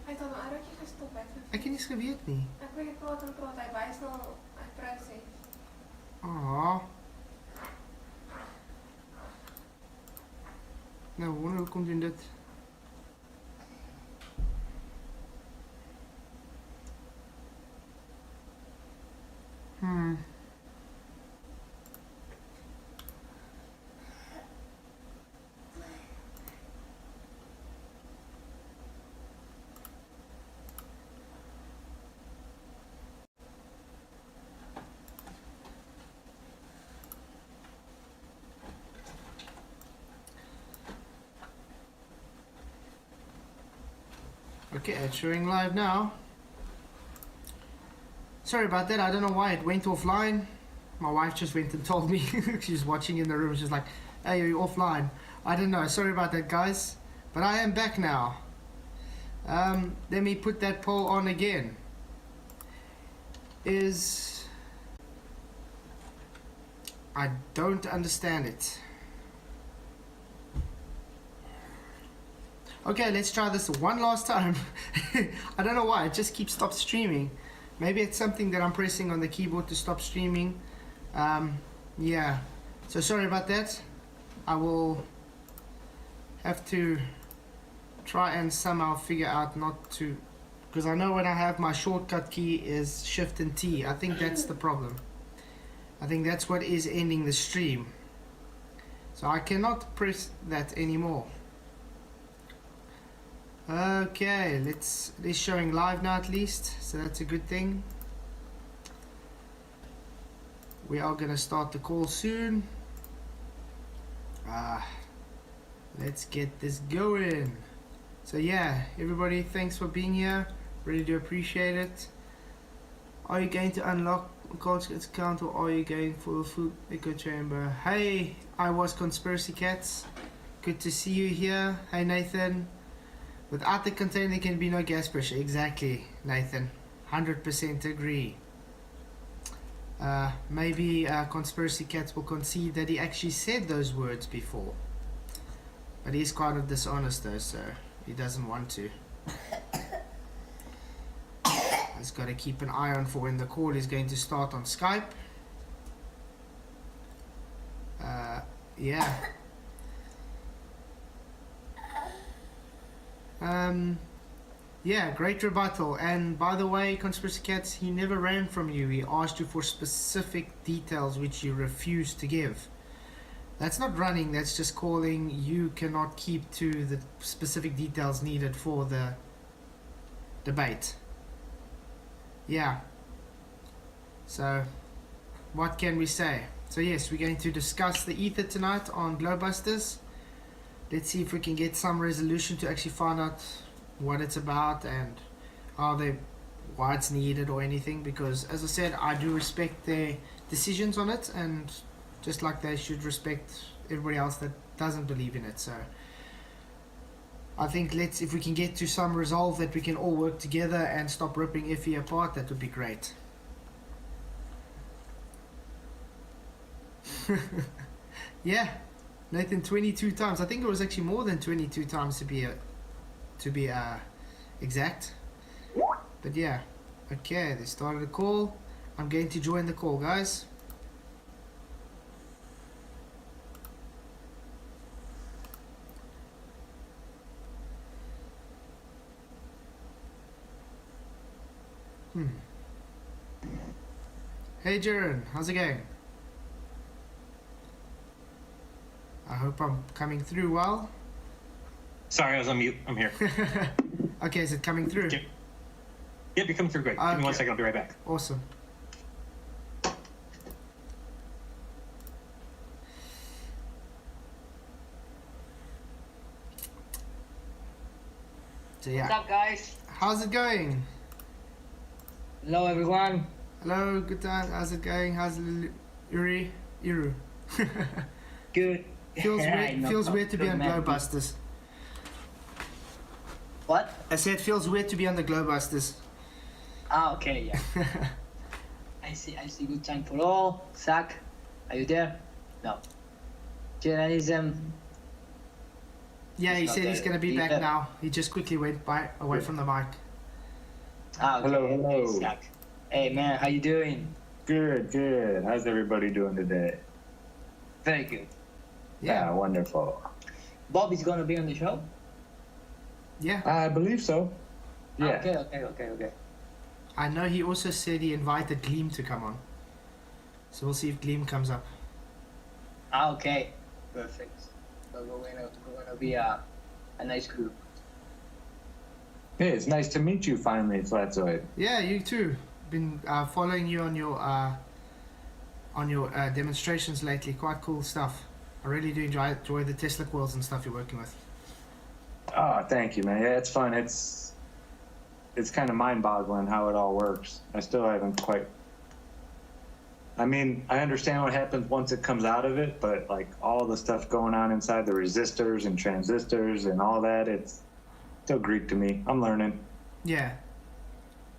Hy het al 'n arrotjie gestop het. Ek het nie eens geweet nie. Ek wil jy praat en praat, hy wys nou hy proses. Ah. Nou, wonder hoekom doen dit? Okay, it's showing live now. Sorry about that, I don't know why it went offline. My wife just went and told me. She's watching in the room, she's like, hey, you're offline. I don't know, sorry about that guys. But I am back now. Let me put that poll on again. I don't understand it. Okay, let's try this one last time. I don't know why, it just keeps stop streaming. Maybe it's something that I'm pressing on the keyboard to stop streaming. Yeah, so sorry about that. I will have to try and somehow figure out not to, because I know when I have my shortcut key is Shift and T. I think that's the problem. I think that's what is ending the stream. So I cannot press that anymore. Okay, it's showing live now at least, so that's a good thing. We are gonna start the call soon. Let's get this going. So yeah, everybody, thanks for being here. Really do appreciate it. Are you going to unlock God's account or are you going for the full echo chamber? Hey, I was Conspiracy Cats. Good to see you here. Hey Nathan. Without the container there can be no gas pressure. Exactly, Nathan. 100% agree. Maybe Conspiracy Cats will concede that he actually said those words before. But he's kind of dishonest though, so he doesn't want to. Just got to keep an eye on for when the call is going to start on Skype. Yeah. Yeah, great rebuttal. And by the way, Conspiracy Cats, he never ran from you. He asked you for specific details which you refused to give. That's not running, that's just calling. You cannot keep to the specific details needed for the debate. Yeah. So, what can we say? So yes, we're going to discuss the Aether tonight on Globebusters. Let's see if we can get some resolution to actually find out what it's about and why it's needed or anything, because as I said, I do respect their decisions on it, and just like they should respect everybody else that doesn't believe in it. So I think if we can get to some resolve that we can all work together and stop ripping Effie apart, that would be great. Yeah, Nathan, 22 times. I think it was actually more than 22 times to be exact. But yeah, okay, they started a call. I'm going to join the call, guys. Hey Jaron, how's it going? I hope I'm coming through well. Sorry, I was on mute. I'm here. Okay, is it coming through? Yep, you're coming through great. Give me 1 second, I'll be right back. Awesome. So yeah. What's up, guys? How's it going? Hello, everyone. Hello, good time. How's it going? How's Iru? Good. Feels weird to be on Globebusters. What? I said it feels weird to be on the Globebusters. Ah, okay, yeah. I see. Good time for all. Zach, are you there? No. Journalism. Yeah, he not said he's there. going to be back now. He just quickly went away from the mic. Okay. Hello. Hey, Zach. Hey, man, how you doing? Good. How's everybody doing today? Very good. Yeah. Wonderful. Bob is gonna be on the show? Yeah. I believe so. Yeah. Okay. I know he also said he invited Gleam to come on. So we'll see if Gleam comes up. Okay. Perfect. So we're gonna be a nice group. Hey, it's nice to meet you finally, Flatzoid. Yeah, you too. Been following you on your demonstrations lately. Quite cool stuff. I really do enjoy the Tesla coils and stuff you're working with. Oh, thank you, man. Yeah, it's fun. It's kind of mind-boggling how it all works. I still haven't quite. I mean, I understand what happens once it comes out of it, but like all the stuff going on inside the resistors and transistors and all that, it's still Greek to me. I'm learning. Yeah.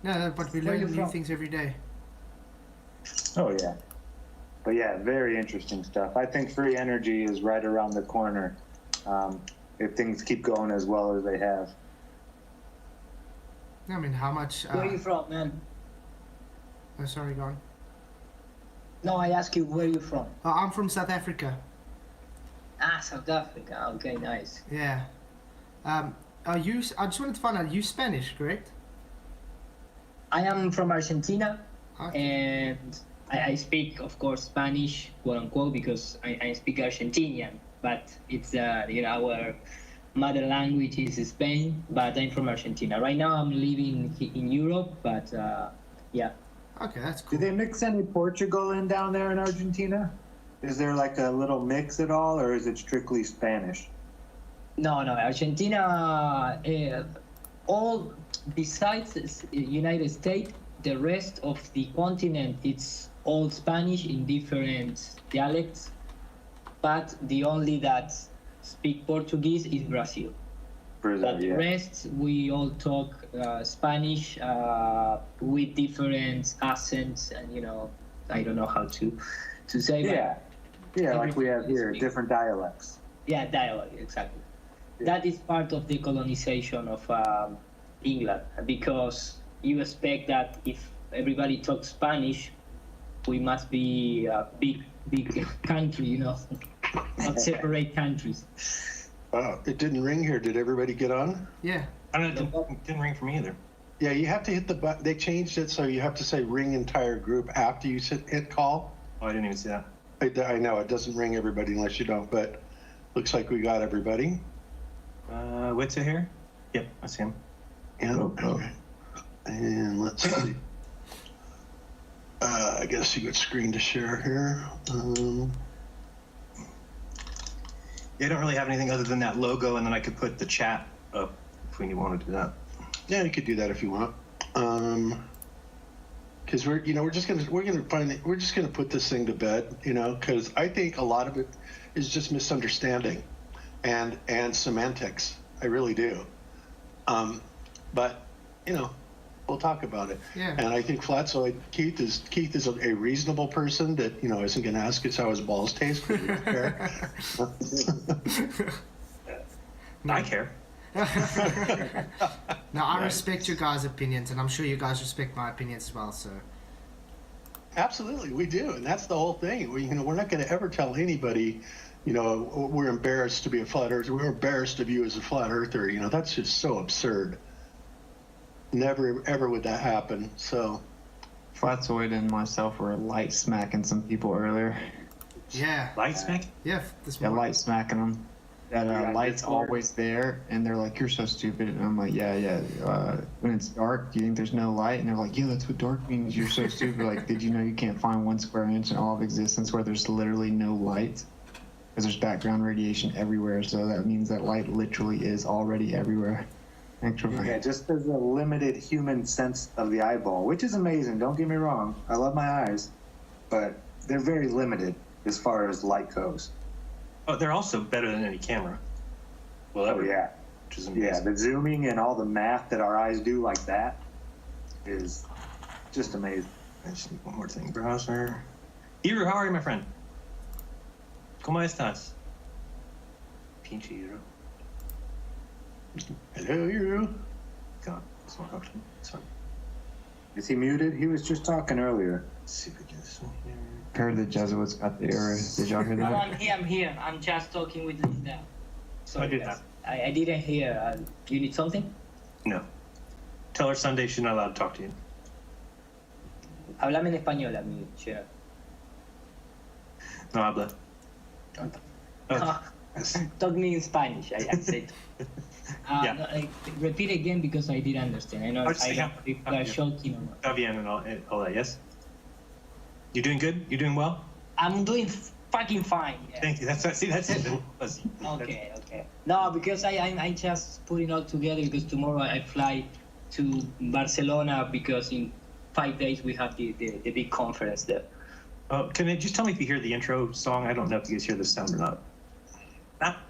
No, but we learn new things every day. Oh, yeah. But yeah, very interesting stuff. I think free energy is right around the corner if things keep going as well as they have. I mean, how much... Where are you from, man? Oh, sorry, go on. No, I ask you, where are you from? Oh, I'm from South Africa. Ah, South Africa. Okay, nice. Yeah. I just wanted to find out, you Spanish, correct? I am from Argentina, Okay. and I speak, of course, Spanish, quote unquote, because I speak Argentinian, but it's our mother language is Spain, but I'm from Argentina. Right now I'm living in Europe, but yeah. Okay, that's Do cool. they mix any Portugal in down there in Argentina? Is there like a little mix at all, or is it strictly Spanish? No, Argentina, all besides the United States, the rest of the continent, it's all Spanish in different dialects, but the only that speak Portuguese is Brazil. But the rest, we all talk Spanish with different accents, and I don't know how to say. Yeah, like we have here, different dialects. Yeah, dialect, exactly. Yeah. That is part of the colonization of England, because you expect that if everybody talks Spanish, we must be a big country, not separate countries. It didn't ring here. Did everybody get on? Yeah. I don't know, it didn't ring for me either. Yeah, you have to hit the button. They changed it so you have to say ring entire group after you hit call. Oh, I didn't even see that. I know, it doesn't ring everybody unless you don't, but looks like we got everybody. Wit's it here? Yep, I see him. Yeah. Okay. And let's see. I guess you could screen to share here. Yeah, I don't really have anything other than that logo, and then I could put the chat up if we want to do that. Yeah, you could do that if you want. Because we're just gonna put this thing to bed, because I think a lot of it is just misunderstanding and semantics. I really do. But we'll talk about it. Yeah. And I think Flatzoid Keith is a reasonable person that isn't going to ask us how his balls taste. Because we don't care. I care. Now, I respect your guys' opinions, and I'm sure you guys respect my opinions as well. So. Absolutely, we do, and that's the whole thing. We're not going to ever tell anybody, we're embarrassed to be a flat earther. We're embarrassed of you as a flat earther. That's just so absurd. Never ever would that happen. So. Flatzoid and myself were light smacking some people earlier. Yeah. Light smack? Yeah, this Yeah, morning. light smacking them. That light's always there, and they're like, "You're so stupid," and I'm like, "Yeah. When it's dark, do you think there's no light?" And they're like, "Yeah, that's what dark means. You're so stupid." Like, did you know you can't find 1 square inch in all of existence where there's literally no light? Because there's background radiation everywhere, so that means that light literally is already everywhere. Yeah, just as a limited human sense of the eyeball, which is amazing. Don't get me wrong. I love my eyes, but they're very limited as far as light goes. Oh, they're also better than any camera. Well, Oh, yeah. Which is amazing. Yeah, the zooming and all the math that our eyes do like that is just amazing. I just need one more thing. Browser. Hiro, how are you, my friend? ¿Cómo estás? Pinche Hiro. Hello, you. God, it's not okay. It's fine. Is he muted? He was just talking earlier. Let's see if we get this one here. Heard the Jesuits got the error. Did y'all hear No, that? I'm here. I'm just talking with Linda. Sorry, I did guys. I didn't hear. You need something? No. Tell her Sunday she's not allowed to talk to you. Háblame en español a mí, Chair. No habla. Talk me in Spanish, I said. Yeah. No, repeat again because I didn't understand. I know Oh, just I say don't know if you are shouting or not. Está bien and all that, yes? You doing good? You doing well? I'm doing fucking fine. Yeah. Thank you. That's it. Okay. No, because I just putting all together because tomorrow I fly to Barcelona because in 5 days we have the big conference there. Oh, can you just tell me if you hear the intro song? I don't know if you guys hear the sound or not. Ah.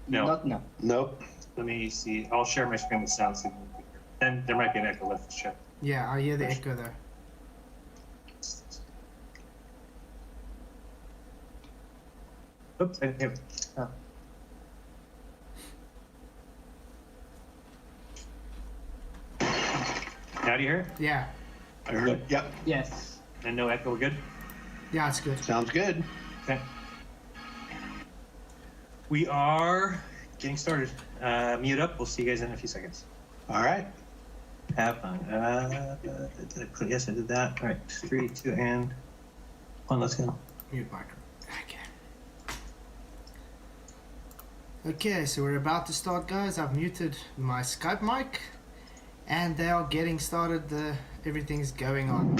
No. Not now. Nope. Let me see. I'll share my screen with sound. So then there might be an echo. Let's check. Yeah, I hear the echo there. Oops, I didn't hear it. Oh. Now do you hear it? Yeah, I heard it. Yep. Yes. And no echo, we're good? yeah, it's good. Sounds good. Okay. We are getting started. Mute up. We'll see you guys in a few seconds. All right. Have fun. Did I put, yes, I did that. All right, 3, 2, and 1. Let's go. Mute micro. Okay, so we're about to start, guys. I've muted my Skype mic, and they are getting started. Everything's going on.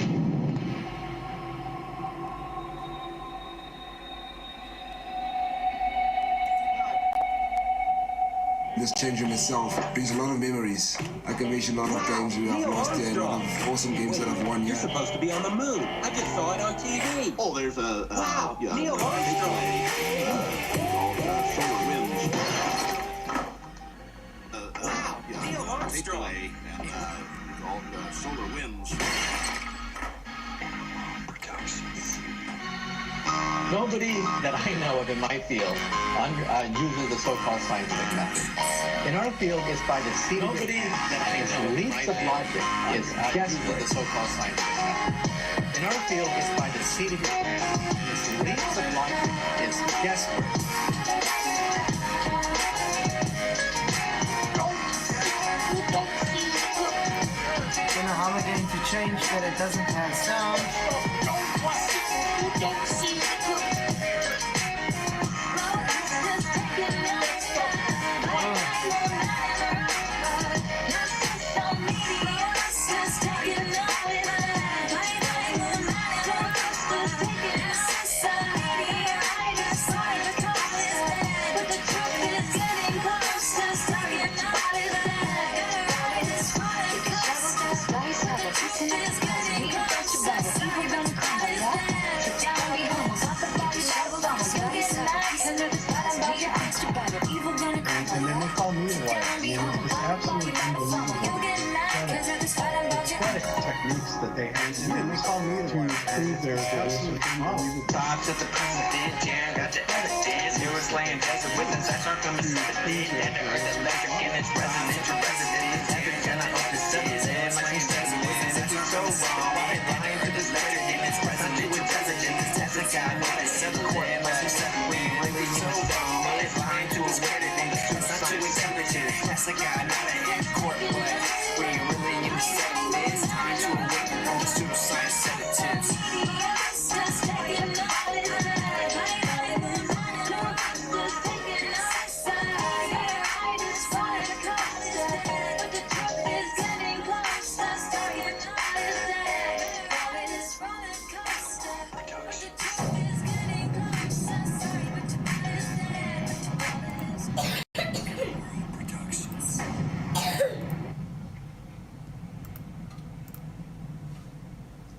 This change in itself brings a lot of memories. I can mention a lot of games we have lost here, a lot of awesome games that I've won You're here. supposed to be on the moon. I just saw it on TV. Oh, there's a Wow, yeah, Neil called Armstrong. solar winds. Wow, Yeah, Neil they Armstrong. play and called solar winds. Nobody that I know of in my field uses the so-called scientific method. In our field, it's by the seed of Nobody that I its know of in leaps my of field logic is guesswork. the so-called scientific method. In our field, it's by the seed of its leaps of logic is guesswork. Don't know how we're going to change that it doesn't have sound. And then they call me the wife. I mean, it's absolutely unbelievable. Aesthetic techniques that they have. And then they call me the wife to prove their absolutely unbelievable. Bob to the president, Jan got the evidence. Here is laying as a witness. I start from the city. And the earth electric and its resonance. Your resident is heaven. Can I hope this settles in? My name says it is. If you so wrong, I've been lying to this electric and its president. With president, this test a guy. No, I said the court. My name said we really so wrong. I've been lying to his credit. And it's not to intelligence. Test a guy, not a head court. But we really in the setting. It's time to awaken from the pseudoscience sedatives.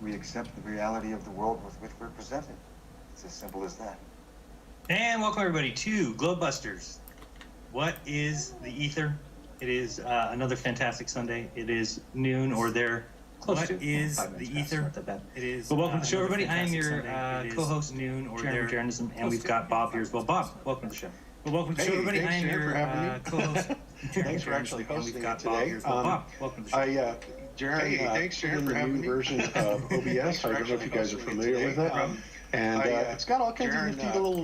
We accept the reality of the world with which we're presented. It's as simple as that. And welcome everybody to Globebusters. What is the Aether? It is another fantastic Sunday. It is noon or there. Close to. What is the Aether? Not that bad. It is. Well, welcome to the show, everybody. I am your co-host, noon or there, Jaronism, and we've got Bob here as well. Bob, welcome to the show. Well, welcome to the show, everybody. I am your co-host. Thanks for actually hosting we've got it Bob today. here as well. Bob, welcome to the show. Jaron, thanks, Jaron, for having the new version of OBS. I don't know if you guys are familiar with it. And it's got all kinds of nifty little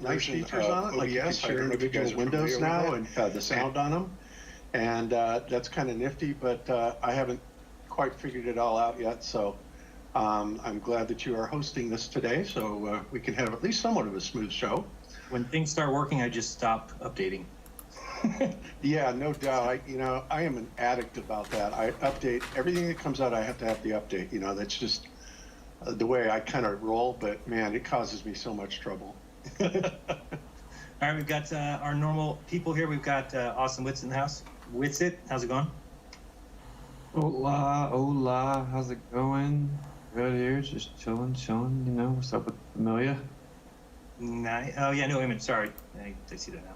nice features on it, like you can share individual windows now and the sound on them. And that's kind of nifty, but I haven't quite figured it all out yet. So I'm glad that you are hosting this today, so we can have at least somewhat of a smooth show. When things start working, I just stop updating. Yeah, no doubt. I am an addict about that. I update everything that comes out. I have to have the update. That's just the way I kind of roll. But man, it causes me so much trouble. All right, we've got our normal people here. We've got Awesome Wits in the house. Witsit, how's it going? Hola, hola. How's it going? Good here, just chilling. What's up with Amelia? Nice. Oh yeah, no image. Sorry, I see that now.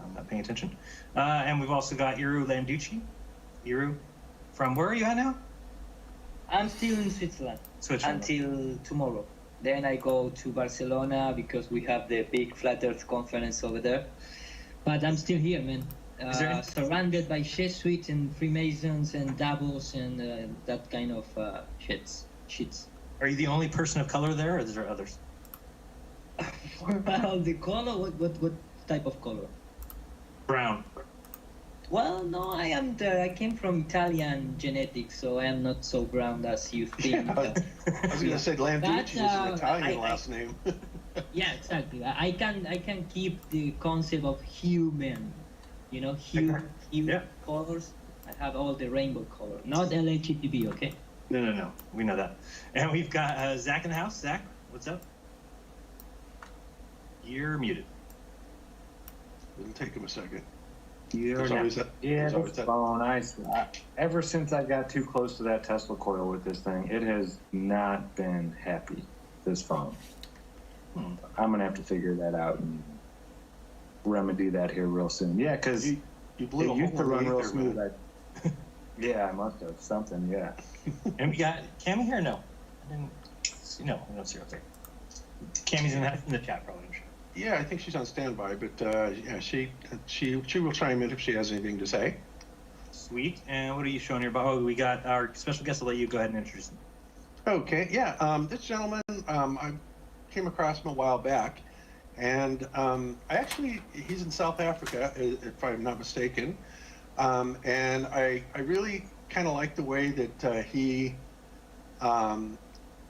I'm not paying attention. And we've also got Iru Landucci. Iru, from where are you at now? I'm still in Switzerland until tomorrow. Then I go to Barcelona because we have the big Flat Earth conference over there. But I'm still here, man. Surrounded by Jesuits and Freemasons and Davos and that kind of shits. Are you the only person of color there, or is there others? Well, the color, what type of color? Brown. Well, no, I came from Italian genetics, so I am not so brown as you think. I was going to say Landucci is an Italian last name. Yeah, exactly. I can keep the concept of human, hue colors. I have all the rainbow color, not LHTB, okay? No, we know that. And we've got Zach in the house. Zach, what's up? You're muted. It'll take him a second. This phone, ever since I got too close to that Tesla coil with this thing, it has not been happy, this phone. I'm going to have to figure that out and remedy that here real soon. Yeah, because it used to run real smooth. Yeah, I must have. Something, yeah. And we got Cammy here? No. No, we don't see her up there. Cammy's in the chat, probably. I'm sure. Yeah, I think she's on standby, but yeah, she will chime in if she has anything to say. Sweet. And what are you showing here? Oh, we got our special guest. I'll let you go ahead and introduce him. Okay, yeah. This gentleman, I came across him a while back, and he's in South Africa, if I'm not mistaken. And I really kind of like the way that he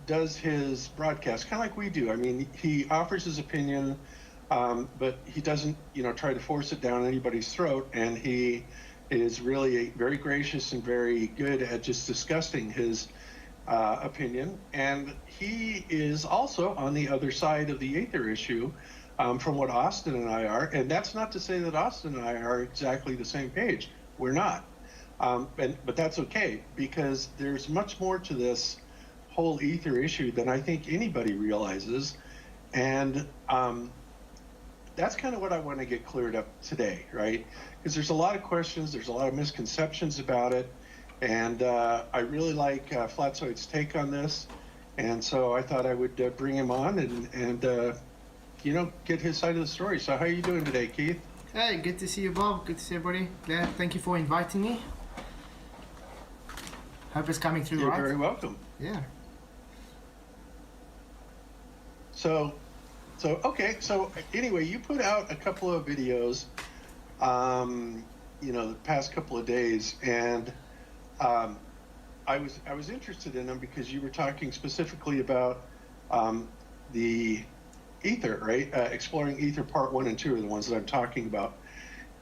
does his broadcast, kind of like we do. I mean, he offers his opinion, but he doesn't, try to force it down anybody's throat. And he is really very gracious and very good at just discussing his opinion. And he is also on the other side of the Aether issue from what Austin and I are. And that's not to say that Austin and I are exactly the same page. We're not. But that's okay, because there's much more to this whole Aether issue than I think anybody realizes. And that's kind of what I want to get cleared up today, right? Because there's a lot of questions, there's a lot of misconceptions about it, and I really like Flatzoid's take on this, and so I thought I would bring him on and get his side of the story. So how are you doing today, Keith? Hey, good to see you, Bob. Good to see everybody. Yeah, thank you for inviting me. Hope it's coming through. You're right? very welcome. Yeah. So anyway, you put out a couple of videos, the past couple of days, and I was interested in them because you were talking specifically about the Aether, right? Exploring Aether Part 1 and 2 are the ones that I'm talking about,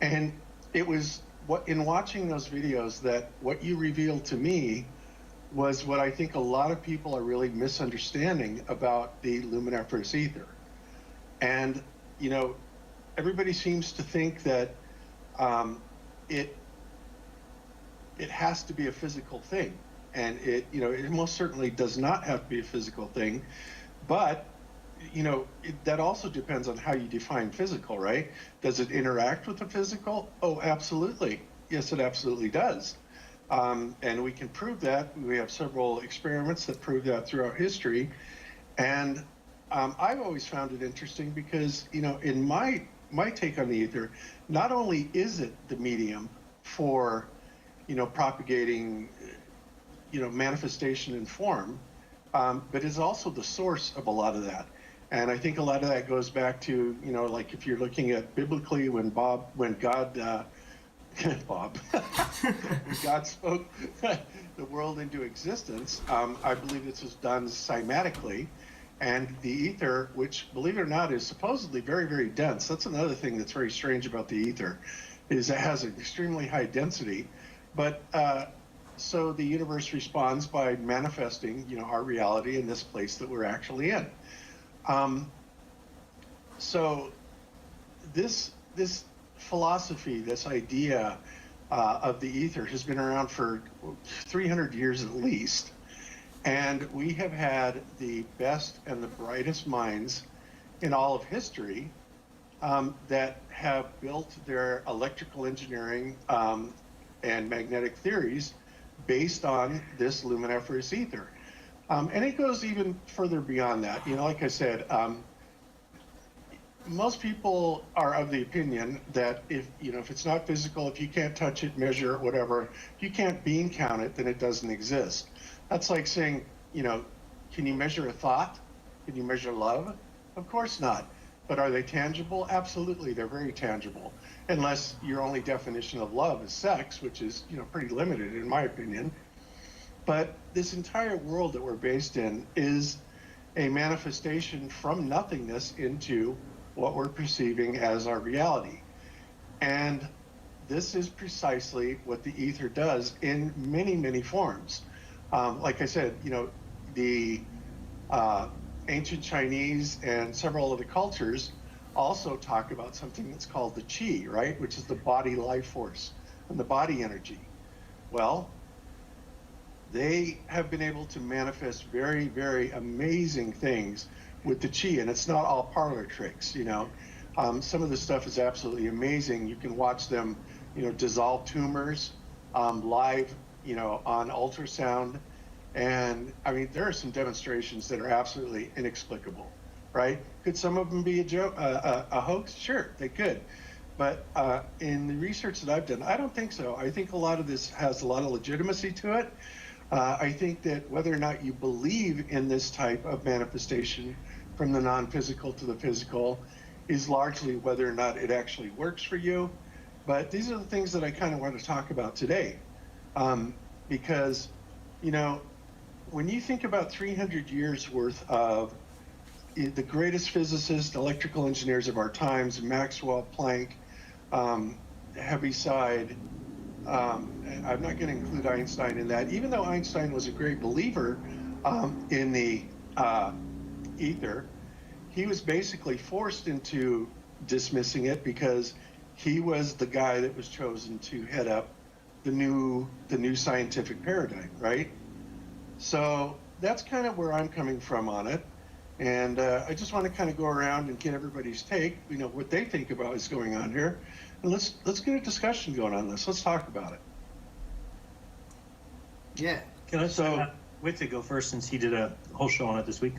and it was in watching those videos that what you revealed to me was what I think a lot of people are really misunderstanding about the luminiferous ether. And, everybody seems to think that it has to be a physical thing. And it most certainly does not have to be a physical thing. But, that also depends on how you define physical, right? Does it interact with the physical? Oh, absolutely. Yes, it absolutely does. And we can prove that. We have several experiments that prove that throughout history. And I've always found it interesting because, in my my take on the ether, not only is it the medium for, propagating, manifestation in form, but is also the source of a lot of that. And I think a lot of that goes back to, like if you're looking at biblically when God, when God spoke the world into existence, I believe this was done cymatically. And the ether, which, believe it or not, is supposedly very, very dense. That's another thing that's very strange about the ether, is it has an extremely high density. But so the universe responds by manifesting, our reality in this place that we're actually in. So this philosophy, this idea of the ether has been around for 300 years at least. And we have had the best and the brightest minds in all of history that have built their electrical engineering and magnetic theories based on this luminiferous ether. And it goes even further beyond that. Like I said, most people are of the opinion that if it's not physical, if you can't touch it, measure it, whatever, if you can't bean count it, then it doesn't exist. That's like saying, can you measure a thought? Can you measure love? Of course not. But are they tangible? Absolutely, they're very tangible. Unless your only definition of love is sex, which is, pretty limited in my opinion. But this entire world that we're based in is a manifestation from nothingness into what we're perceiving as our reality. And this is precisely what the ether does in many, many forms. Like I said, the ancient Chinese and several other cultures also talk about something that's called the qi, right? Which is the body life force and the body energy. Well, they have been able to manifest very, very amazing things with the qi, and it's not all parlor tricks, Some of the stuff is absolutely amazing. You can watch them, dissolve tumors live, on ultrasound. And I mean, there are some demonstrations that are absolutely inexplicable, right? Could some of them be a joke, a hoax? Sure, they could. But in the research that I've done, I don't think so. I think a lot of this has a lot of legitimacy to it. I think that whether or not you believe in this type of manifestation from the non-physical to the physical is largely whether or not it actually works for you. But these are the things that I kind of want to talk about today. Because, when you think about 300 years worth of the greatest physicists, electrical engineers of our times, Maxwell, Planck, Heaviside, I'm not going to include Einstein in that, even though Einstein was a great believer in the ether, he was basically forced into dismissing it because he was the guy that was chosen to head up the new scientific paradigm, right? So that's kind of where I'm coming from on it. And I just want to kind of go around and get everybody's take, what they think about what's going on here. And let's get a discussion going on this. Let's talk about it. Yeah. Can I wait to go first since he did a whole show on it this week?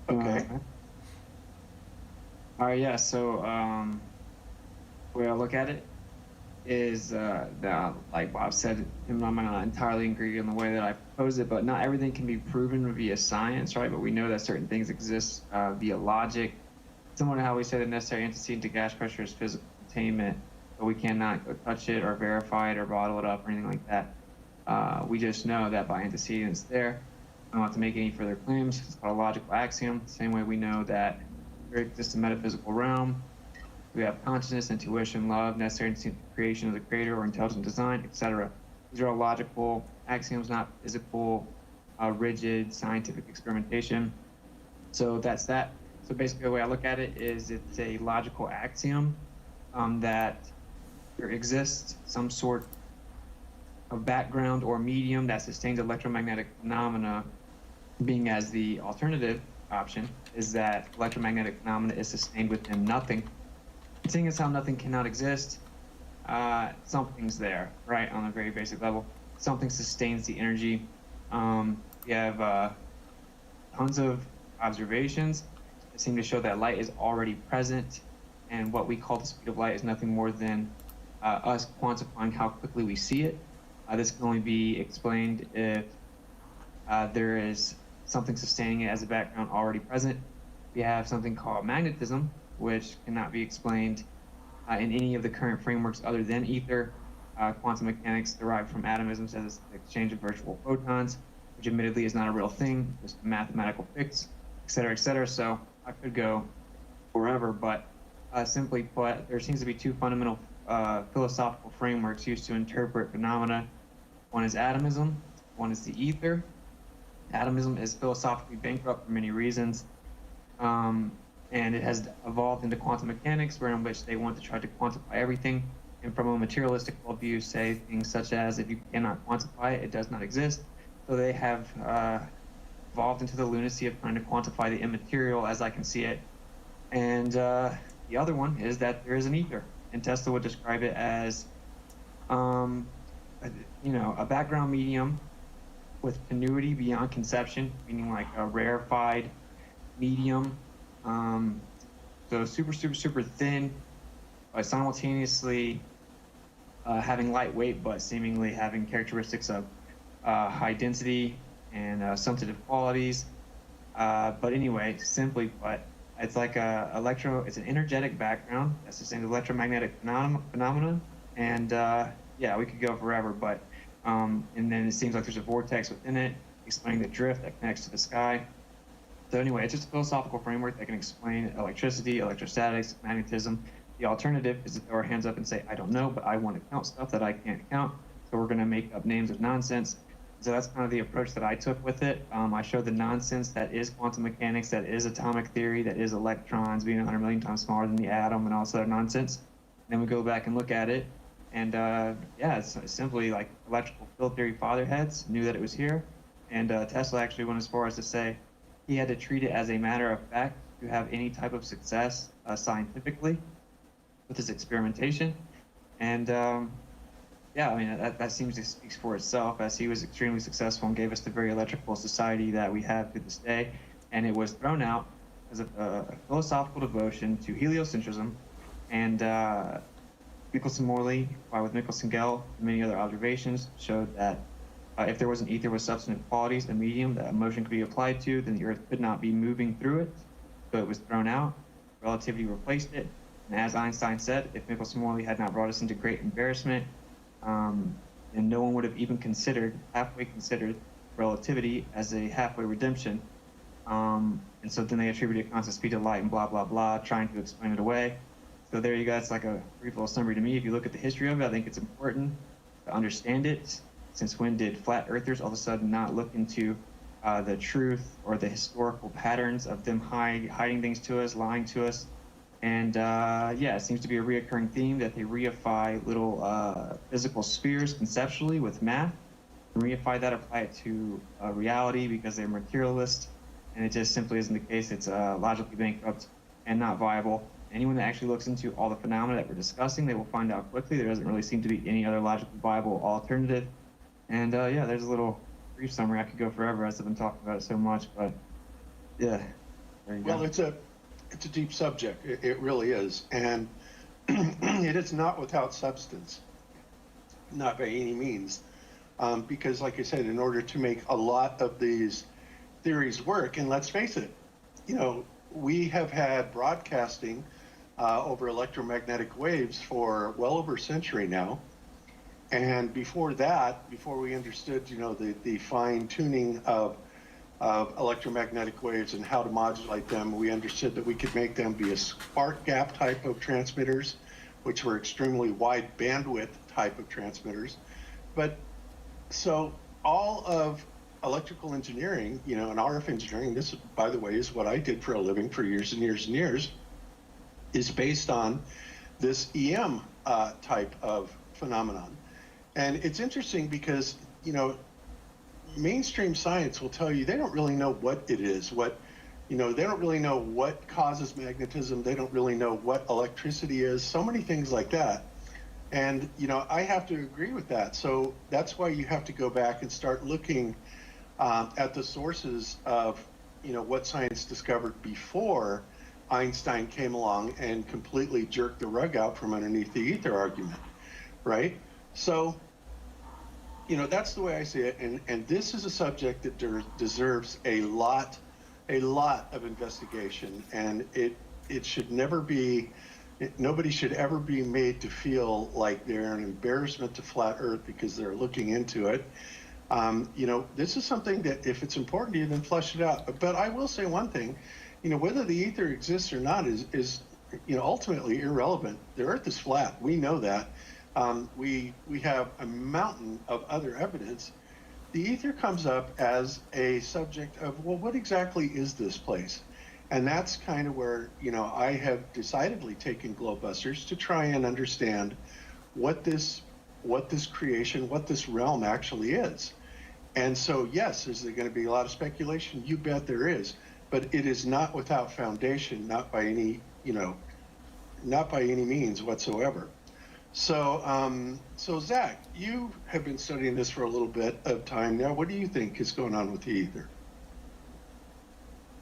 Okay. All right, yeah, so the way I look at it is that, like Bob said, I'm not going to entirely agree on the way that I propose it, but not everything can be proven via science, right? But we know that certain things exist via logic. Similar to how we say the necessary antecedent to gas pressure is physical containment, but we cannot go touch it or verify it or bottle it up or anything like that. We just know that by antecedent it's there. We don't have to make any further claims. It's called a logical axiom. Same way we know that there exists a metaphysical realm. We have consciousness, intuition, love, necessary to creation of the creator or intelligent design, etc. These are all logical axioms, not physical, rigid, scientific experimentation. So that's that. So basically the way I look at it is it's a logical axiom that there exists some sort of background or medium that sustains electromagnetic phenomena, being as the alternative option is that electromagnetic phenomena is sustained within nothing. Seeing as how nothing cannot exist, something's there, right, on a very basic level. Something sustains the energy. We have tons of observations, seem to show that light is already present, and what we call the speed of light is nothing more than us quantifying how quickly we see it. This can only be explained if there is something sustaining it as a background already present. We have something called magnetism, which cannot be explained in any of the current frameworks other than ether. Quantum mechanics derived from atomism says it's the exchange of virtual photons, which admittedly is not a real thing, just a mathematical fix, et cetera, et cetera. So I could go forever, but simply put, there seems to be two fundamental philosophical frameworks used to interpret phenomena. One is atomism, one is the ether. Atomism is philosophically bankrupt for many reasons, and it has evolved into quantum mechanics, where in which they want to try to quantify everything, and from a materialistic worldview say things such as if you cannot quantify it, it does not exist. So they have evolved into the lunacy of trying to quantify the immaterial as I can see it. And the other one is that there is an ether, and Tesla would describe it as a background medium with tenuity beyond conception, meaning like a rarefied medium. So super, super, super thin, but simultaneously having lightweight, but seemingly having characteristics of high density and sensitive qualities. But anyway, simply put, it's like it's an energetic background that's sustained electromagnetic phenomena. And yeah, we could go forever, but and then it seems like there's a vortex within it, explaining the drift that connects to the sky. So anyway, it's just a philosophical framework that can explain electricity, electrostatics, magnetism. The alternative is to throw our hands up and say, I don't know, but I want to count stuff that I can't count. So we're going to make up names of nonsense. So that's kind of the approach that I took with it. I showed the nonsense that is quantum mechanics, that is atomic theory, that is electrons being 100 million times smaller than the atom and all this other nonsense. And then we go back and look at it. And yeah, it's simply like electrical field theory fatherheads knew that it was here. And Tesla actually went as far as to say he had to treat it as a matter of fact to have any type of success scientifically with his experimentation. And yeah, I mean, that seems to speak for itself, as he was extremely successful and gave us the very electrical society that we have to this day. And it was thrown out as a philosophical devotion to heliocentrism. And Michelson-Morley, with Michelson-Gale, and many other observations showed that if there was an ether with substantive qualities, a medium that motion could be applied to, then the Earth could not be moving through it. So it was thrown out. Relativity replaced it. And as Einstein said, if Michelson-Morley had not brought us into great embarrassment, and no one would have even halfway considered relativity as a halfway redemption. And so then they attributed constant speed to light and blah, blah, blah, trying to explain it away. So there you go. It's like a brief little summary to me. If you look at the history of it, I think it's important to understand it. Since when did flat earthers all of a sudden not look into the truth or the historical patterns of them hiding things to us, lying to us? And yeah, it seems to be a reoccurring theme that they reify little physical spheres conceptually with math, and reify that, apply it to reality because they're materialist, and it just simply isn't the case. It's logically bankrupt and not viable. Anyone that actually looks into all the phenomena that we're discussing, they will find out quickly there doesn't really seem to be any other logically viable alternative. And yeah, there's a little brief summary. I could go forever as I've been talking about it so much, but yeah, there you go. Well, it's a deep subject. It really is. And it is not without substance, not by any means. Because like I said, in order to make a lot of these theories work, and let's face it, we have had broadcasting over electromagnetic waves for well over a century now. And before that, before we understood, the fine tuning of electromagnetic waves and how to modulate them, we understood that we could make them be a spark gap type of transmitters, which were extremely wide bandwidth type of transmitters. But so all of electrical engineering, and RF engineering, this, by the way, is what I did for a living for years and years and years, is based on this EM type of phenomenon. And it's interesting because, mainstream science will tell you they don't really know what it is, they don't really know what causes magnetism. They don't really know what electricity is, so many things like that. And, I have to agree with that. So that's why you have to go back and start looking at the sources of what science discovered before Einstein came along and completely jerked the rug out from underneath the ether argument, right? So, that's the way I see it, and this is a subject that deserves a lot of investigation, and it should never be, nobody should ever be made to feel like they're an embarrassment to flat Earth because they're looking into it. This is something that if it's important to you, then flesh it out. But I will say one thing, whether the ether exists or not is ultimately irrelevant. The Earth is flat. We know that. We have a mountain of other evidence. The ether comes up as a subject of, well, what exactly is this place? And that's kind of where, I have decidedly taken Globebusters to try and understand what this creation, what this realm actually is. And so, yes, is there going to be a lot of speculation? You bet there is. But it is not without foundation, not by any means whatsoever. So, Zach, you have been studying this for a little bit of time now. What do you think is going on with the ether?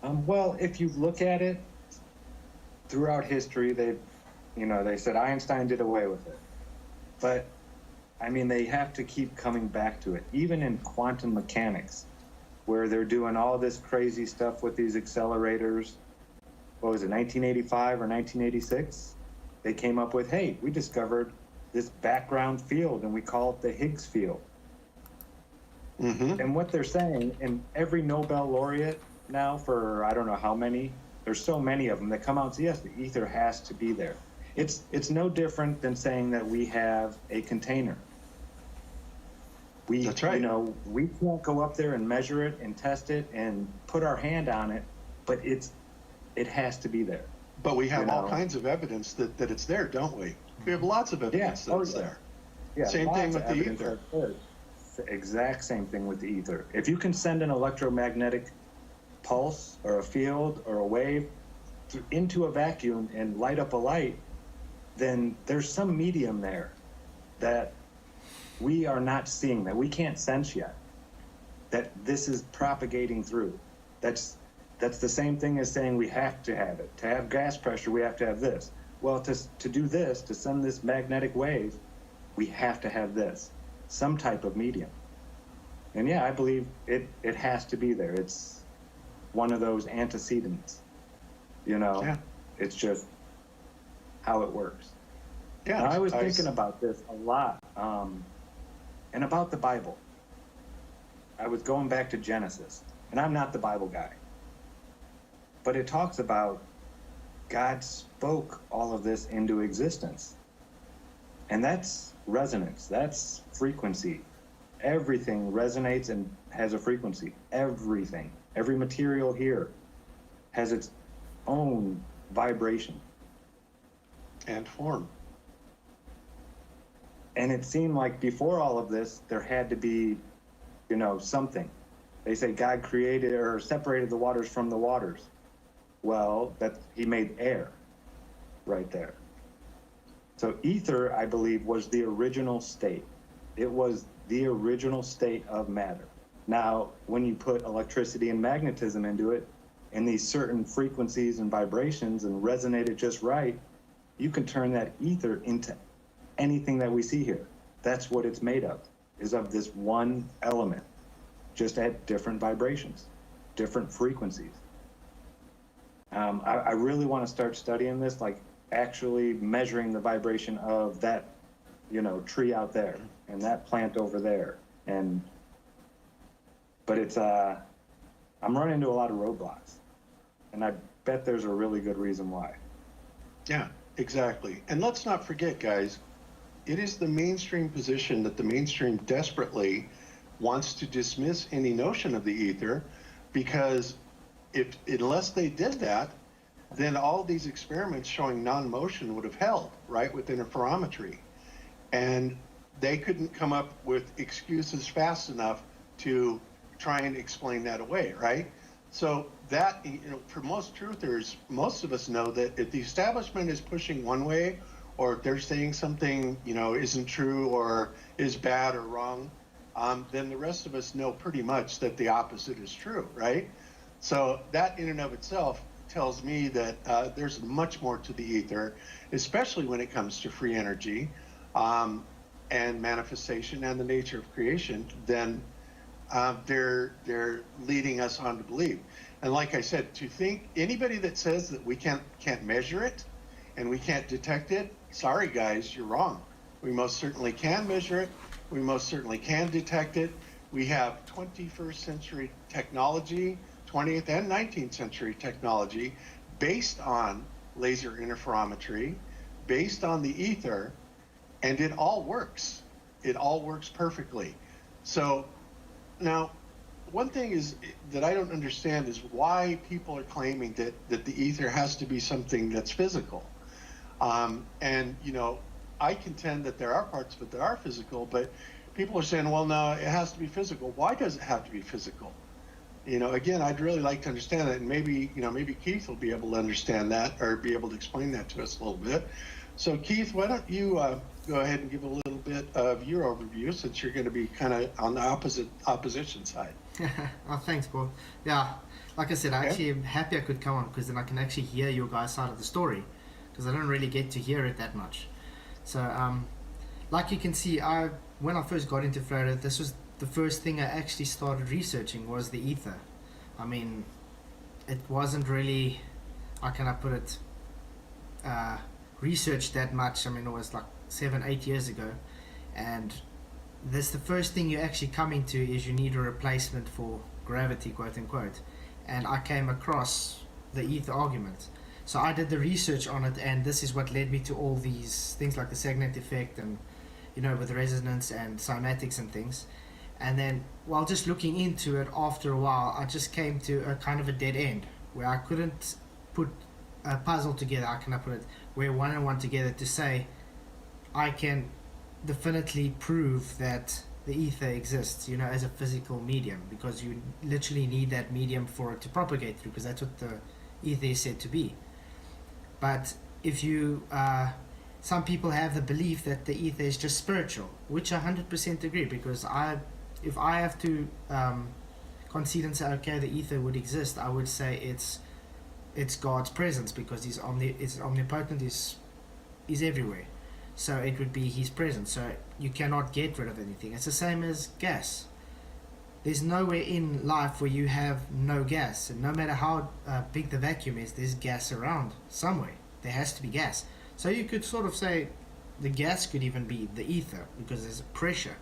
Well, if you look at it throughout history, they said Einstein did away with it. But, they have to keep coming back to it. Even in quantum mechanics, where they're doing all this crazy stuff with these accelerators. What was it, 1985 or 1986? They came up with, hey, we discovered this background field, and we call it the Higgs field. Mm-hmm. And what they're saying, and every Nobel laureate now for I don't know how many, there's so many of them that come out and say, yes, the ether has to be there. It's no different than saying that we have a container. That's right. We can't go up there and measure it and test it and put our hand on it, but it has to be there. But we have all kinds of evidence that it's there, don't we? We have lots of evidence that it's there. Yeah, same thing with the ether. Exact same thing with the ether. If you can send an electromagnetic pulse or a field or a wave into a vacuum and light up a light, then there's some medium there that we are not seeing, that we can't sense yet, that this is propagating through. That's the same thing as saying we have to have it. To have gas pressure, we have to have this. Well, to do this, to send this magnetic wave, we have to have this, some type of medium. And yeah, I believe it has to be there. It's one of those antecedents, Yeah. It's just how it works. Yeah. And I was thinking about this a lot, and about the Bible. I was going back to Genesis, and I'm not the Bible guy, but it talks about God spoke all of this into existence. And that's resonance, that's frequency. Everything resonates and has a frequency. Everything. Every material here has its own vibration. And form. And it seemed like before all of this, there had to be, something. They say God created or separated the waters from the waters. Well, he made air right there. So ether, I believe, was the original state. It was the original state of matter. Now, when you put electricity and magnetism into it, and these certain frequencies and vibrations and resonate it just right, you can turn that ether into anything that we see here. That's what it's made of, is of this one element, just at different vibrations, different frequencies. I really want to start studying this, like actually measuring the vibration of that, tree out there and that plant over there. But it's, I'm running into a lot of roadblocks, and I bet there's a really good reason why. Yeah, exactly. And let's not forget, guys, it is the mainstream position that the mainstream desperately wants to dismiss any notion of the ether, because unless they did that, then all these experiments showing non-motion would have held, right, with interferometry. And they couldn't come up with excuses fast enough to try and explain that away, right? So that, for most truthers, most of us know that if the establishment is pushing one way, or if they're saying something, isn't true or is bad or wrong, then the rest of us know pretty much that the opposite is true, right? So that in and of itself tells me that there's much more to the ether, especially when it comes to free energy and manifestation and the nature of creation, than they're leading us on to believe. And like I said, to think anybody that says that we can't measure it and we can't detect it, sorry guys, you're wrong. We most certainly can measure it. We most certainly can detect it. We have 21st century technology, 20th and 19th century technology based on laser interferometry, based on the ether, and it all works. It all works perfectly. So now, one thing is that I don't understand is why people are claiming that the ether has to be something that's physical. And, you know, I contend that there are parts of it that are physical, but people are saying, well, no, it has to be physical. Why does it have to be physical? You know, again, I'd really like to understand that, and maybe, you know, maybe Keith will be able to understand that or be able to explain that to us a little bit. So, Keith, why don't you go ahead and give a little bit of your overview, since you're going to be kind of on the opposition side. Oh, thanks, Paul. Yeah, like I said, I actually am happy I could come on, because then I can actually hear your guys' side of the story, because I don't really get to hear it that much. So, like you can see, when I first got into Florida, this was the first thing I actually started researching was the ether. I mean, it wasn't really, how can I put it, researched that much. I mean, it was like 7-8 years ago, and this the first thing you actually come into is you need a replacement for gravity, quote unquote, and I came across the ether argument. So I did the research on it, and this is what led me to all these things like the Sagnac effect, and you know, with resonance and cymatics and things. And then while just looking into it, after a while I just came to a kind of a dead end where I couldn't put a puzzle together, how can I put it, where one and one together to say I can definitely prove that the ether exists, you know, as a physical medium, because you literally need that medium for it to propagate through, because that's what the ether is said to be. But if you some people have the belief that the ether is just spiritual, which I 100% agree, because if I have to concede and say, okay, the ether would exist, I would say it's God's presence, because it's omnipotent, is everywhere. So it would be his presence. So you cannot get rid of anything. It's the same as gas. There's nowhere in life where you have no gas, and no matter how big the vacuum is, there's gas around somewhere. There has to be gas. So you could sort of say the gas could even be the ether, because there's pressure.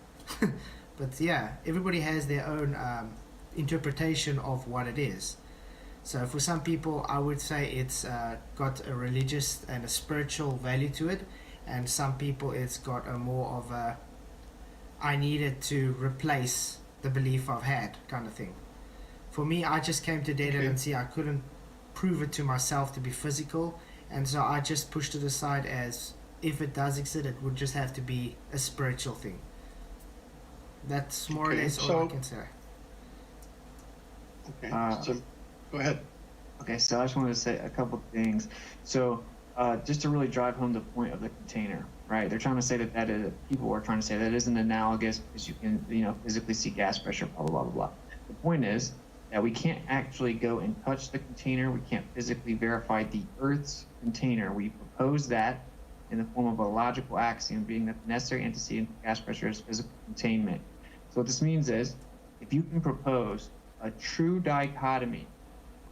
But yeah, everybody has their own interpretation of what it is. So for some people, I would say it's got a religious and a spiritual value to it, and some people it's got a more of a I needed to replace the belief I've had kind of thing. For me, I just came to dead end and see I couldn't prove it to myself to be physical, and so I just pushed it aside as if it does exist, it would just have to be a spiritual thing. That's more or less all I can say. Okay, so go ahead. Okay, so I just wanted to say a couple things. So just to really drive home the point of the container, right? They're trying to say that people are trying to say that isn't analogous because you can, you know, physically see gas pressure, blah, blah, blah, blah. The point is that we can't actually go and touch the container. We can't physically verify the Earth's container. We propose that in the form of a logical axiom, being that the necessary antecedent to gas pressure is physical containment. So what this means is, if you can propose a true dichotomy,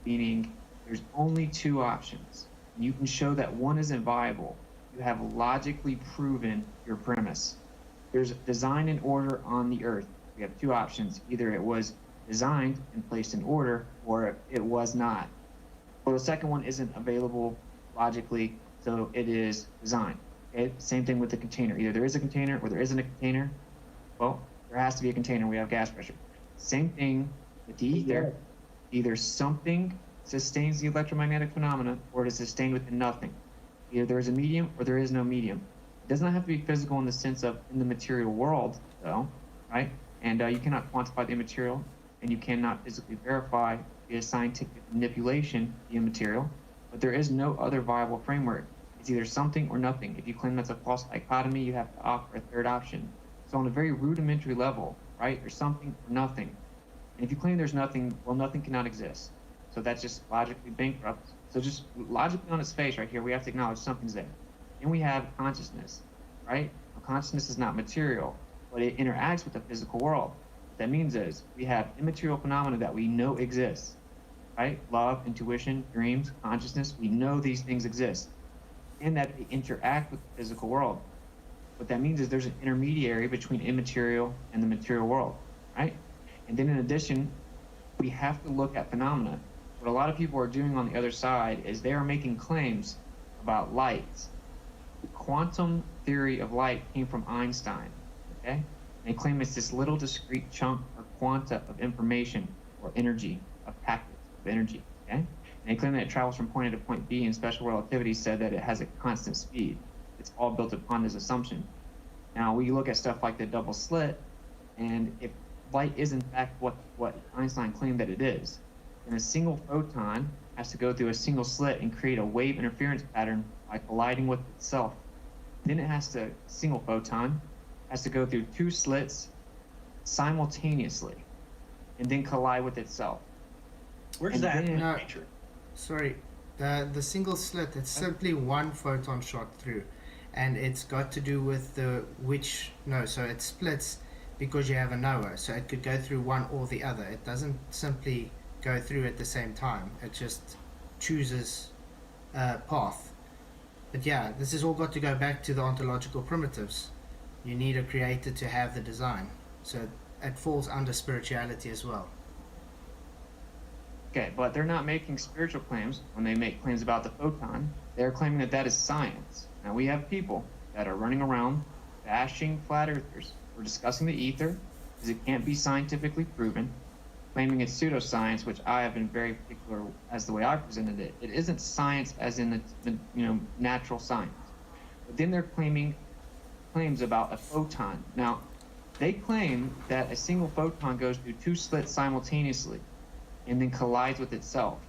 meaning there's only two options, and you can show that one isn't viable, you have logically proven your premise. There's design and order on the Earth. We have two options. Either it was designed and placed in order, or it was not. Well, the second one isn't available logically, so it is designed. Okay? Same thing with the container. Either there is a container or there isn't a container. Well, there has to be a container. We have gas pressure. Same thing with the ether. Either something sustains the electromagnetic phenomena, or it is sustained within nothing. Either there is a medium or there is no medium. It does not have to be physical in the sense of in the material world, though, right? And you cannot quantify the immaterial, and you cannot physically verify via scientific manipulation the immaterial. But there is no other viable framework. It's either something or nothing. If you claim that's a false dichotomy, you have to offer a third option. So on a very rudimentary level, right, there's something or nothing. And if you claim there's nothing, well, nothing cannot exist. So that's just logically bankrupt. So just logically on its face right here, we have to acknowledge something's there. Then we have consciousness, right? Now, consciousness is not material, but it interacts with the physical world. What that means is we have immaterial phenomena that we know exist, right? Love, intuition, dreams, consciousness, we know these things exist and that they interact with the physical world. What that means is there's an intermediary between immaterial and the material world, right? And then in addition, we have to look at phenomena. What a lot of people are doing on the other side is they are making claims about light. The quantum theory of light came from Einstein, okay? And they claim it's this little discrete chunk or quanta of information or energy, of packets of energy, okay? And they claim that it travels from point A to point B, and special relativity said that it has a constant speed. It's all built upon this assumption. Now, we look at stuff like the double slit, and if light is in fact what Einstein claimed that it is, then a single photon has to go through a single slit and create a wave interference pattern by colliding with itself. Then it has to, single photon, has to go through two slits simultaneously and then collide with itself. Where's And that then- in nature? Sorry, the single slit, it's simply one photon shot through, and it's got to do with so it splits because you have a Noah, so it could go through one or the other. It doesn't simply go through at the same time, it just chooses a path. But yeah, this has all got to go back to the ontological primitives. You need a creator to have the design, so it falls under spirituality as well. Okay, but they're not making spiritual claims when they make claims about the photon. They're claiming that that is science. Now, we have people that are running around bashing flat earthers. We're discussing the ether because it can't be scientifically proven, claiming it's pseudoscience, which I have been very particular as the way I presented it. It isn't science as in the natural science. But then they're claiming claims about a photon. Now, they claim that a single photon goes through two slits simultaneously and then collides with itself,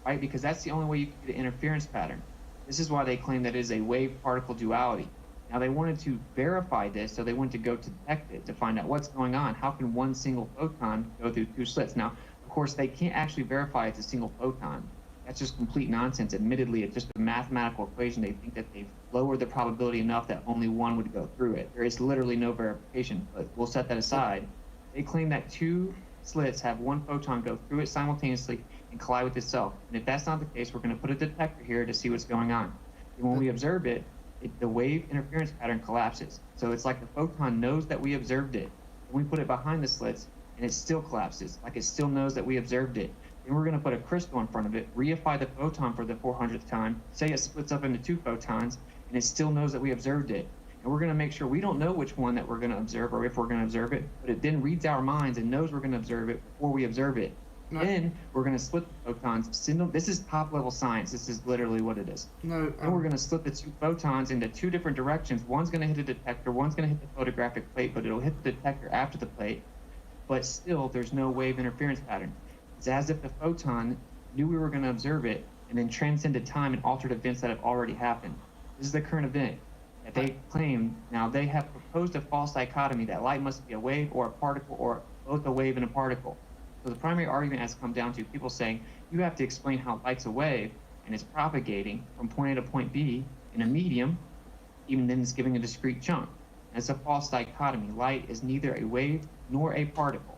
right? Because that's the only way you can get an interference pattern. This is why they claim that it is a wave-particle duality. Now, they wanted to verify this, so they went to go to detect it to find out what's going on. How can one single photon go through two slits? Now, of course, they can't actually verify it's a single photon. That's just complete nonsense. Admittedly, it's just a mathematical equation. They think that they've lowered the probability enough that only one would go through it. There is literally no verification, but we'll set that aside. They claim that two slits have one photon go through it simultaneously and collide with itself. And if that's not the case, we're going to put a detector here to see what's going on. And when we observe it, the wave interference pattern collapses. So it's like the photon knows that we observed it. And we put it behind the slits, and it still collapses, like it still knows that we observed it. Then we're going to put a crystal in front of it, reify the photon for the 400th time, say it splits up into two photons, and it still knows that we observed it. And we're going to make sure we don't know which one that we're going to observe or if we're going to observe it, but it then reads our minds and knows we're going to observe it before we observe it. No. Then we're going to split the photons. This is top-level science. This is literally what it is. No, And we're going to split the two photons into two different directions. One's going to hit a detector, one's going to hit the photographic plate, but it'll hit the detector after the plate. But still, there's no wave interference pattern. It's as if the photon knew we were going to observe it and then transcended time and altered events that have already happened. This is the current event that they claim. Now, they have proposed a false dichotomy that light must be a wave or a particle or both a wave and a particle. So the primary argument has come down to people saying you have to explain how light's a wave and it's propagating from point A to point B in a medium, even then it's giving a discrete chunk. And it's a false dichotomy. Light is neither a wave nor a particle.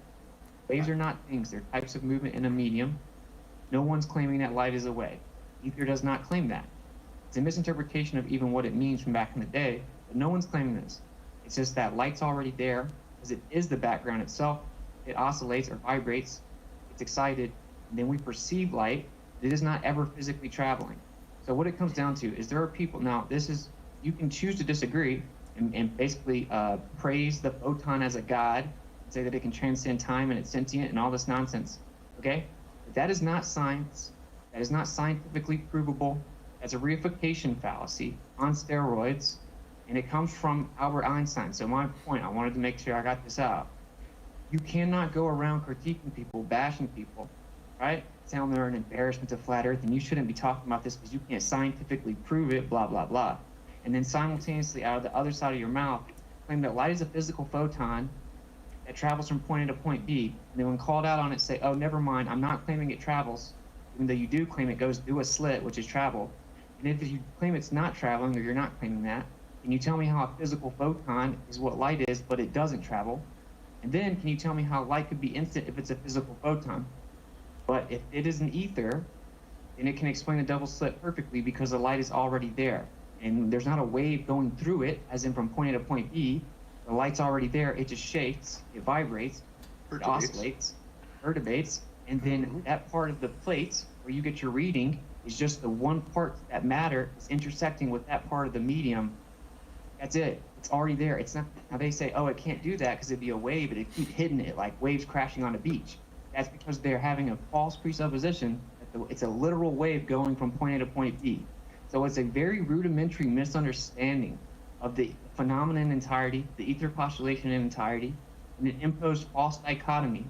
Waves are not things, they're types of movement in a medium. No one's claiming that light is a wave. Ether does not claim that. It's a misinterpretation of even what it means from back in the day, but no one's claiming this. It's just that light's already there, because it is the background itself. It oscillates or vibrates, it's excited, and then we perceive light. It is not ever physically traveling. So what it comes down to is there are people, now this is, you can choose to disagree and basically praise the photon as a god, and say that it can transcend time and it's sentient and all this nonsense, okay? But that is not science. That is not scientifically provable. That's a reification fallacy on steroids, and it comes from Albert Einstein. So my point, I wanted to make sure I got this out. You cannot go around critiquing people, bashing people, right? Saying they're an embarrassment to flat Earth, and you shouldn't be talking about this because you can't scientifically prove it, blah, blah, blah. And then simultaneously, out of the other side of your mouth, claim that light is a physical photon that travels from point A to point B. And then when called out on it, say, oh, never mind, I'm not claiming it travels even though you do claim it goes through a slit, which is travel. And if you claim it's not traveling, or you're not claiming that, can you tell me how a physical photon is what light is, but it doesn't travel? And then can you tell me how light could be instant if it's a physical photon? But if it is an ether, then it can explain a double slit perfectly because the light is already there. And there's not a wave going through it, as in from point A to point B. The light's already there, it just shakes, it vibrates, it oscillates, perturbates, and then that part of the plate where you get your reading is just the one part that matter is intersecting with that part of the medium. That's it. It's already there. It's not. Now they say, oh, it can't do that because it'd be a wave, but it keep hitting it like waves crashing on a beach. That's because they're having a false presupposition that it's a literal wave going from point A to point B. So it's a very rudimentary misunderstanding of the phenomenon in entirety, the ether postulation in entirety, and an imposed false dichotomy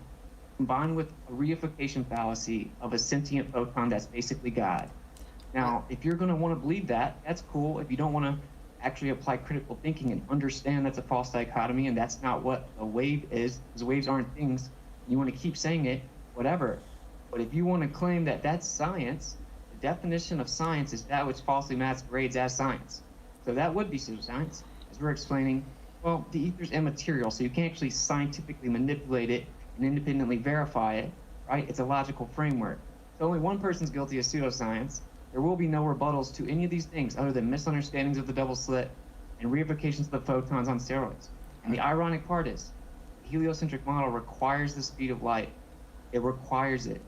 combined with a reification fallacy of a sentient photon that's basically God. Now, if you're going to want to believe that, that's cool. If you don't want to actually apply critical thinking and understand that's a false dichotomy and that's not what a wave is, because waves aren't things, you want to keep saying it, whatever. But if you want to claim that that's science, the definition of science is that which falsely masquerades as science. So that would be pseudoscience, as we're explaining. Well, the ether's immaterial, so you can't actually scientifically manipulate it and independently verify it, right? It's a logical framework. So only one person's guilty of pseudoscience. There will be no rebuttals to any of these things other than misunderstandings of the double slit and reifications of the photons on steroids. And the ironic part is, the heliocentric model requires the speed of light. It requires it.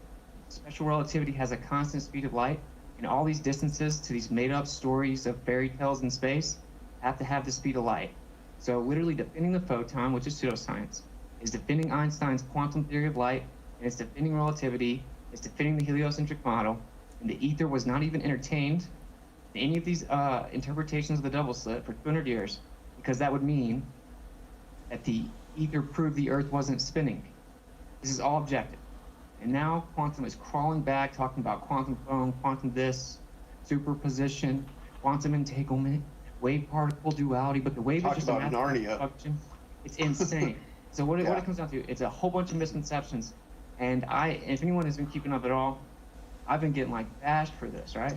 Special relativity has a constant speed of light, and all these distances to these made-up stories of fairy tales in space have to have the speed of light. So literally defending the photon, which is pseudoscience, is defending Einstein's quantum theory of light, and it's defending relativity, it's defending the heliocentric model, and the ether was not even entertained in any of these interpretations of the double slit for 200 years, because that would mean that the ether proved the Earth wasn't spinning. This is all objective. And now quantum is crawling back, talking about quantum foam, quantum this, superposition, quantum entanglement, wave-particle duality, but the wave is just a mathematical function. It's insane. So what it comes down to, it's a whole bunch of misconceptions. And if anyone has been keeping up at all, I've been getting like bashed for this, right?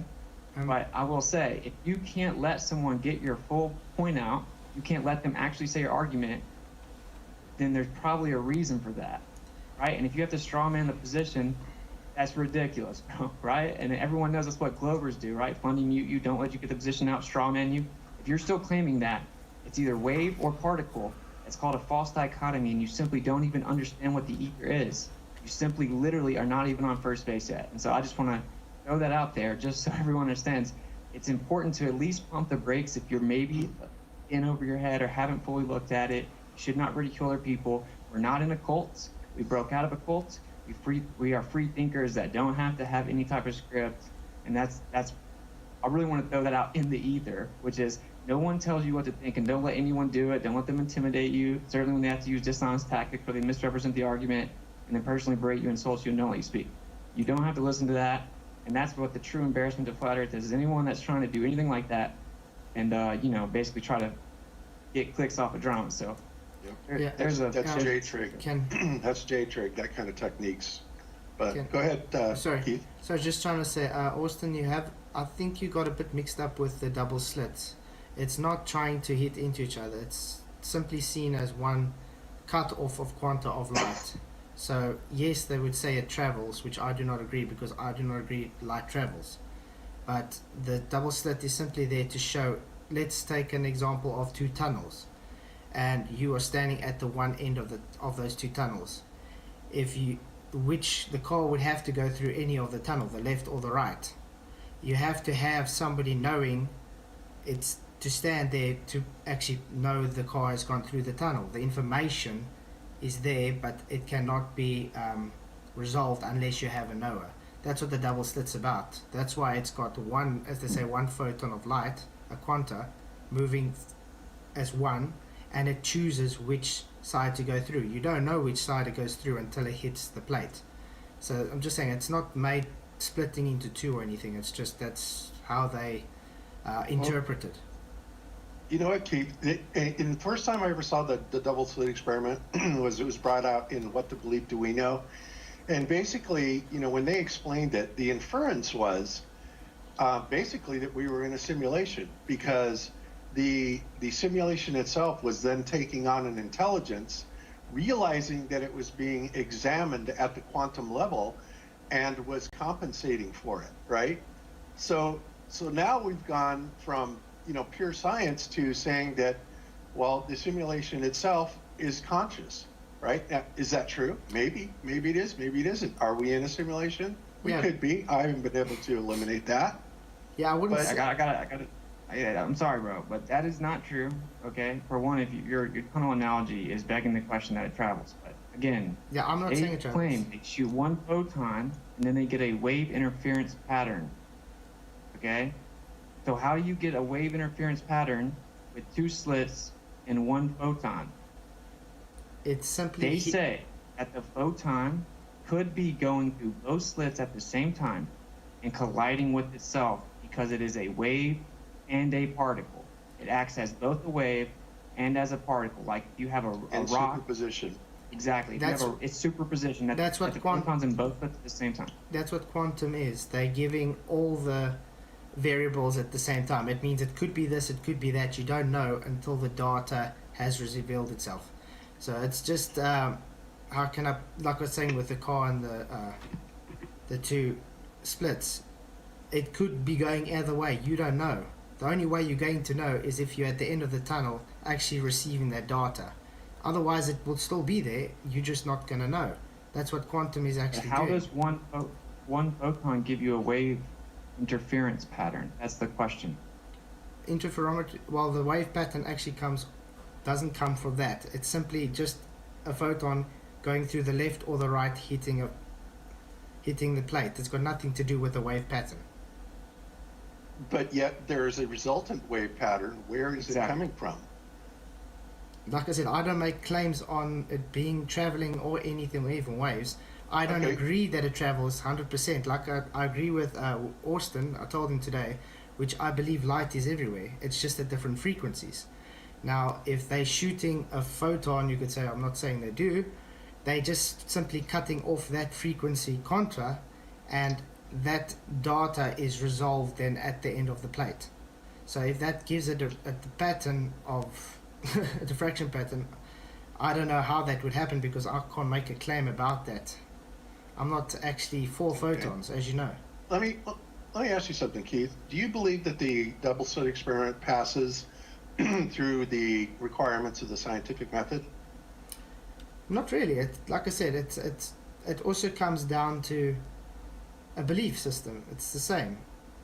But I will say, if you can't let someone get your full point out, you can't let them actually say your argument, then there's probably a reason for that, right? And if you have to straw man the position, that's ridiculous, bro, right? And everyone knows that's what Globers do, right? Funny mute you, don't let you get the position out, straw man you. If you're still claiming that it's either wave or particle, it's called a false dichotomy, and you simply don't even understand what the ether is. You simply literally are not even on first base yet. And so I just want to throw that out there just so everyone understands. It's important to at least pump the brakes if you're maybe in over your head or haven't fully looked at it. You should not ridicule other people. We're not in a cult. We broke out of a cult. We are free thinkers that don't have to have any type of script. And that's I really want to throw that out in the ether, which is no one tells you what to think, and don't let anyone do it. Don't let them intimidate you. Certainly when they have to use dishonest tactics where they misrepresent the argument and then personally berate you, insult you, and don't let you speak. You don't have to listen to that. And that's what the true embarrassment of flat Earth is anyone that's trying to do anything like that and, basically try to get clicks off of drama. So that's J-trig. That's J-trig, that kind of techniques. But go ahead, sorry, Keith. So I was just trying to say, Austin, I think you got a bit mixed up with the double slits. It's not trying to hit into each other. It's simply seen as one cut off of quanta of light. So yes, they would say it travels, which I do not agree, because I do not agree light travels. But the double slit is simply there to show, let's take an example of two tunnels, and you are standing at the one end of those two tunnels. Which the car would have to go through any of the tunnel, the left or the right. You have to have somebody knowing it's to stand there to actually know the car has gone through the tunnel. The information is there, but it cannot be resolved unless you have a knower. That's what the double slit's about. That's why it's got one, as they say, one photon of light, a quanta, moving as one, and it chooses which side to go through. You don't know which side it goes through until it hits the plate. So I'm just saying, it's not made splitting into two or anything. It's just that's how they interpret it. You know what, Keith? In the first time I ever saw the double slit experiment it was brought out in What the Bleep Do We Know? And basically, when they explained it, the inference was basically that we were in a simulation, because the simulation itself was then taking on an intelligence, realizing that it was being examined at the quantum level and was compensating for it, right? So now we've gone from pure science to saying that, well, the simulation itself is conscious, right? Now, is that true? Maybe it is, maybe it isn't. Are we in a simulation? We could be. I haven't been able to eliminate that. Yeah, I wouldn't. I got it. I'm sorry, bro, but that is not true. Okay, for one, if your tunnel analogy is begging the question that it travels, but again, yeah, I'm not saying it travels. Claim they shoot one photon and then they get a wave interference pattern. Okay, so how do you get a wave interference pattern with two slits and one photon? It's simply they say that the photon could be going through both slits at the same time and colliding with itself because it is a wave and a particle. It acts as both a wave and as a particle. Like you have a rock. Superposition. Exactly. It's superposition. That's what the photons in both slits at the same time. That's what quantum is. They're giving all the variables at the same time. It means it could be this, it could be that. You don't know until the data has revealed itself. So it's just how can I, like I was saying with the car and the two splits, it could be going either way. You don't know. The only way you're going to know is if you're at the end of the tunnel actually receiving that data. Otherwise, it will still be there. You're just not going to know. That's what quantum is actually How doing. does one photon give you a wave interference pattern? That's the question. Interferometry. Well, the wave pattern actually doesn't come from that. It's simply just a photon going through the left or the right, hitting the plate. It's got nothing to do with the wave pattern. But yet there is a resultant wave pattern. Where is it coming from? Like I said, I don't make claims on it being traveling or anything, or even waves. I don't agree that it travels 100%. Like I agree with Austin. I told him today, which I believe light is everywhere. It's just at different frequencies. Now, if they're shooting a photon, you could say, I'm not saying they do, they're just simply cutting off that frequency contra, and that data is resolved then at the end of the plate. So if that gives it a pattern of a diffraction pattern, I don't know how that would happen, because I can't make a claim about that. I'm not actually for photons, as you know. Let me ask you something, Keith. Do you believe that the double slit experiment passes through the requirements of the scientific method? Not really. Like I said, it also comes down to a belief system. It's the same.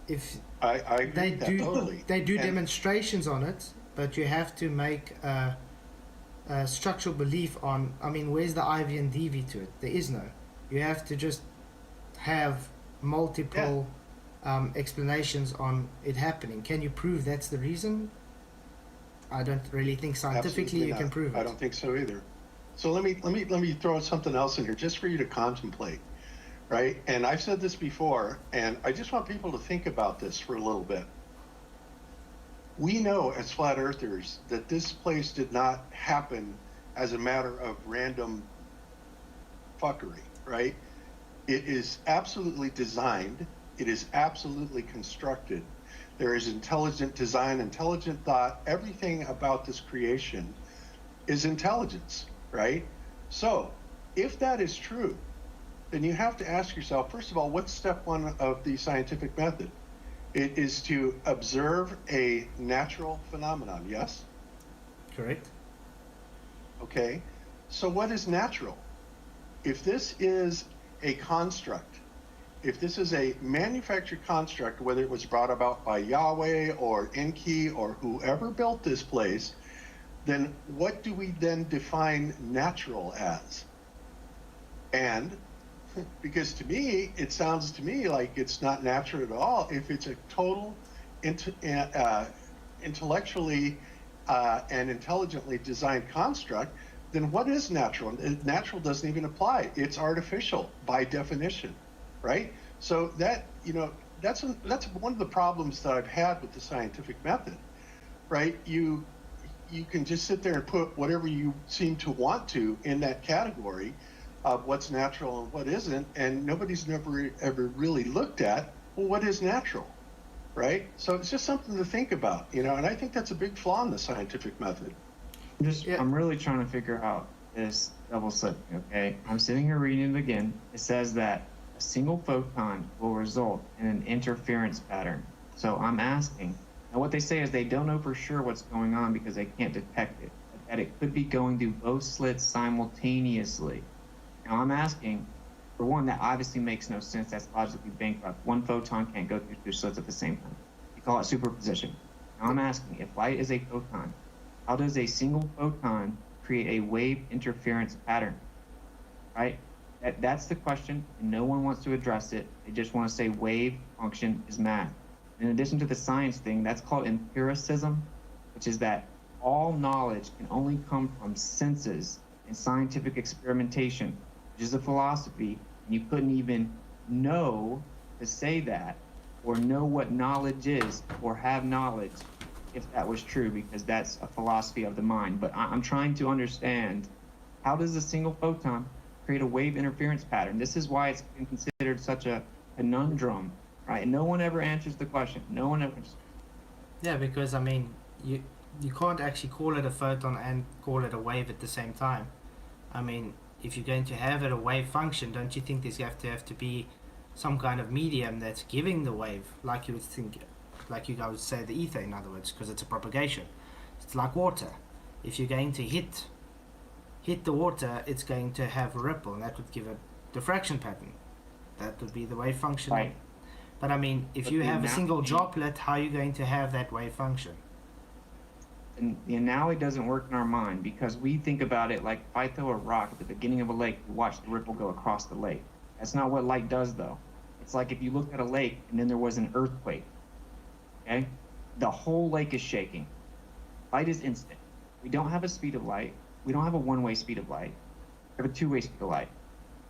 If I agree with that totally. They do demonstrations on it, but you have to make a structural belief on. I mean, where's the IV and DV to it? There is no. You have to just have multiple explanations on it happening. Can you prove that's the reason? I don't really think scientifically you can prove it. I don't think so either. So let me throw something else in here just for you to contemplate, right? And I've said this before, and I just want people to think about this for a little bit. We know as flat earthers that this place did not happen as a matter of random fuckery, right? It is absolutely designed. It is absolutely constructed. There is intelligent design, intelligent thought. Everything about this creation is intelligence, right? So if that is true, then you have to ask yourself, first of all, what's step one of the scientific method? It is to observe a natural phenomenon, yes? Correct. Okay, so what is natural? If this is a construct, if this is a manufactured construct, whether it was brought about by Yahweh or Enki or whoever built this place, then what do we then define natural as? And because to me, it sounds to me like it's not natural at all. If it's a total intellectually and intelligently designed construct, then what is natural? Natural doesn't even apply. It's artificial by definition, right? So that, that's one of the problems that I've had with the scientific method, right? You can just sit there and put whatever you seem to want to in that category, what's natural and what isn't, and nobody's never ever really looked at, well, what is natural, right? So it's just something to think about, you know, and I think that's a big flaw in the scientific method. I'm really trying to figure out this double slit, okay? I'm sitting here reading it again. It says that a single photon will result in an interference pattern. So I'm asking, now what they say is they don't know for sure what's going on because they can't detect it, but that it could be going through both slits simultaneously. Now I'm asking, for one, that obviously makes no sense. That's logically bankrupt. One photon can't go through two slits at the same time. You call it superposition. Now I'm asking, if light is a photon, how does a single photon create a wave interference pattern? Right? That's the question, and no one wants to address it. They just want to say wave function is math. In addition to the science thing, that's called empiricism, which is that all knowledge can only come from senses and scientific experimentation, which is a philosophy, and you couldn't even know to say that or know what knowledge is or have knowledge if that was true, because that's a philosophy of the mind. But I'm trying to understand, how does a single photon create a wave interference pattern? This is why it's been considered such a conundrum, right? No one ever answers the question. No one ever. Yeah, because I mean, you can't actually call it a photon and call it a wave at the same time. I mean, if you're going to have it a wave function, don't you think there's have to be some kind of medium that's giving the wave, like you would think, like you guys would say the ether, in other words, because it's a propagation. It's like water. If you're going to hit the water, it's going to have a ripple, and that would give a diffraction pattern. That would be the wave function. Right. But I mean, if you have a single droplet, how are you going to have that wave function? And the analogy doesn't work in our mind because we think about it like if I throw a rock at the beginning of a lake, you watch the ripple go across the lake. That's not what light does, though. It's like if you looked at a lake and then there was an earthquake. Okay? The whole lake is shaking. Light is instant. We don't have a speed of light. We don't have a one-way speed of light. We have a two-way speed of light.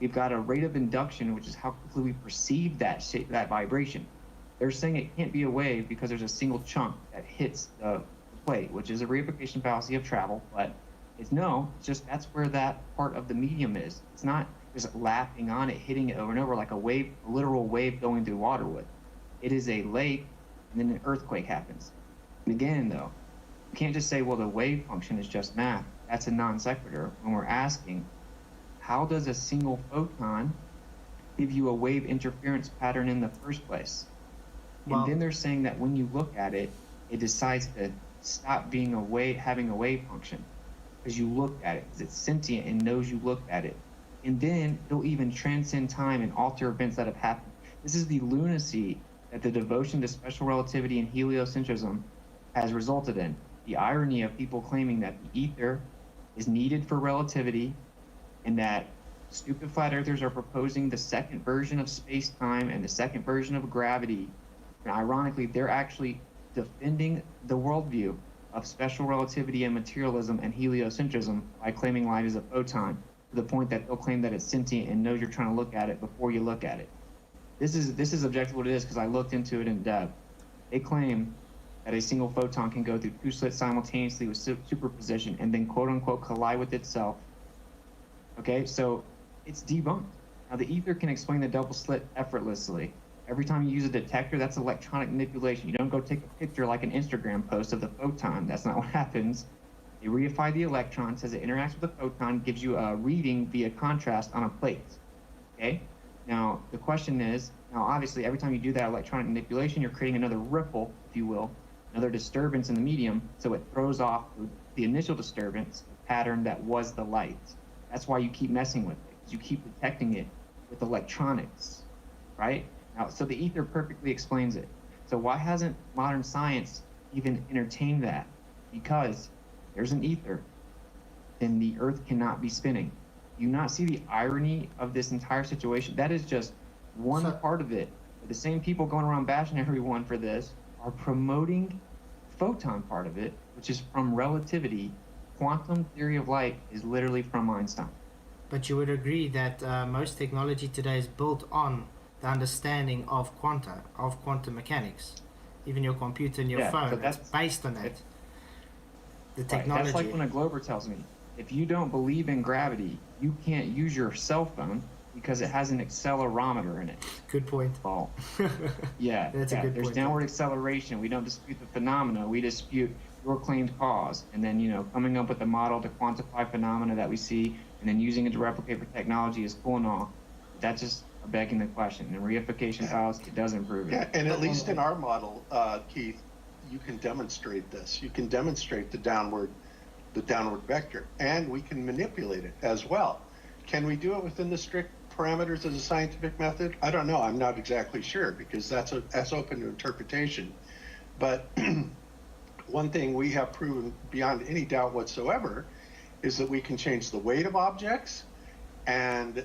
We've got a rate of induction, which is how quickly we perceive that vibration. They're saying it can't be a wave because there's a single chunk that hits the plate, which is a reification fallacy of travel, but it's just that's where that part of the medium is. It's not just lapping on it, hitting it over and over like a wave, a literal wave going through water would. It is a lake, and then an earthquake happens. And again, though, you can't just say, well, the wave function is just math. That's a non sequitur when we're asking, how does a single photon give you a wave interference pattern in the first place? And then they're saying that when you look at it, it decides to stop being having a wave function because you look at it, because it's sentient and knows you looked at it. And then it'll even transcend time and alter events that have happened. This is the lunacy that the devotion to special relativity and heliocentrism has resulted in. The irony of people claiming that the ether is needed for relativity and that stupid flat earthers are proposing the second version of space-time and the second version of gravity. And ironically, they're actually defending the worldview of special relativity and materialism and heliocentrism by claiming light is a photon, to the point that they'll claim that it's sentient and knows you're trying to look at it before you look at it. This is objectively what it is because I looked into it in depth. They claim that a single photon can go through two slits simultaneously with superposition and then quote-unquote collide with itself. Okay, so it's debunked. Now the ether can explain the double slit effortlessly. Every time you use a detector, that's electronic manipulation. You don't go take a picture like an Instagram post of the photon. That's not what happens. They reify the electrons as it interacts with the photon, gives you a reading via contrast on a plate. Okay? Now, the question is, now obviously every time you do that electronic manipulation, you're creating another ripple, if you will, another disturbance in the medium, so it throws off the initial disturbance, the pattern that was the light. That's why you keep messing with it, because you keep detecting it with electronics, right? Now, so the ether perfectly explains it. So why hasn't modern science even entertained that? Because there's an ether, then the earth cannot be spinning. Do you not see the irony of this entire situation? That is just one part of it. But the same people going around bashing everyone for this are promoting the photon part of it, which is from relativity. Quantum theory of light is literally from Einstein. But you would agree that most technology today is built on the understanding of quantum mechanics. Even your computer and your phone, it's based on that. The technology. Right. That's like when a Glober tells me, if you don't believe in gravity, you can't use your cell phone because it has an accelerometer in it. Good point. Oh, yeah. That's a good There's point. downward acceleration. We don't dispute the phenomena. We dispute your claimed cause. And then, coming up with a model to quantify phenomena that we see and then using it to replicate for technology is cool and all. That's just begging the question. In reification files, it doesn't prove it. Yeah, and at least in our model, Keith, you can demonstrate this. You can demonstrate the downward vector, and we can manipulate it as well. Can we do it within the strict parameters of the scientific method? I don't know. I'm not exactly sure because that's open to interpretation. But one thing we have proven beyond any doubt whatsoever is that we can change the weight of objects, and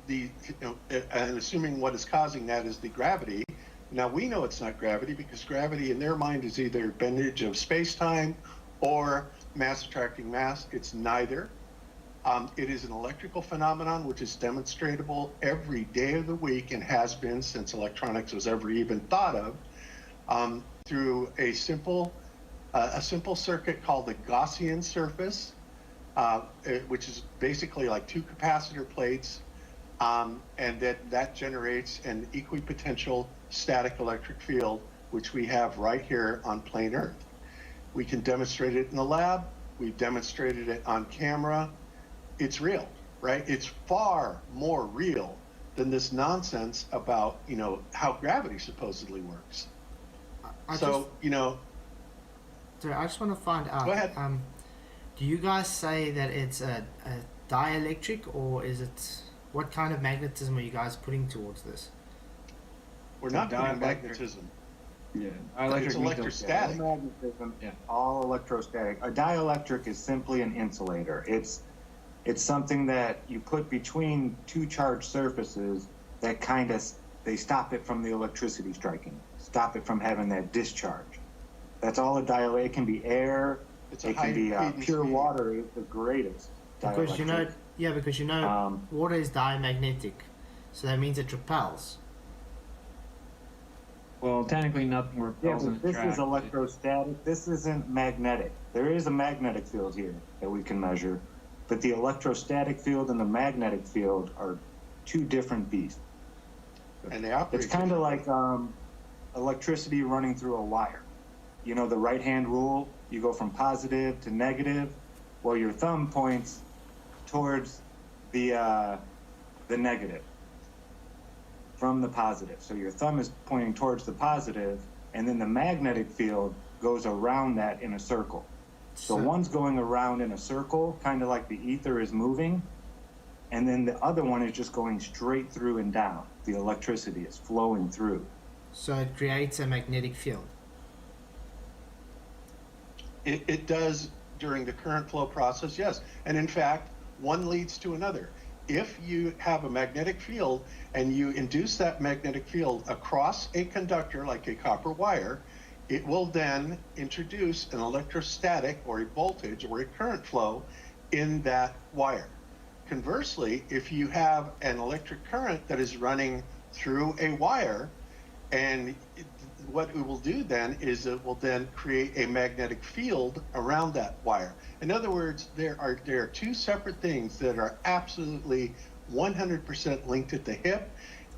and assuming what is causing that is the gravity. Now we know it's not gravity because gravity in their mind is either bendage of space-time or mass attracting mass. It's neither. It is an electrical phenomenon which is demonstratable every day of the week and has been since electronics was ever even thought of, through a simple circuit called the Gaussian surface, which is basically like two capacitor plates, and that generates an equipotential static electric field, which we have right here on plain Earth. We can demonstrate it in the lab. We've demonstrated it on camera. It's real, right? It's far more real than this nonsense about, how gravity supposedly works. Sorry, I just want to find out. Go ahead. Do you guys say that it's a dielectric, or is it, what kind of magnetism are you guys putting towards this? We're not putting magnetism. Yeah. It's electrostatic. Magnetism, all electrostatic. A dielectric is simply an insulator. It's something that you put between two charged surfaces that they stop it from the electricity striking, stop it from having that discharge. That's all a dielectric. It can be air. It can be pure water. Is the greatest. Because dielectric. water is diamagnetic, so that means it repels. Well, technically nothing repels and this attracts. is electrostatic. This isn't magnetic. There is a magnetic field here that we can measure, but the electrostatic field and the magnetic field are two different beasts. And they operate. It's kind of like electricity running through a wire. The right-hand rule, you go from positive to negative. Well, your thumb points towards the negative from the positive. So your thumb is pointing towards the positive, and then the magnetic field goes around that in a circle. So one's going around in a circle, kind of like the ether is moving, and then the other one is just going straight through and down. The electricity is flowing through. So it creates a magnetic field. It does during the current flow process, yes. And in fact, one leads to another. If you have a magnetic field and you induce that magnetic field across a conductor like a copper wire, it will then introduce an electrostatic or a voltage or a current flow in that wire. Conversely, if you have an electric current that is running through a wire, and what it will do then is it will then create a magnetic field around that wire. In other words, there are two separate things that are absolutely 100% linked at the hip,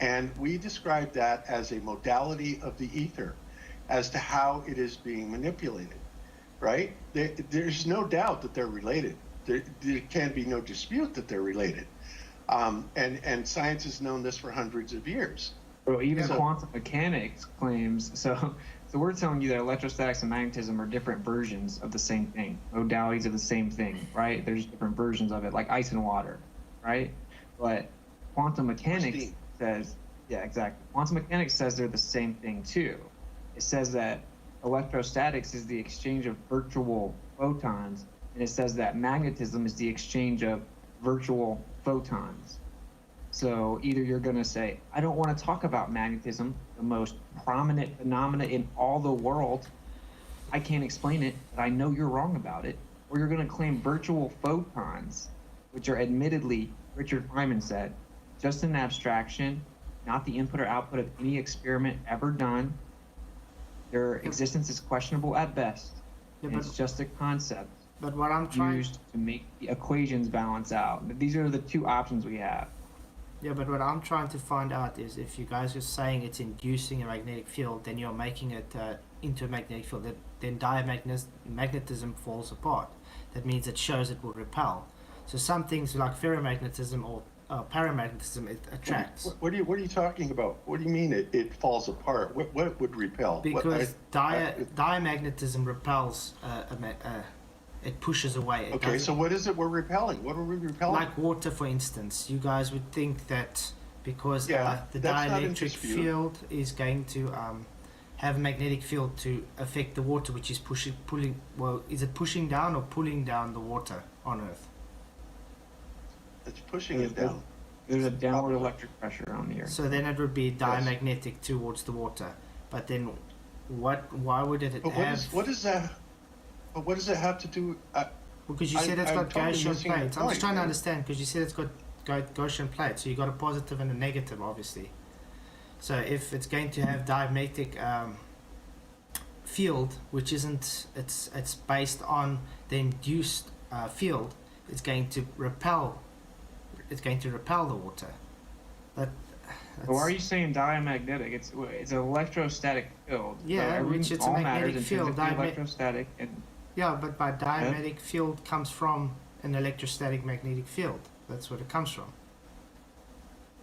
and we describe that as a modality of the ether as to how it is being manipulated, right? There's no doubt that they're related. There can be no dispute that they're related. And science has known this for hundreds of years. Well, even quantum mechanics claims, so we're telling you that electrostatics and magnetism are different versions of the same thing, modalities of the same thing, right? There's different versions of it, like ice and water, right? But quantum mechanics says, yeah, exactly. Quantum mechanics says they're the same thing too. It says that electrostatics is the exchange of virtual photons, and it says that magnetism is the exchange of virtual photons. So either you're going to say, I don't want to talk about magnetism, the most prominent phenomena in all the world. I can't explain it, but I know you're wrong about it. Or you're going to claim virtual photons, which are admittedly, Richard Feynman said, just an abstraction, not the input or output of any experiment ever done. Their existence is questionable at best, and it's just a concept. But what I'm trying... used to make the equations balance out. These are the two options we have. Yeah, but what I'm trying to find out is if you guys are saying it's inducing a magnetic field, then you're making it into a magnetic field. Then diamagnetism falls apart. That means it shows it will repel. So some things like ferromagnetism or paramagnetism, it attracts. What are you talking about? What do you mean it falls apart? What would repel? Because diamagnetism repels it pushes away. Okay, so what is it we're repelling? What are we repelling? Like water, for instance. You guys would think that because the that's not in dielectric dispute. field is going to have a magnetic field to affect the water, which is pulling. Well, is it pushing down or pulling down the water on Earth? It's pushing it down. There's a downward electric pressure on the Earth. So then it would be diamagnetic towards the water. But then, why would it have? What is that? But what does it have to do? Because you said it's got totally Gaussian missing the plates. I'm just point, trying to man. understand, because you said it's got Gaussian plates, so you got a positive and a negative, obviously. So if it's going to have diamagnetic field, which isn't, it's based on the induced field, it's going to repel. It's going to repel the water. But But why are you saying diamagnetic? It's an electrostatic field. Yeah, so which it's a all magnetic matters field. intrinsically electrostatic, and yeah, but by diamagnetic field comes from an electrostatic magnetic field. That's what it comes from.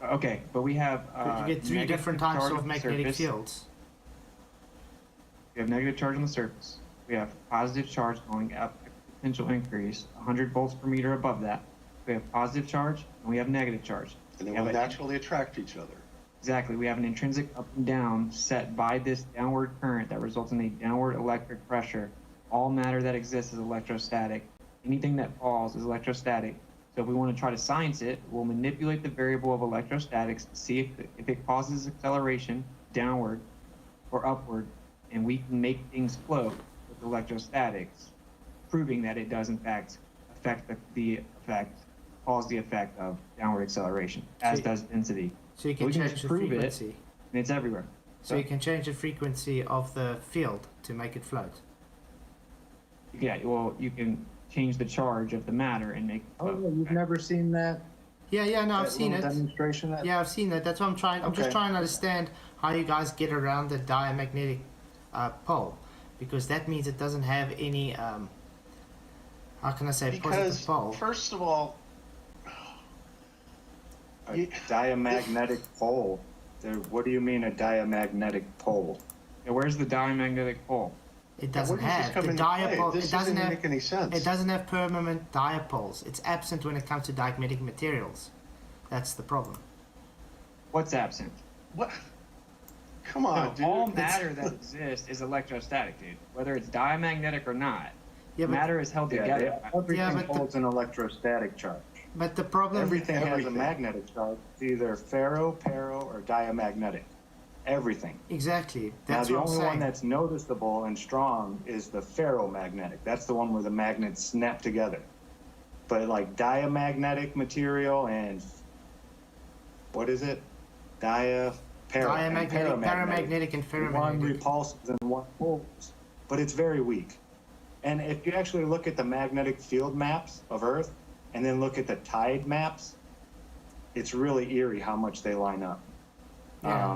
okay, but we have But you get three negative different types charge of on the magnetic surface. fields. We have negative charge on the surface. We have positive charge going up, potential increase, 100 volts per meter above that. We have positive charge and we have negative charge. And they We will have a- naturally attract each other. Exactly. We have an intrinsic up and down set by this downward current that results in a downward electric pressure. All matter that exists is electrostatic. Anything that falls is electrostatic. So if we want to try to science it, we'll manipulate the variable of electrostatics to see if it causes acceleration downward or upward, and we can make things float with electrostatics, proving that it does in fact affect cause the effect of downward acceleration, as does density. So you can we can change just the prove frequency. it, and it's everywhere. So you can change the frequency of the field to make it float. Yeah, well, you can change the charge of the matter and make it float. You've never seen that? Yeah, no, I've that seen little it. Demonstration. Yeah, I've seen that. That's what I'm trying. I'm just Okay. trying to understand how you guys get around the diamagnetic pole, because that means it doesn't have any. How can I say Because positive pole? first of all, A diamagnetic pole. What do you mean a diamagnetic pole? Yeah, where's the diamagnetic pole? It doesn't where does this have come the into play? dipole. This It doesn't doesn't have make any sense. It doesn't have permanent dipoles. It's absent when it comes to diamagnetic materials. That's the problem. What's absent? What? Come on, No, dude. all matter that exists is electrostatic, dude. Whether it's diamagnetic or not, Yeah, but, matter is held together. Everything but the- holds an electrostatic charge. but the problem. Everything has a Everything. magnetic charge. It's either ferro, or diamagnetic. Everything. Exactly. Now That's the what I'm only saying. one that's noticeable and strong is the ferromagnetic. That's the one where the magnets snap together. But like diamagnetic material and what is it? Diamagnetic, paramagnetic, and One ferromagnetic. repulses and one pulls, but it's very weak. And if you actually look at the magnetic field maps of Earth and then look at the tide maps, it's really eerie how much they line up. Yeah.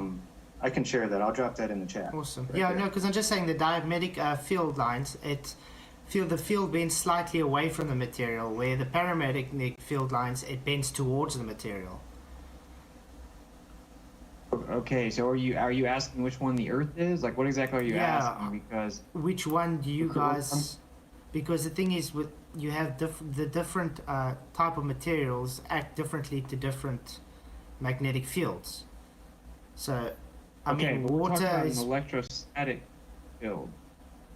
I can share that. I'll drop that in the chat. Awesome. right Yeah, there. no, because I'm just saying the diamagnetic field lines, the field bends slightly away from the material, where the paramagnetic field lines, it bends towards the material. Okay, so are you asking which one the Earth is? Like, what exactly are you Yeah. asking? Because Which one do you guys? Because the thing is, with you have the different type of materials act differently to different magnetic fields. So, I mean, but we're talking water about is an electrostatic field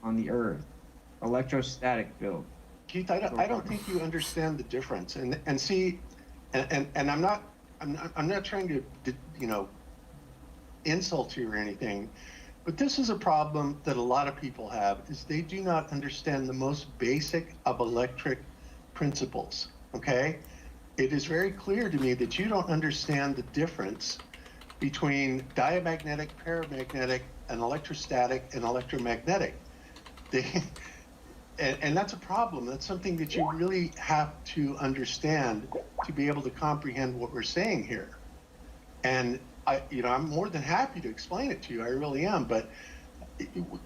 on the Earth. Electrostatic field. Keith, I don't think you understand the difference. And see, and I'm not trying to insult you or anything, but this is a problem that a lot of people have, is they do not understand the most basic of electric principles. Okay, it is very clear to me that you don't understand the difference between diamagnetic, paramagnetic, and electrostatic and electromagnetic. and that's a problem. That's something that you really have to understand to be able to comprehend what we're saying here. And I'm more than happy to explain it to you. I really am. But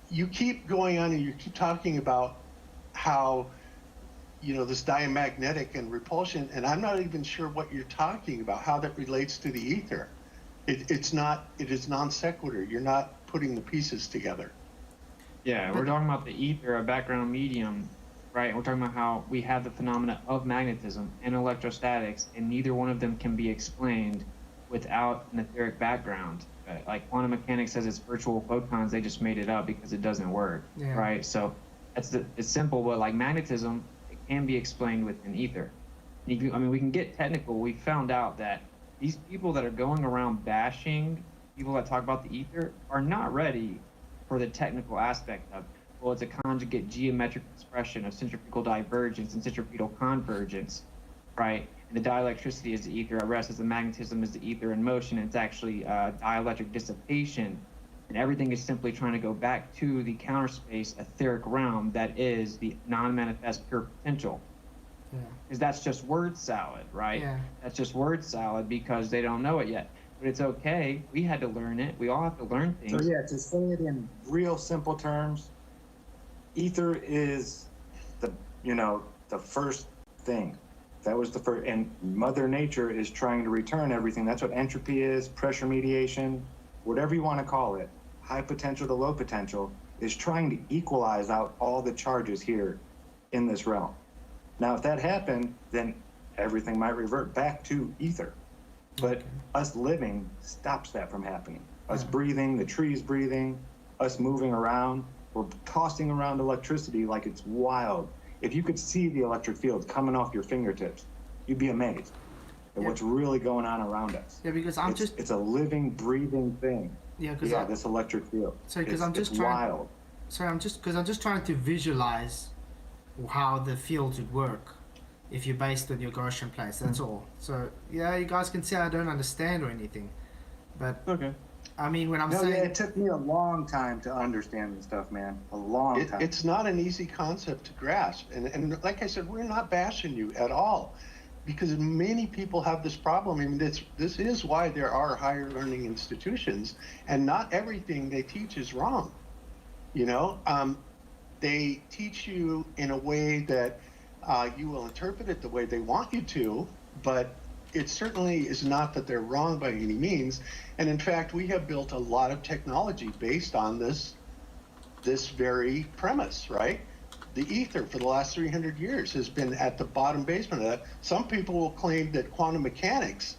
you keep going on and you keep talking about how, this diamagnetic and repulsion, and I'm not even sure what you're talking about, how that relates to the ether. It is non sequitur. You're not putting the pieces together. Yeah, we're talking about the ether, a background medium, right? We're talking about how we have the phenomena of magnetism and electrostatics, and neither one of them can be explained without an etheric background. Like quantum mechanics says it's virtual photons, they just made it up because it doesn't work, right? So it's simple, but like magnetism, it can be explained within ether. We can get technical. We found out that these people that are going around bashing people that talk about the ether are not ready for the technical aspect of, well, it's a conjugate geometric expression of centrifugal divergence and centripetal convergence, right? And the dielectricity is the ether at rest, as the magnetism is the ether in motion. It's actually dielectric dissipation, and everything is simply trying to go back to the counter space etheric realm that is the non-manifest pure potential. Because that's just word salad, right? That's just word salad because they don't know it yet. But it's okay. We had to learn it. We all have to learn things. So to say it in real simple terms, ether is the first thing. That was the first, and Mother Nature is trying to return everything. That's what entropy is, pressure mediation, whatever you want to call it. High potential to low potential is trying to equalize out all the charges here in this realm. Now, if that happened, then everything might revert back to ether. But us living stops that from happening. Us breathing, the trees breathing, us moving around, we're tossing around electricity like it's wild. If you could see the electric fields coming off your fingertips, you'd be amazed at what's really going on around us. Yeah, because it's a living, breathing thing. Yeah, because this electric field. Sorry, because I'm just trying to visualize how the fields would work if you're based on your Gaussian place. That's all. So yeah, you guys can say I don't understand or anything, but okay. I mean, when I'm saying it took me a long time to understand this stuff, man. A long time. It's not an easy concept to grasp, and like I said, we're not bashing you at all, because many people have this problem. I mean, this is why there are higher learning institutions, and not everything they teach is wrong. They teach you in a way that you will interpret it the way they want you to, but it certainly is not that they're wrong by any means. And in fact, we have built a lot of technology based on this very premise, right? The ether for the last 300 years has been at the bottom basement of that. Some people will claim that quantum mechanics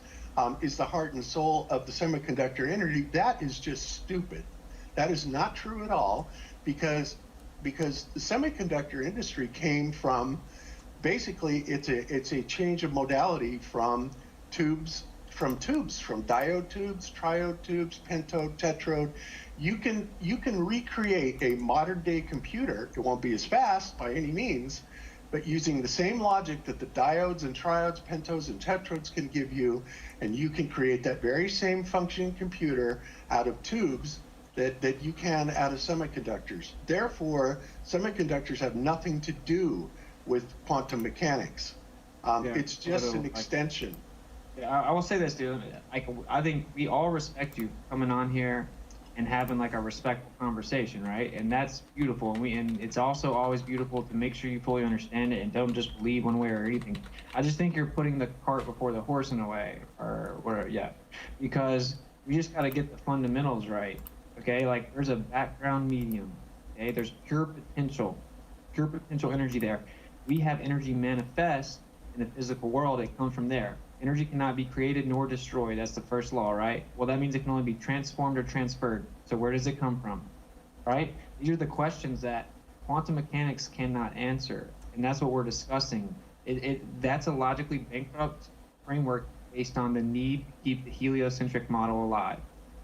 is the heart and soul of the semiconductor energy. That is just stupid. That is not true at all, because the semiconductor industry came from, basically it's a change of modality from diode tubes, triode tubes, pentode, tetrode. You can recreate a modern day computer. It won't be as fast by any means, but using the same logic that the diodes and triodes, pentodes and tetrodes can give you, and you can create that very same functioning computer out of tubes that you can out of semiconductors. Therefore, semiconductors have nothing to do with quantum mechanics. It's just an extension. I will say this, dude. I think we all respect you coming on here and having like a respectful conversation, right? And that's beautiful. And it's also always beautiful to make sure you fully understand it and don't just believe one way or anything. I just think you're putting the cart before the horse in a way, or whatever. Yeah, because we just got to get the fundamentals right. Okay, like there's a background medium. Okay, there's pure potential energy there. We have energy manifest in the physical world. It comes from there. Energy cannot be created nor destroyed. That's the first law, right? Well, that means it can only be transformed or transferred. So where does it come from, right? These are the questions that quantum mechanics cannot answer, and that's what we're discussing. That's a logically bankrupt framework based on the need to keep the heliocentric model alive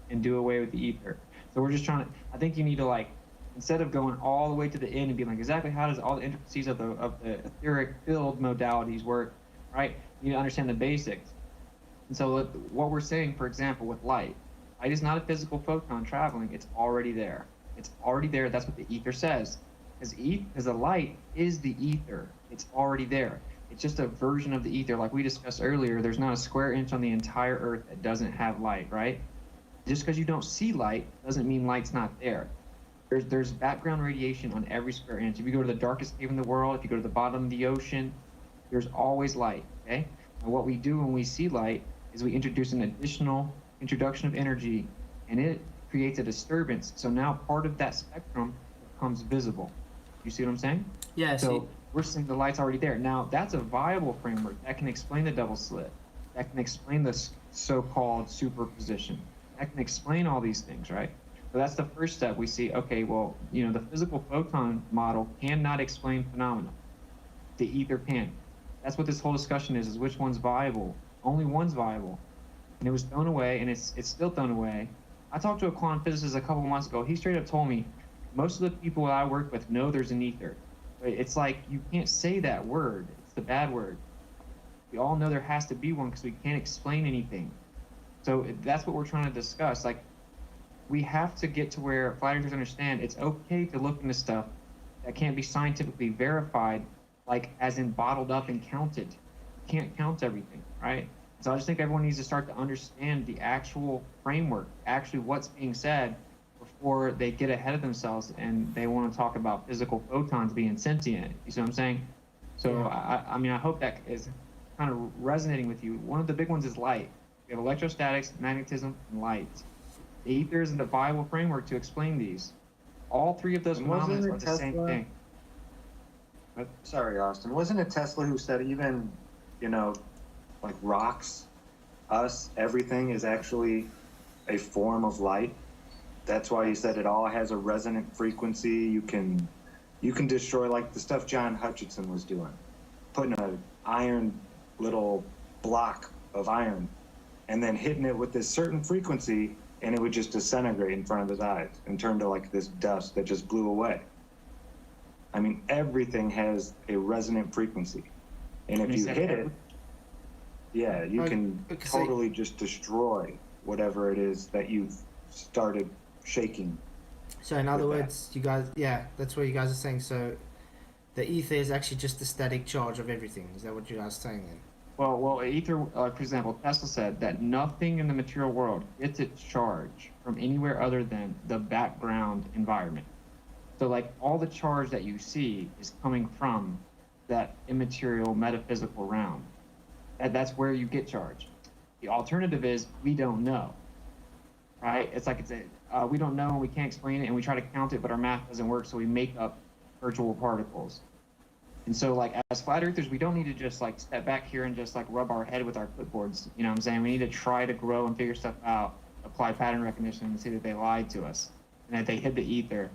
and do away with the ether. So we're just trying to, I think you need to, like, instead of going all the way to the end and being like, exactly how does all the intricacies of the etheric field modalities work, right? You need to understand the basics. And so what we're saying, for example, with light is not a physical photon traveling. It's already there. It's already there. That's what the ether says. Because the light is the ether. It's already there. It's just a version of the ether. Like we discussed earlier, there's not a square inch on the entire Earth that doesn't have light, right? Just because you don't see light doesn't mean light's not there. There's background radiation on every square inch. If you go to the darkest cave in the world, if you go to the bottom of the ocean, there's always light, okay? And what we do when we see light is we introduce an additional introduction of energy, and it creates a disturbance. So now part of that spectrum becomes visible. You see what I'm saying? Yeah, so we're seeing the light's already there. Now, that's a viable framework that can explain the double slit, that can explain the so-called superposition, that can explain all these things, right? So that's the first step. We see, okay, well, you know, the physical photon model cannot explain phenomena. The ether can. That's what this whole discussion is which one's viable. Only one's viable. And it was thrown away, and it's still thrown away. I talked to a quantum physicist a couple of months ago. He straight up told me, most of the people that I work with know there's an ether. But it's like, you can't say that word. It's the bad word. We all know there has to be one because we can't explain anything. So that's what we're trying to discuss. Like, we have to get to where flat earthers understand it's okay to look into stuff that can't be scientifically verified, like as in bottled up and counted. You can't count everything, right? So I just think everyone needs to start to understand the actual framework, actually what's being said, before they get ahead of themselves and they want to talk about physical photons being sentient. You see what I'm saying? So I mean, I hope that is kind of resonating with you. One of the big ones is light. We have electrostatics, magnetism, and light. The ether is a viable framework to explain these. All three of those phenomena are the same thing. Sorry, Austin. Wasn't it Tesla who said even, you know, like rocks, us, everything is actually a form of light? That's why he said it all has a resonant frequency. You can destroy, like the stuff John Hutchinson was doing, putting an iron little block of iron and then hitting it with this certain frequency, and it would just disintegrate in front of his eyes and turn to like this dust that just blew away. I mean, everything has a resonant frequency, and if you hit it, yeah, you can totally just destroy whatever it is that you've started shaking. So in other words, you guys, yeah, that's what you guys are saying. So the ether is actually just the static charge of everything. Is that what you guys are saying then? Well, ether, for example, Tesla said that nothing in the material world gets its charge from anywhere other than the background environment. So like all the charge that you see is coming from that immaterial metaphysical realm. That's where you get charge. The alternative is we don't know, right? It's like we don't know and we can't explain it and we try to count it, but our math doesn't work, so we make up virtual particles. And so like as flat earthers, we don't need to just like step back here and just like rub our head with our clipboards. You know what I'm saying? We need to try to grow and figure stuff out, apply pattern recognition and see that they lied to us and that they hid the ether.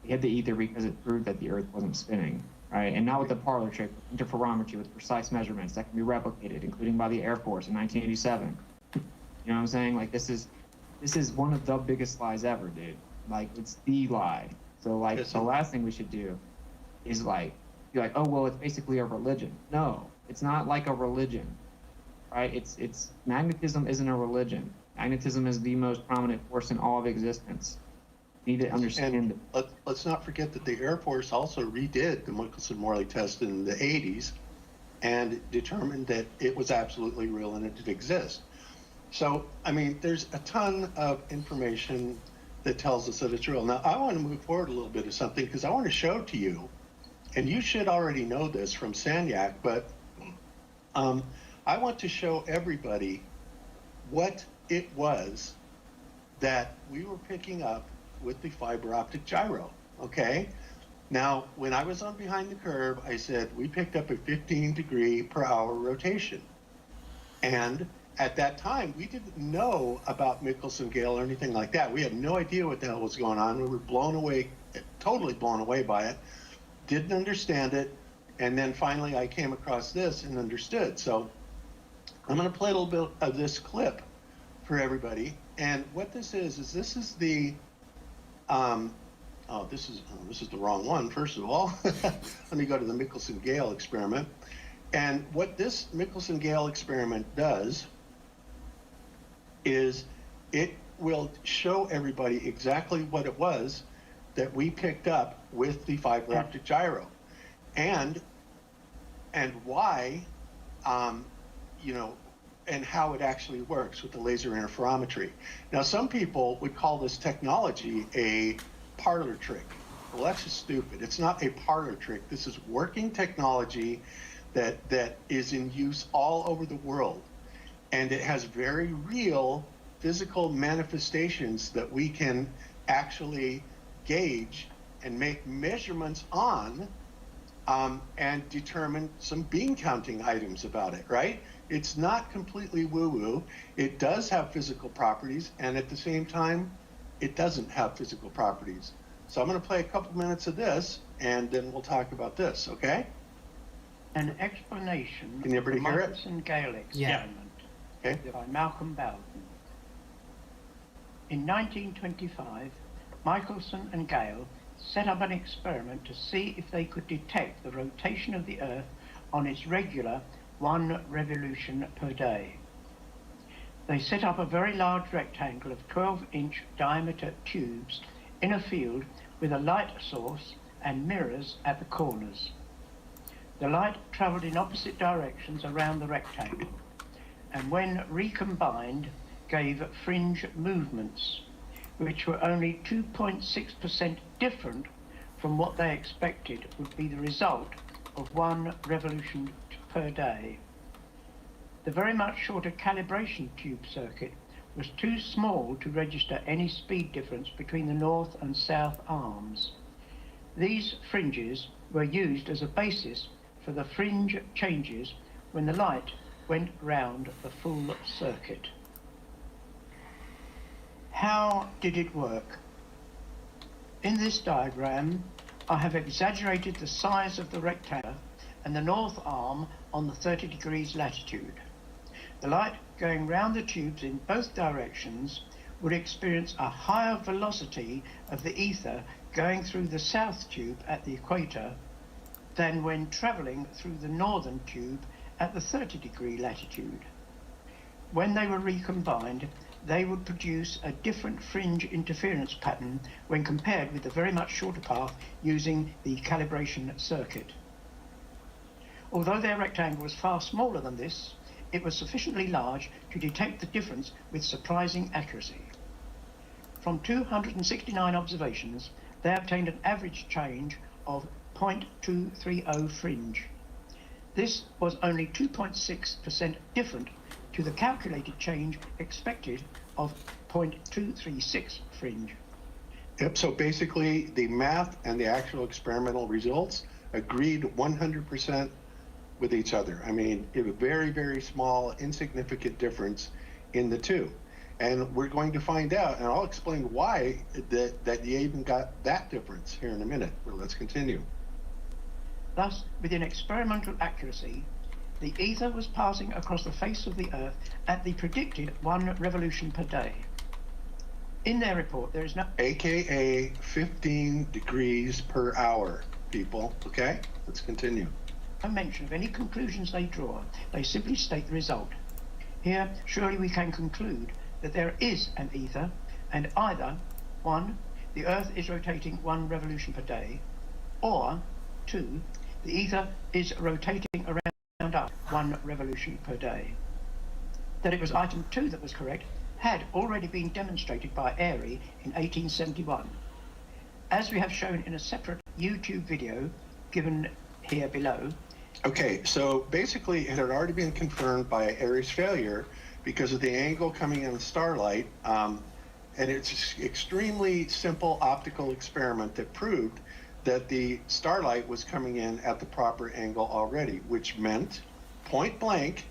They hid the ether because it proved that the earth wasn't spinning, right? And not with the parlor trick, with interferometry, with precise measurements that can be replicated, including by the Air Force in 1987. You know what I'm saying? Like this is one of the biggest lies ever, dude. Like it's the lie. So like the last thing we should do is like be like, oh well, it's basically a religion. No, it's not like a religion, right? It's magnetism isn't a religion. Magnetism is the most prominent force in all of existence. You need to understand. And let's not forget that the Air Force also redid the Michelson-Morley test in the 80s and determined that it was absolutely real and it did exist. So, I mean, there's a ton of information that tells us that it's real. Now, I want to move forward a little bit of something because I want to show to you, and you should already know this from Sagnac, but I want to show everybody what it was that we were picking up with the fiber optic gyro, okay? Now, when I was on Behind the Curve, I said we picked up a 15-degree-per-hour rotation. And at that time, we didn't know about Michelson-Gale or anything like that. We had no idea what the hell was going on. We were blown away, totally blown away by it, didn't understand it, and then finally I came across this and understood. So I'm going to play a little bit of this clip for everybody. And what this is this is the, this is the wrong one, first of all. Let me go to the Michelson-Gale experiment. And what this Michelson-Gale experiment does is it will show everybody exactly what it was that we picked up with the fiber optic gyro, and why, you know, and how it actually works with the laser interferometry. Now, some people would call this technology a parlor trick. Well, that's just stupid. It's not a parlor trick. This is working technology that is in use all over the world, and it has very real physical manifestations that we can actually gauge and make measurements on, and determine some bean counting items about it, right? It's not completely woo-woo. It does have physical properties, and at the same time, it doesn't have physical properties. So I'm going to play a couple minutes of this, and then we'll talk about this, okay? An explanation Can you of the everybody hear it? Michelson-Gale experiment Okay. by Malcolm Bowden. In 1925, Michelson and Gale set up an experiment to see if they could detect the rotation of the Earth on its regular 1 revolution per day. They set up a very large rectangle of 12-inch diameter tubes in a field with a light source and mirrors at the corners. The light travelled in opposite directions around the rectangle, and when recombined gave fringe movements, which were only 2.6% different from what they expected would be the result of 1 revolution per day. The very much shorter calibration tube circuit was too small to register any speed difference between the north and south arms. These fringes were used as a basis for the fringe changes when the light went round the full circuit. How did it work? In this diagram, I have exaggerated the size of the rectangle and the north arm on the 30 degrees latitude. The light going round the tubes in both directions would experience a higher velocity of the ether going through the south tube at the equator than when travelling through the northern tube at the 30 degree latitude. When they were recombined, they would produce a different fringe interference pattern when compared with the very much shorter path using the calibration circuit. Although their rectangle was far smaller than this, it was sufficiently large to detect the difference with surprising accuracy. From 269 observations, they obtained an average change of 0.230 fringe. This was only 2.6% different to the calculated change expected of 0.236 fringe. Yep, so basically the math and the actual experimental results agreed 100% with each other. I mean, it was a very, very small, insignificant difference in the two. And we're going to find out, and I'll explain why that you even got that difference here in a minute. Well, let's continue. Thus, within experimental accuracy, the ether was passing across the face of the Earth at the predicted 1 revolution per day. In their report, there is no... AKA 15 degrees per hour, people, okay? Let's continue. No mention of any conclusions they draw. They simply state the result. Here, surely we can conclude that there is an ether, and either, 1, the Earth is rotating 1 revolution per day, or 2, the ether is rotating around us 1 revolution per day. That it was item 2 that was correct had already been demonstrated by Airy in 1871. As we have shown in a separate YouTube video given here below. Okay, so basically it had already been confirmed by Airy's failure because of the angle coming in the starlight, and it's an extremely simple optical experiment that proved that the starlight was coming in at the proper angle already, which meant, point blank,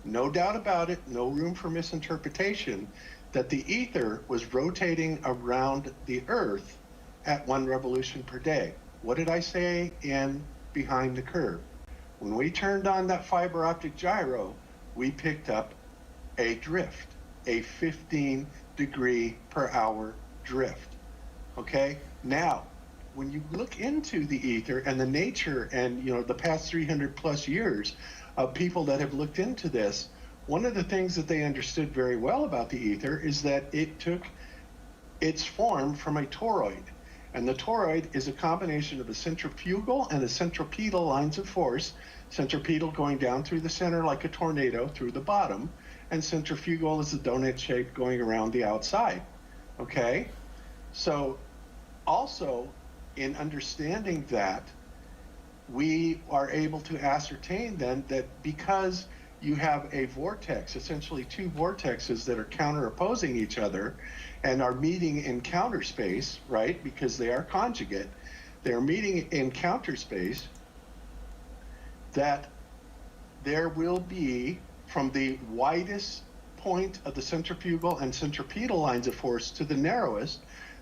no doubt about it, no room for misinterpretation, that the ether was rotating around the Earth at 1 revolution per day. What did I say in Behind the Curve? When we turned on that fiber optic gyro, we picked up a drift, a 15 degree per hour drift. Okay? Now, when you look into the ether and the nature and, you know, the past 300 plus years of people that have looked into this, one of the things that they understood very well about the ether is that it took its form from a toroid. And the toroid is a combination of a centrifugal and a centripetal lines of force, centripetal going down through the center like a tornado through the bottom, and centrifugal is a donut shape going around the outside, okay? So also, in understanding that, we are able to ascertain then that because you have a vortex, essentially two vortexes that are counter-opposing each other and are meeting in counter space, right? Because they are conjugate, they're meeting in counter space, that there will be, from the widest point of the centrifugal and centripetal lines of force to the narrowest,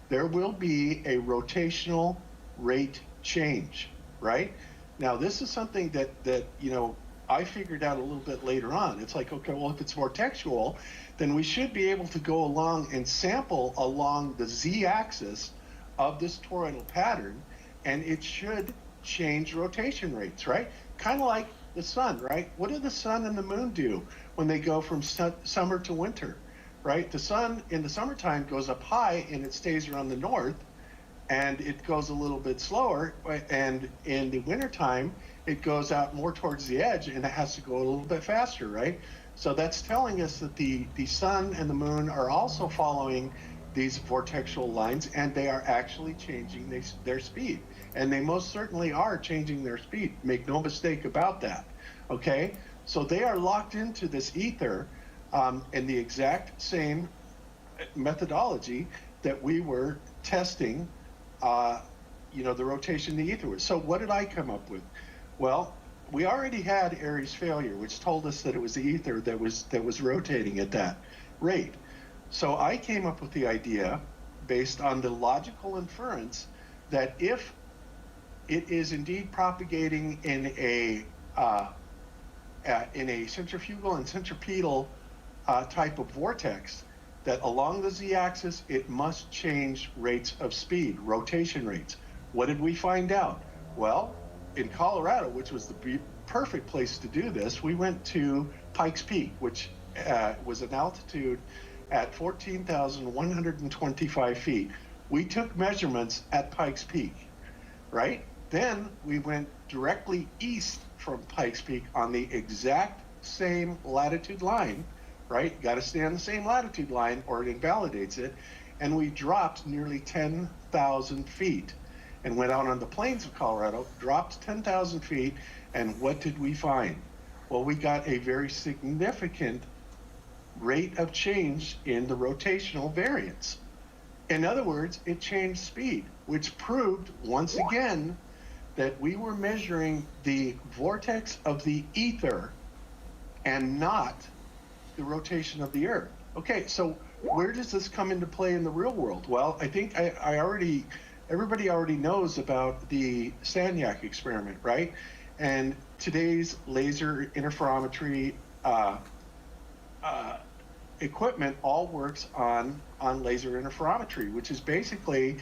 there will be a rotational rate change, right? Now, this is something that you know, I figured out a little bit later on. It's like, okay, well, if it's vortexual, then we should be able to go along and sample along the z-axis of this toroidal pattern, and it should change rotation rates, right? Kind of like the sun, right? What do the sun and the moon do when they go from summer to winter, right? The sun in the summertime goes up high and it stays around the north, and it goes a little bit slower, and in the wintertime, it goes out more towards the edge and it has to go a little bit faster, right? So that's telling us that the sun and the moon are also following these vortexual lines, and they are actually changing their speed. And they most certainly are changing their speed. Make no mistake about that, okay? So they are locked into this ether in the exact same methodology that we were testing you know, the rotation of the ether with. So what did I come up with? Well, we already had Airy's failure, which told us that it was the ether that was rotating at that rate. So I came up with the idea, based on the logical inference, that if it is indeed propagating in a centrifugal and centripetal type of vortex, that along the z-axis, it must change rates of speed, rotation rates. What did we find out? Well, in Colorado, which was the perfect place to do this, we went to Pikes Peak, which was an altitude at 14,125 feet. We took measurements at Pikes Peak, right? Then we went directly east from Pikes Peak on the exact same latitude line, right? Got to stay on the same latitude line or it invalidates it. And we dropped nearly 10,000 feet and went out on the plains of Colorado, dropped 10,000 feet, and what did we find? Well, we got a very significant rate of change in the rotational variance. In other words, it changed speed, which proved once again that we were measuring the vortex of the ether and not the rotation of the Earth. Okay, so where does this come into play in the real world? Well, I think everybody already knows about the Sagnac experiment, right? And today's laser interferometry equipment all works on laser interferometry, which is basically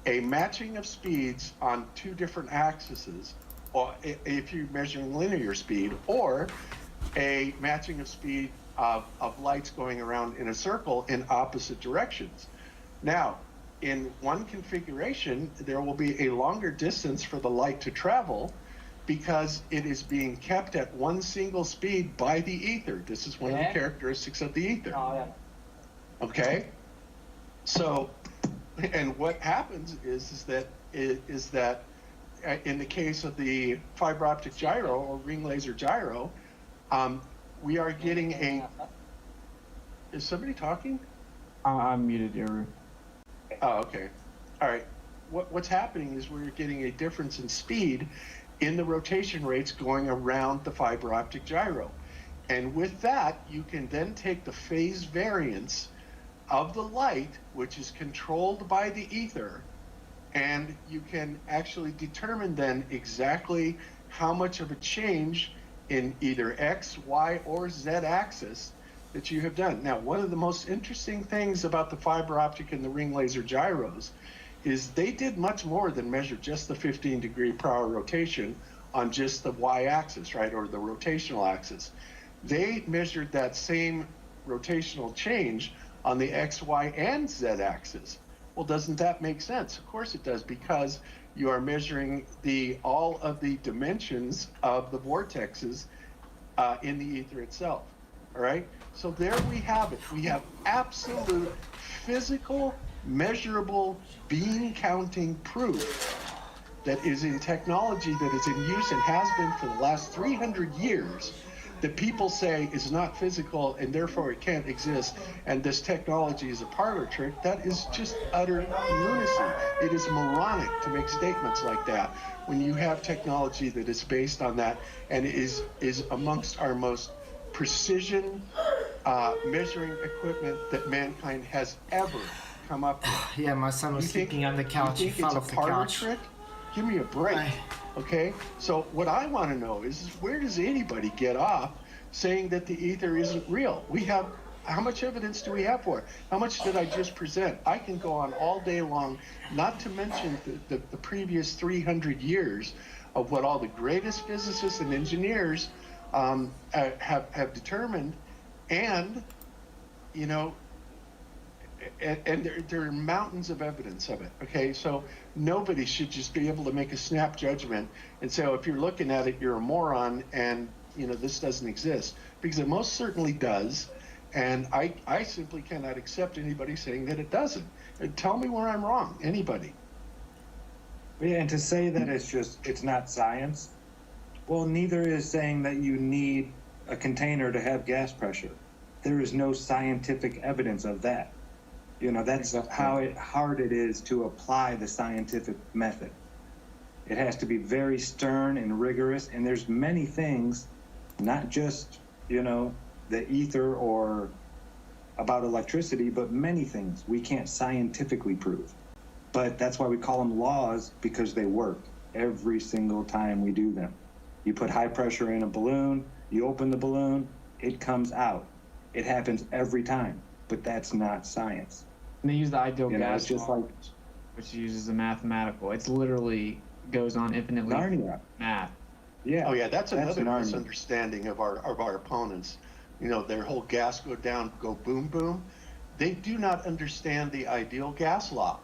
a matching of speeds on two different axes, or if you're measuring linear speed, or a matching of speed of lights going around in a circle in opposite directions. Now, in one configuration, there will be a longer distance for the light to travel because it is being kept at one single speed by the ether. This is one of the characteristics of the ether. Okay? So, and what happens is that in the case of the fiber optic gyro or ring laser gyro, we are getting a... Is somebody talking? I'm muted, Eru. Oh, okay. All right. What's happening is we're getting a difference in speed in the rotation rates going around the fiber optic gyro. And with that, you can then take the phase variance of the light, which is controlled by the ether, and you can actually determine then exactly how much of a change in either X, Y, or Z axis that you have done. Now, one of the most interesting things about the fiber optic and the ring laser gyros is they did much more than measure just the 15-degree per hour rotation on just the Y axis, right, or the rotational axis. They measured that same rotational change on the X, Y, and Z axis. Well, doesn't that make sense? Of course it does, because you are measuring all of the dimensions of the vortexes in the ether itself. All right? So there we have it. We have absolute physical, measurable, bean counting proof that is in technology that is in use and has been for the last 300 years, that people say is not physical and therefore it can't exist, and this technology is a parlor trick. That is just utter lunacy. It is moronic to make statements like that when you have technology that is based on that and is amongst our most precision measuring equipment that mankind has ever come up with. Yeah, my son was sleeping on the couch. He fell off the couch. Trick? Give me a break. Okay, so what I want to know is where does anybody get off saying that the ether isn't real? We have, how much evidence do we have for it? How much did I just present? I can go on all day long, not to mention the previous 300 years of what all the greatest physicists and engineers have determined, and you know, and there are mountains of evidence of it. Okay, so nobody should just be able to make a snap judgment and say, oh, if you're looking at it, you're a moron, and you know this doesn't exist, because it most certainly does. And I simply cannot accept anybody saying that it doesn't. Tell me where I'm wrong, anybody. Yeah, and to say that it's not science, well, neither is saying that you need a container to have gas pressure. There is no scientific evidence of that. You know, that's how hard it is to apply the scientific method. It has to be very stern and rigorous, and there's many things, not just, you know, the ether or about electricity, but many things we can't scientifically prove. But that's why we call them laws, because they work every single time we do them. You put high pressure in a balloon, you open the balloon, it comes out. It happens every time, but that's not science. And they use the ideal gas it's just law, like, which uses a mathematical. It's literally goes on infinitely. Narnia. Math. Yeah. Oh yeah, that's another misunderstanding of our opponents. You know, their whole gas go down, go boom boom. They do not understand the ideal gas law.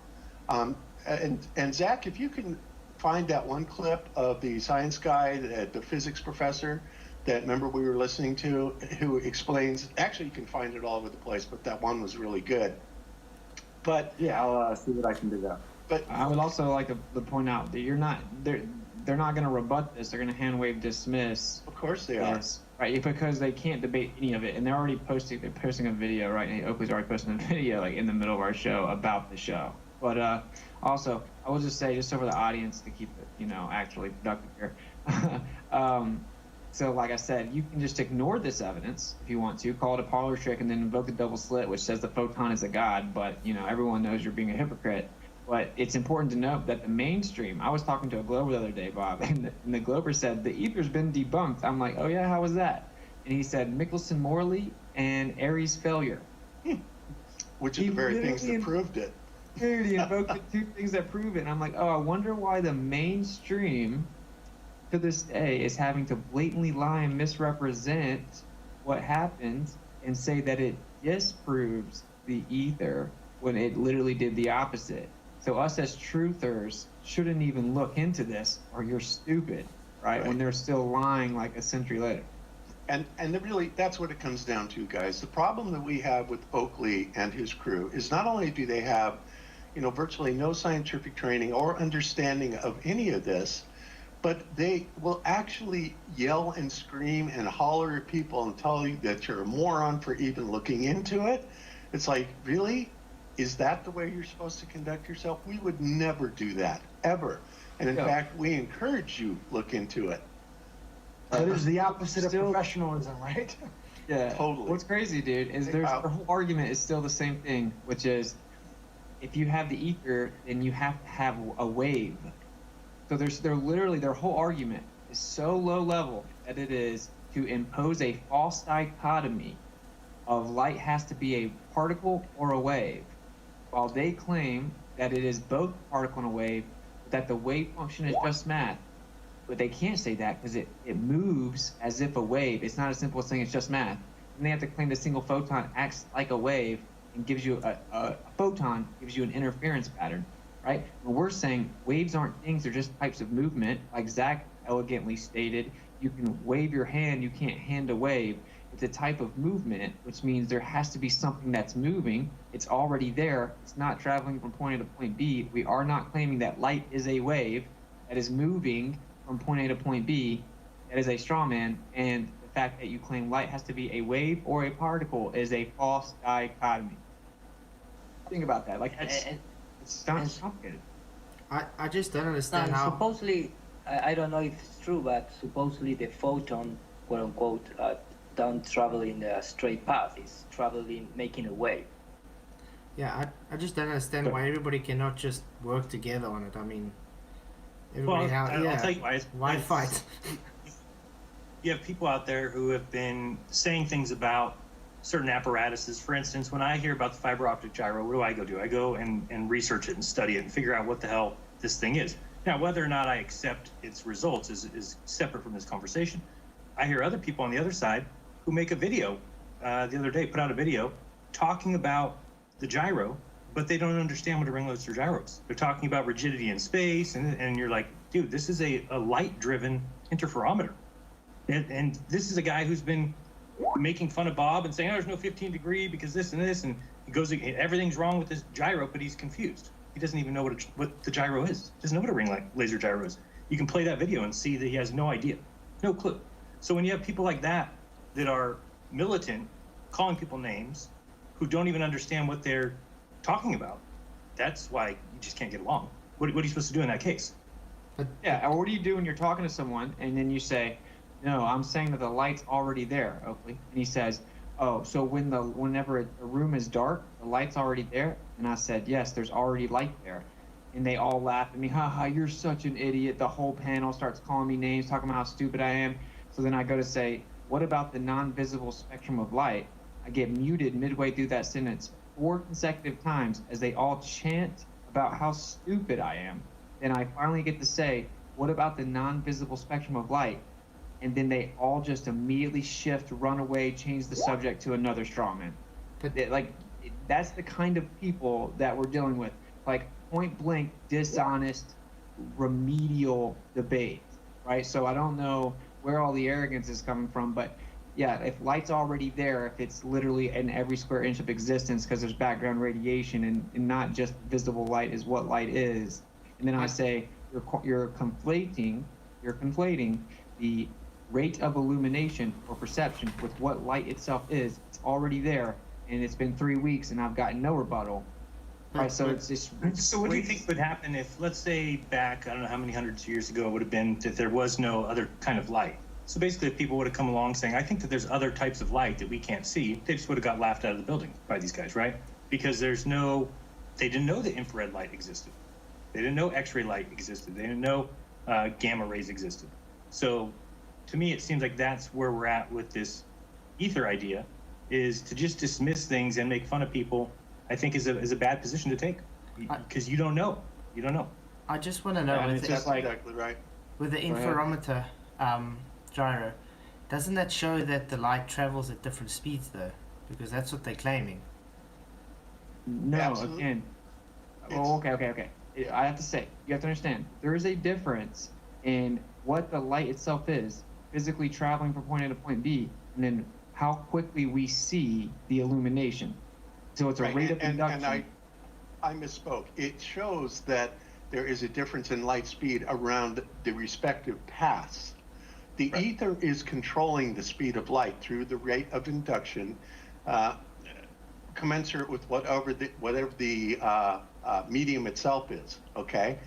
And Zach, if you can find that one clip of the science guy, the physics professor, that remember we were listening to, who explains. Actually, you can find it all over the place, but that one was really good. But yeah, I'll see what I can do that. But I would also like to point out that they're not going to rebut this. They're going to hand wave dismiss. Of course they are. Right, because they can't debate any of it, and they're posting a video right now. Oakley's already posting a video like in the middle of our show about the show. But also, I will just say, just so for the audience to keep it, you know, actually productive here. So like I said, you can just ignore this evidence if you want to, call it a parlor trick, and then invoke the double slit, which says the photon is a god. But you know, everyone knows you're being a hypocrite. But it's important to note that the mainstream, I was talking to a Glober the other day, Bob, and the Glober said the ether's been debunked. I'm like, oh yeah, how was that? And he said Michelson-Morley and Aries failure. Which are the very things that proved it. Dude, he invoked the two things that prove it. And I'm like, oh, I wonder why the mainstream to this day is having to blatantly lie and misrepresent what happened and say that it disproves the ether when it literally did the opposite. So us as truthers shouldn't even look into this, or you're stupid, right? When they're still lying like a century later. And really, that's what it comes down to, guys. The problem that we have with Oakley and his crew is not only do they have, you know, virtually no scientific training or understanding of any of this, but they will actually yell and scream and holler at people and tell you that you're a moron for even looking into it. It's like, really? Is that the way you're supposed to conduct yourself? We would never do that, ever. And in fact, we encourage you look into it. That is the opposite of professionalism, right? Yeah, totally. What's crazy, dude, is the whole argument is still the same thing, which is if you have the ether, then you have to have a wave. So they're literally, their whole argument is so low level that it is to impose a false dichotomy of light has to be a particle or a wave, while they claim that it is both a particle and a wave, that the wave function is just math. But they can't say that because it moves as if a wave. It's not as simple as saying it's just math. And they have to claim the single photon acts like a wave, and gives you a photon, gives you an interference pattern, right? When we're saying waves aren't things, they're just types of movement, like Zach elegantly stated, you can wave your hand, you can't hand a wave. It's a type of movement, which means there has to be something that's moving. It's already there. It's not traveling from point A to point B. We are not claiming that light is a wave that is moving from point A to point B. That is a straw man. And the fact that you claim light has to be a wave or a particle is a false dichotomy. Think about that. Like, it's complicated. I just don't understand how. Supposedly, I don't know if it's true, but supposedly the photon, quote unquote, don't travel in a straight path. It's traveling, making a wave. Yeah, I just don't understand why everybody cannot just work together on it. I mean, everybody I'll tell you why. Why fight? You have people out there who have been saying things about certain apparatuses. For instance, when I hear about the fiber optic gyro, what do I go do? I go and research it and study it and figure out what the hell this thing is. Now, whether or not I accept its results is separate from this conversation. I hear other people on the other side who make a video the other day, put out a video talking about the gyro, but they don't understand what a ring-limiter gyro is. They're talking about rigidity in space, and you're like, dude, this is a light-driven interferometer. And this is a guy who's been making fun of Bob and saying, oh, there's no 15 degree because this and this, and he goes, everything's wrong with this gyro, but he's confused. He doesn't even know what the gyro is. He doesn't know what a ring laser gyro is. You can play that video and see that he has no idea, no clue. So when you have people like that are militant, calling people names, who don't even understand what they're talking about, that's why you just can't get along. What are you supposed to do in that case? Yeah, or what do you do when you're talking to someone and then you say, no, I'm saying that the light's already there, Oakley. And he says, oh, so whenever a room is dark, the light's already there? And I said, yes, there's already light there. And they all laugh at me, haha, you're such an idiot. The whole panel starts calling me names, talking about how stupid I am. So then I go to say, what about the non-visible spectrum of light? I get muted midway through that sentence 4 consecutive times as they all chant about how stupid I am. Then I finally get to say, what about the non-visible spectrum of light? And then they all just immediately shift, run away, change the subject to another strawman. That's the kind of people that we're dealing with. Like, point blank, dishonest, remedial debate, right? So I don't know where all the arrogance is coming from, but yeah, if light's already there, if it's literally in every square inch of existence because there's background radiation and not just visible light is what light is, and then I say you're conflating the rate of illumination or perception with what light itself is. It's already there, and it's been 3 weeks, and I've gotten no rebuttal. Right, so it's just. So what do you think would happen if, let's say, back, I don't know how many hundreds of years ago it would have been, that there was no other kind of light? So basically, if people would have come along saying, I think that there's other types of light that we can't see, they just would have got laughed out of the building by these guys, right? Because they didn't know that infrared light existed. They didn't know X-ray light existed. They didn't know gamma rays existed. So to me, it seems like that's where we're at with this ether idea, is to just dismiss things and make fun of people. I think is a bad position to take, because you don't know. You don't know. I just want to know. That's exactly right. With the interferometer gyro, doesn't that show that the light travels at different speeds though? Because that's what they're claiming. No, Absolutely. again. Oh, okay. I have to say, you have to understand, there is a difference in what the light itself is, physically traveling from point A to point B, and then how quickly we see the illumination. So it's a rate of induction. And I misspoke. It shows that there is a difference in light speed around the respective paths. The ether is controlling the speed of light through the rate of induction, commensurate with whatever the medium itself is. Okay,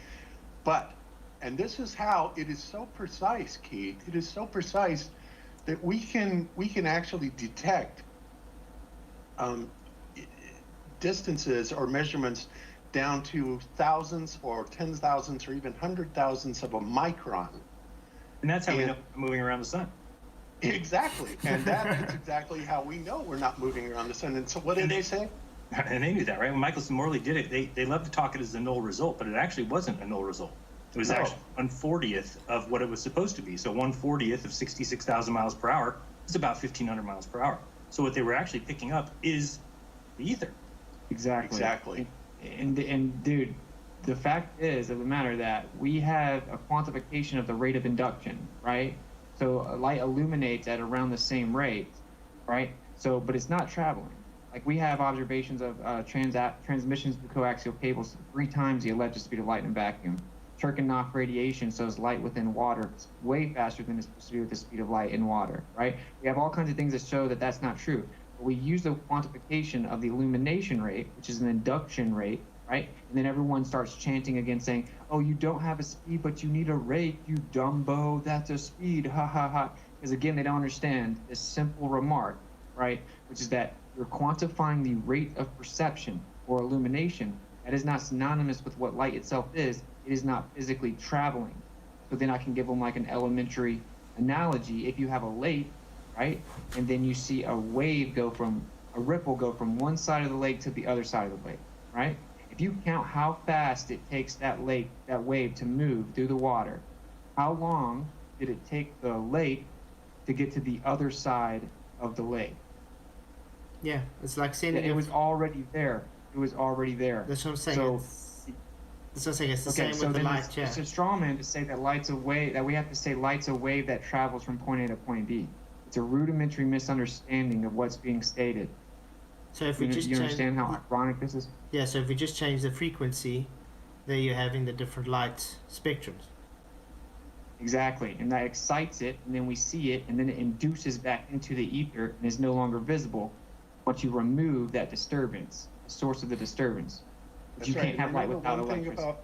and this is how it is so precise, Keith. It is so precise that we can actually detect distances or measurements down to thousands or 10,000s or even 100,000s of a micron. And that's how we know we're moving around the sun. Exactly. And that is exactly how we know we're not moving around the sun. And so what did they say? And they knew that, right? When Michelson Morley did it, they love to talk it as a null result, but it actually wasn't a null result. It was actually 1/40th of what it was supposed to be. So 1/40th of 66,000 miles per hour is about 1,500 miles per hour. So what they were actually picking up is the ether. Exactly. And dude, the fact is of the matter that we have a quantification of the rate of induction, right? So light illuminates at around the same rate, right? So, but it's not traveling. Like we have observations of transmissions through coaxial cables 3 times the electric speed of light in a vacuum. Cherkanoff radiation shows light within water way faster than it's supposed to be with the speed of light in water, right? We have all kinds of things that show that that's not true. But we use the quantification of the illumination rate, which is an induction rate, right? And then everyone starts chanting again saying, oh, you don't have a speed, but you need a rate, you dumbo, that's a speed, ha ha ha. Because again, they don't understand this simple remark, right? Which is that you're quantifying the rate of perception or illumination. That is not synonymous with what light itself is. It is not physically traveling. So then I can give them like an elementary analogy. If you have a lake, right, and then you see a ripple go from one side of the lake to the other side of the lake, right? If you count how fast it takes that wave to move through the water, how long did it take the lake to get to the other side of the lake? Yeah, it's like saying it was already there. It was already there. That's what I'm saying. So, it's the same with the light. It's a straw man to say that light's a wave. That we have to say light's a wave that travels from point A to point B. It's a rudimentary misunderstanding of what's being stated. So if we just understand how ironic this is? Yeah. So if we just change the frequency, then you're having the different light spectrums. Exactly, and that excites it, and then we see it, and then it induces back into the ether and is no longer visible. Once you remove that disturbance, the source of the disturbance. That's you right. can't have light without electricity.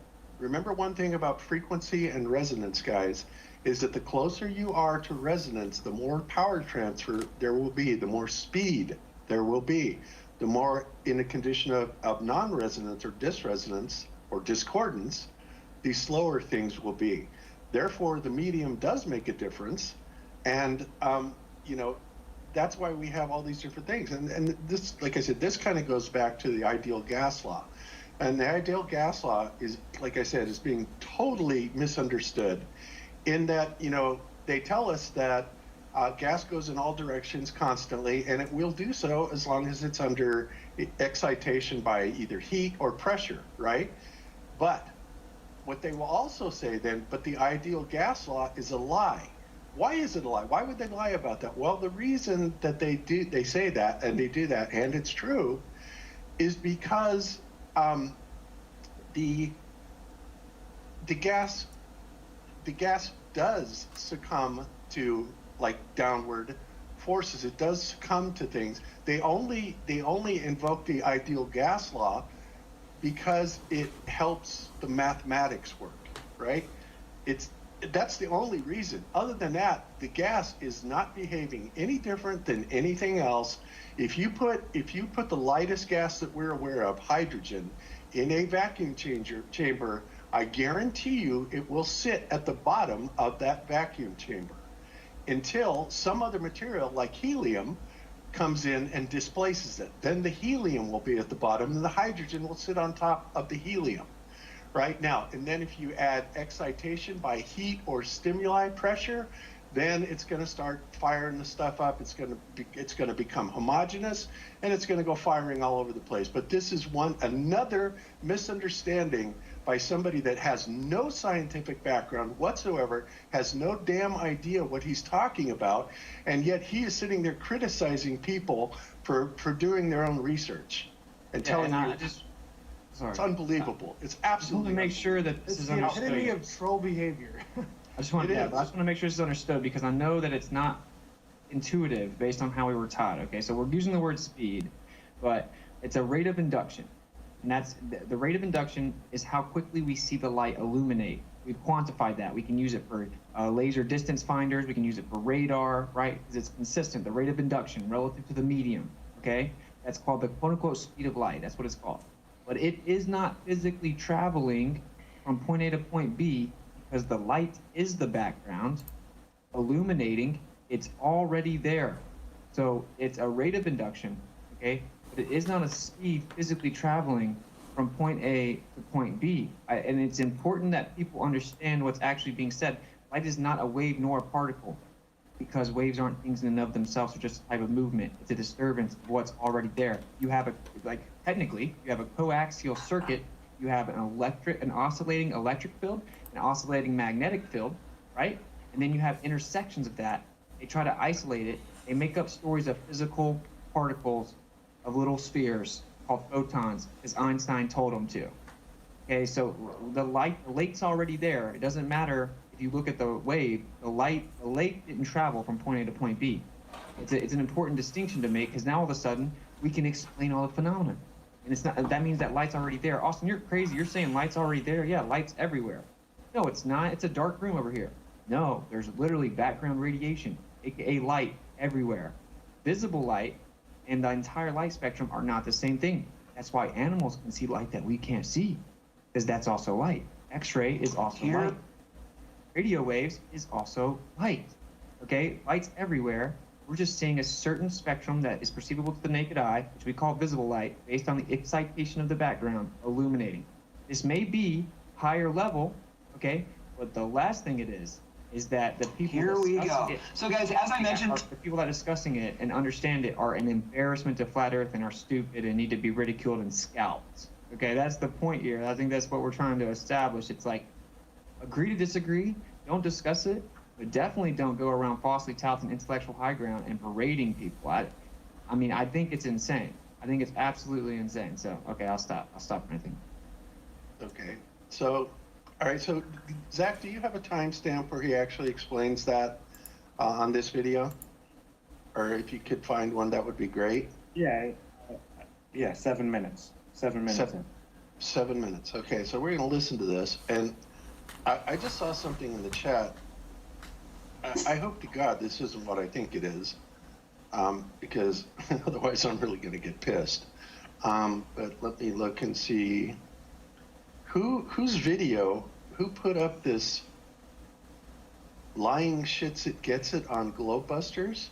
Remember one thing about frequency and resonance, guys, is that the closer you are to resonance, the more power transfer there will be, the more speed there will be, the more in a condition of non-resonance or disresonance or discordance, the slower things will be. Therefore, the medium does make a difference, and that's why we have all these different things. And this, like I said, this kind of goes back to the ideal gas law. And the ideal gas law is, like I said, is being totally misunderstood in that, they tell us that gas goes in all directions constantly, and it will do so as long as it's under excitation by either heat or pressure, right? But what they will also say then, but the ideal gas law is a lie. Why is it a lie? Why would they lie about that? Well, the reason that they say that, and they do that, and it's true, is because the gas does succumb to like downward forces. It does succumb to things. They only invoke the ideal gas law because it helps the mathematics work, right? That's the only reason. Other than that, the gas is not behaving any different than anything else. If you put the lightest gas that we're aware of, hydrogen, in a vacuum chamber, I guarantee you it will sit at the bottom of that vacuum chamber until some other material like helium comes in and displaces it. Then the helium will be at the bottom and the hydrogen will sit on top of the helium. Right now, and then if you add excitation by heat or stimuli pressure, then it's going to start firing the stuff up. It's going to become homogeneous, and it's going to go firing all over the place. But this is another misunderstanding by somebody that has no scientific background whatsoever, has no damn idea what he's talking about, and yet he is sitting there criticizing people for doing their own research and telling you. Sorry. It's unbelievable. It's absolutely. I just want to make sure that this is understood. It's the epitome of troll behavior. I just want to make sure this is understood because I know that it's not intuitive based on how we were taught. Okay, so we're using the word speed, but it's a rate of induction, and that's the rate of induction is how quickly we see the light illuminate. We've quantified that. We can use it for laser distance finders. We can use it for radar, right? Because it's consistent. The rate of induction relative to the medium. Okay, that's called the quote-unquote speed of light. That's what it's called. But it is not physically traveling from point A to point B because the light is the background illuminating. It's already there. So it's a rate of induction, okay? But it is not a speed physically traveling from point A to point B. And it's important that people understand what's actually being said. Light is not a wave nor a particle. because waves aren't things in and of themselves, they're just a type of movement. It's a disturbance of what's already there. You have technically, you have a coaxial circuit, you have an oscillating electric field, an oscillating magnetic field, right? And then you have intersections of that. They try to isolate it. They make up stories of physical particles of little spheres called photons, as Einstein told them to. Okay, so the light's already there. It doesn't matter if you look at the wave, the light didn't travel from point A to point B. It's an important distinction to make, because now all of a sudden we can explain all the phenomena. And it's not, that means that light's already there. Austin, you're crazy. You're saying light's already there. Yeah, light's everywhere. No, it's not. It's a dark room over here. No, there's literally background radiation, aka light, everywhere. Visible light and the entire light spectrum are not the same thing. That's why animals can see light that we can't see, because that's also light. X-ray is also light. Radio waves is also light. Okay, light's everywhere. We're just seeing a certain spectrum that is perceivable to the naked eye, which we call visible light, based on the excitation of the background illuminating. This may be higher level, okay, but the last thing it is that the people So guys, as I mentioned, the people that are discussing it and understand it are an embarrassment to flat Earth and are stupid and need to be ridiculed and scalped. Okay, that's the point here. I think that's what we're trying to establish. It's like, agree to disagree, don't discuss it, but definitely don't go around falsely touting intellectual high ground and berating people. I mean, I think it's insane. I think it's absolutely insane. So, okay, I'll stop ranting. Okay, so, all right, so Zach, do you have a timestamp where he actually explains that on this video? Or if you could find one, that would be great. Yeah, 7 minutes. 7 minutes. 7 minutes. Okay, so we're going to listen to this. And I just saw something in the chat. I hope to God this isn't what I think it is, because otherwise I'm really going to get pissed. But let me look and see whose video, who put up this lying shits it gets it on Globebusters?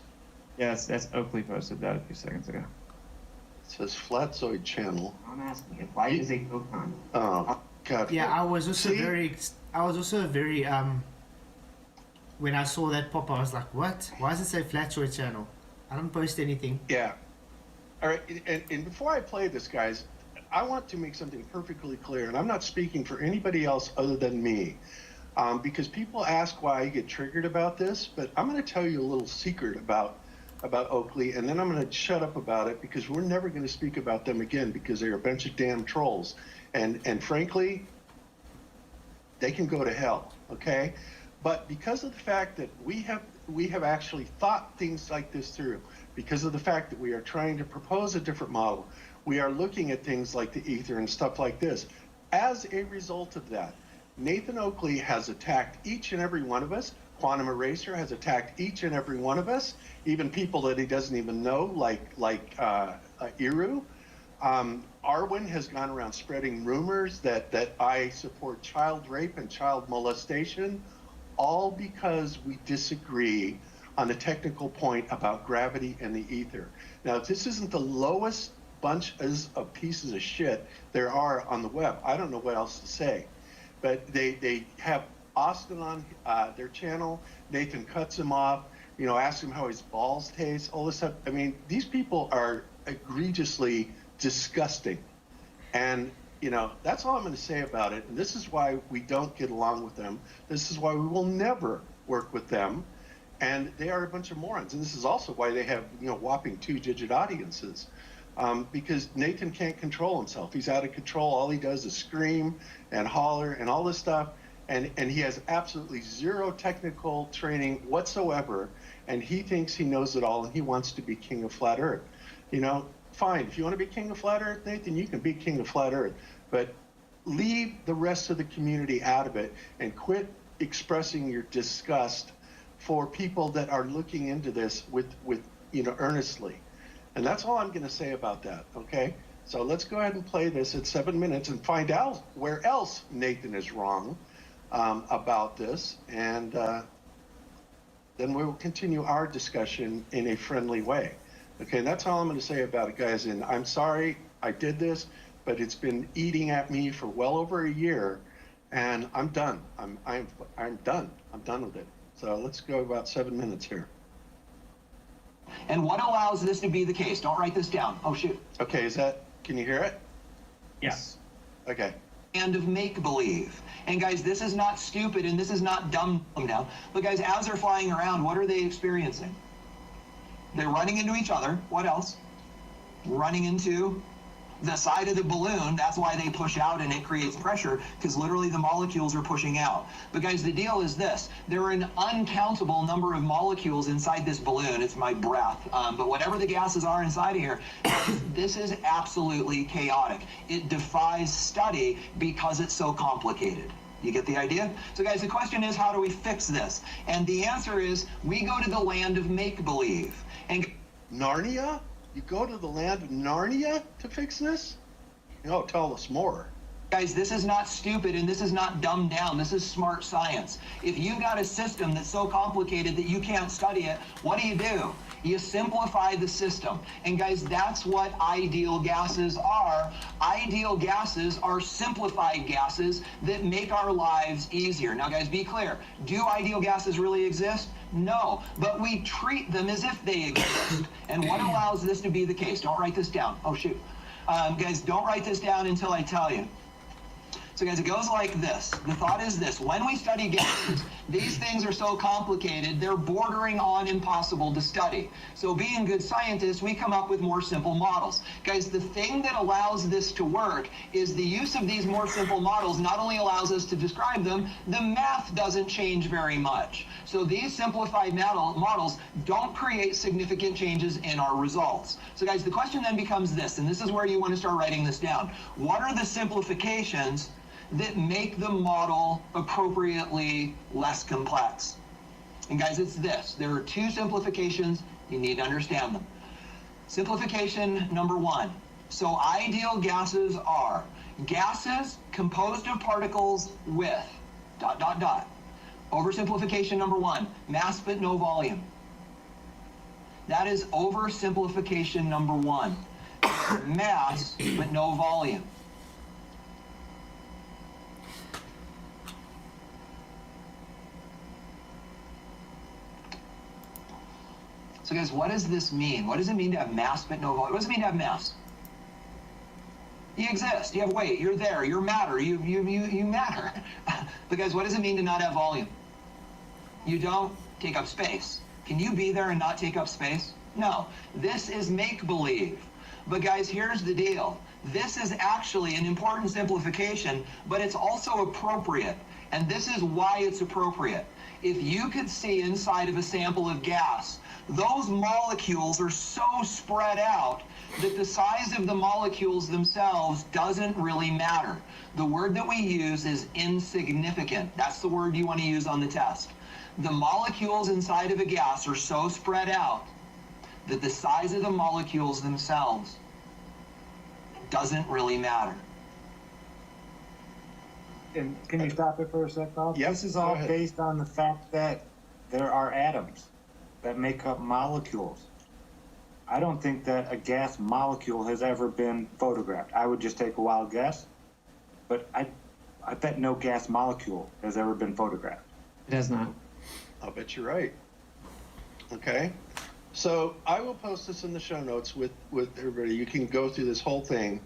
Yes, that's Oakley posted that a few seconds ago. It says Flatzoid channel. I'm asking if light is a photon. Oh God. Yeah, I was also very when I saw that pop, I was like, what? Why does it say Flatzoid channel? I don't post anything. Yeah. All right, and before I play this, guys, I want to make something perfectly clear, and I'm not speaking for anybody else other than me, because people ask why I get triggered about this, but I'm going to tell you a little secret about Oakley, and then I'm going to shut up about it, because we're never going to speak about them again, because they're a bunch of damn trolls, and frankly, they can go to hell, okay? But because of the fact that we have actually thought things like this through, because of the fact that we are trying to propose a different model, we are looking at things like the ether and stuff like this. As a result of that, Nathan Oakley has attacked each and every one of us. Quantum Eraser has attacked each and every one of us, even people that he doesn't even know, like Iru. Arwen has gone around spreading rumors that I support child rape and child molestation, all because we disagree on the technical point about gravity and the ether. Now, this isn't the lowest bunch of pieces of shit there are on the web. I don't know what else to say. But they have Austin on their channel. Nathan cuts him off, asks him how his balls taste, all this stuff. I mean, these people are egregiously disgusting. And, that's all I'm going to say about it. And this is why we don't get along with them. This is why we will never work with them. And they are a bunch of morons. And this is also why they have, whopping 2-digit audiences. Because Nathan can't control himself. He's out of control. All he does is scream and holler and all this stuff. And he has absolutely zero technical training whatsoever. And he thinks he knows it all, and he wants to be king of flat Earth. Fine. If you want to be king of flat Earth, Nathan, you can be king of flat Earth. But leave the rest of the community out of it and quit expressing your disgust for people that are looking into this with earnestly. And that's all I'm going to say about that, okay? So let's go ahead and play this at 7 minutes and find out where else Nathan is wrong about this. And then we will continue our discussion in a friendly way. Okay, and that's all I'm going to say about it, guys. And I'm sorry I did this, but it's been eating at me for well over a year, and I'm done. I'm done. I'm done with it. So let's go about 7 minutes here. And what allows this to be the case? Don't write this down. Oh, shoot. Okay, can you hear it? Yes. Okay. And of make-believe. And guys, this is not stupid and this is not dumb down. But guys, as they're flying around, what are they experiencing? They're running into each other. What else? Running into the side of the balloon. That's why they push out and it creates pressure, because literally the molecules are pushing out. But guys, the deal is this. There are an uncountable number of molecules inside this balloon. It's my breath. But whatever the gases are inside of here, this is absolutely chaotic. It defies study because it's so complicated. You get the idea? So guys, the question is, how do we fix this? And the answer is, we go to the land of make-believe. And Narnia? You go to the land of Narnia to fix this? No, tell us more. Guys, this is not stupid and this is not dumbed down. This is smart science. If you've got a system that's so complicated that you can't study it, what do? You simplify the system. And guys, that's what ideal gases are. Ideal gases are simplified gases that make our lives easier. Now guys, be clear. Do ideal gases really exist? No, but we treat them as if they exist. And what allows this to be the case? Don't write this down. Oh, shoot. Guys, don't write this down until I tell you. So guys, it goes like this. The thought is this. When we study gases, these things are so complicated, they're bordering on impossible to study. So being good scientists, we come up with more simple models. Guys, the thing that allows this to work is the use of these more simple models not only allows us to describe them, the math doesn't change very much. So these simplified models don't create significant changes in our results. So guys, the question then becomes this, and this is where you want to start writing this down. What are the simplifications that make the model appropriately less complex? And guys, it's this. There are two simplifications. You need to understand them. Simplification number one. So ideal gases are gases composed of particles with ... Oversimplification number one, mass but no volume. That is oversimplification number one. Mass but no volume. So guys, what does this mean? What does it mean to have mass but no volume? What does it mean to have mass? You exist, you have weight, you're there, you're matter, you matter. But guys, what does it mean to not have volume? You don't take up space. Can you be there and not take up space? No, this is make-believe. But guys, here's the deal. This is actually an important simplification, but it's also appropriate. And this is why it's appropriate. If you could see inside of a sample of gas, those molecules are so spread out that the size of the molecules themselves doesn't really matter. The word that we use is insignificant. That's the word you want to use on the test. The molecules inside of a gas are so spread out that the size of the molecules themselves doesn't really matter. And can you stop it for a sec, Bob? Yep, This is all based on the fact that there are atoms that make up molecules. I don't think that a gas molecule has ever been photographed. I would just take a wild guess, but I bet no gas molecule has ever been photographed. It has not. I'll bet you're right. Okay. So I will post this in the show notes with everybody. You can go through this whole thing,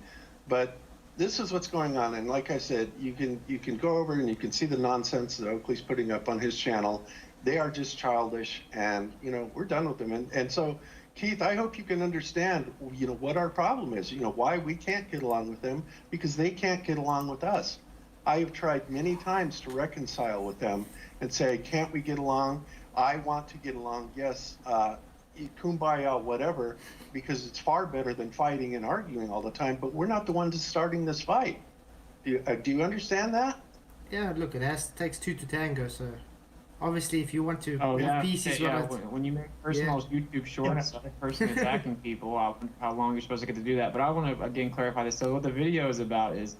but this is what's going on. And like I said, you can go over and you can see the nonsense that Oakley's putting up on his channel. They are just childish, and we're done with them. And so, Keith, I hope you can understand what our problem is. Why we can't get along with them, because they can't get along with us. I have tried many times to reconcile with them and say, can't we get along? I want to get along. Yes, kumbaya, whatever, because it's far better than fighting and arguing all the time. But we're not the ones starting this fight. Do you understand that? Yeah, look, it takes two to tango, so obviously if you want to yeah, pieces when you make personal YouTube shorts, the person attacking people, how long you're supposed to get to do that. But I want to again clarify this. So what the video is about is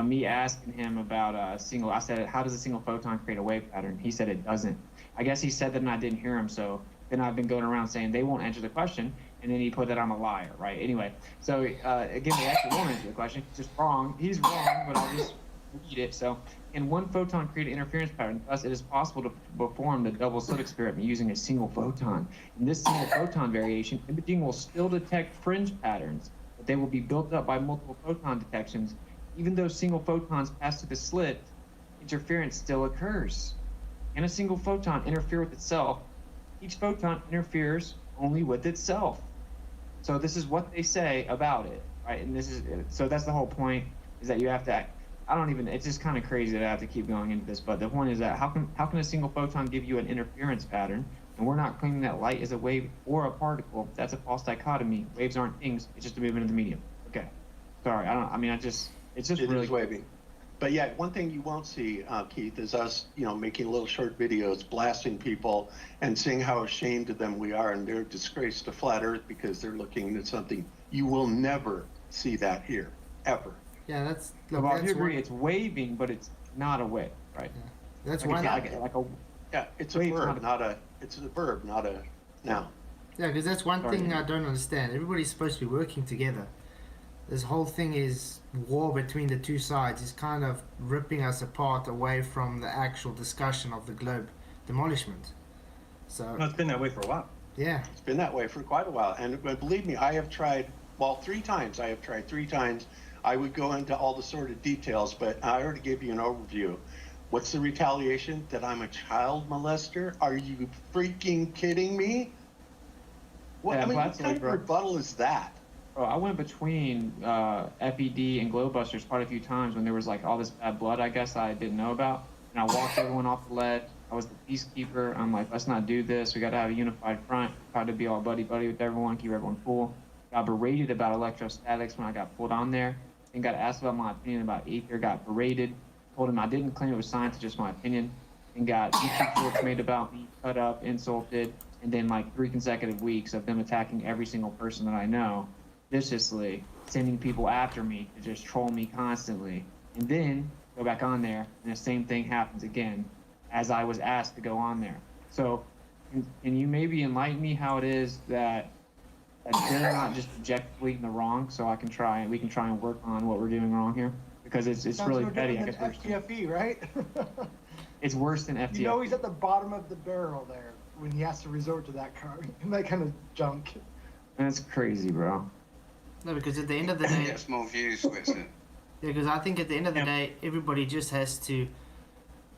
me asking him about a single. I said, how does a single photon create a wave pattern? He said it doesn't. I guess he said that and I didn't hear him. So then I've been going around saying they won't answer the question, and then he put that I'm a liar, right? Anyway, so again, they actually won't answer the question. He's just wrong. He's wrong, but I'll just read it. So, can one photon create an interference pattern? Thus, it is possible to perform the double slit experiment using a single photon. In this single photon variation, imaging will still detect fringe patterns, but they will be built up by multiple photon detections. Even though single photons pass through the slit, interference still occurs. Can a single photon interfere with itself? Each photon interferes only with itself. So this is what they say about it, right? And this is, so that's the whole point, is that you have to, it's just kind of crazy that I have to keep going into this, but the point is that how can a single photon give you an interference pattern? And we're not claiming that light is a wave or a particle. That's a false dichotomy. Waves aren't things, it's just a movement of the medium. Okay. Sorry, it's just really waving. But yeah, one thing you won't see, Keith, is us, making little short videos, blasting people, and seeing how ashamed of them we are, and they're a disgrace to flat Earth because they're looking at something. You will never see that here, ever. Yeah, that's. Well, I do agree. It's waving, but it's not a wave, right? Yeah. That's like one. It's a verb, it's a verb, not a noun. Yeah, because that's one thing I don't understand. Everybody's supposed to be working together. This whole thing is war between the two sides. Is kind of ripping us apart away from the actual discussion of the globe demolishment. So it's been that way for a while. Yeah, it's been that way for quite a while. And believe me, I have tried. Well, 3 times. I have tried 3 times. I would go into all the sort of details, but I already gave you an overview. What's the retaliation? That I'm a child molester? Are you freaking kidding me? What kind of rebuttal is that? Bro, I went between FED and Globebusters quite a few times when there was all this bad blood, I guess, I didn't know about. And I walked everyone off the ledge. I was the peacekeeper. I'm like, let's not do this. We got to have a unified front. Tried to be all buddy-buddy with everyone, keep everyone cool. Got berated about electrostatics when I got pulled on there. And got asked about my opinion about Aether. Got berated. Told him I didn't claim it was science, it's just my opinion. And got YouTube shorts made about me, cut up, insulted. And then 3 consecutive weeks of them attacking every single person that I know. Viciously, sending people after me to just troll me constantly, and then go back on there, and the same thing happens again, as I was asked to go on there. So, can you maybe enlighten me how it is that they're not just objectively in the wrong, so we can try and work on what we're doing wrong here? Because it's really petty. I guess FTFE, right? It's worse than FTFE. You know he's at the bottom of the barrel there when he has to resort to that kind of junk. That's crazy, bro. No, because at the end of the day, Gets more views with it. yeah, because I think at the end of the day, everybody just has to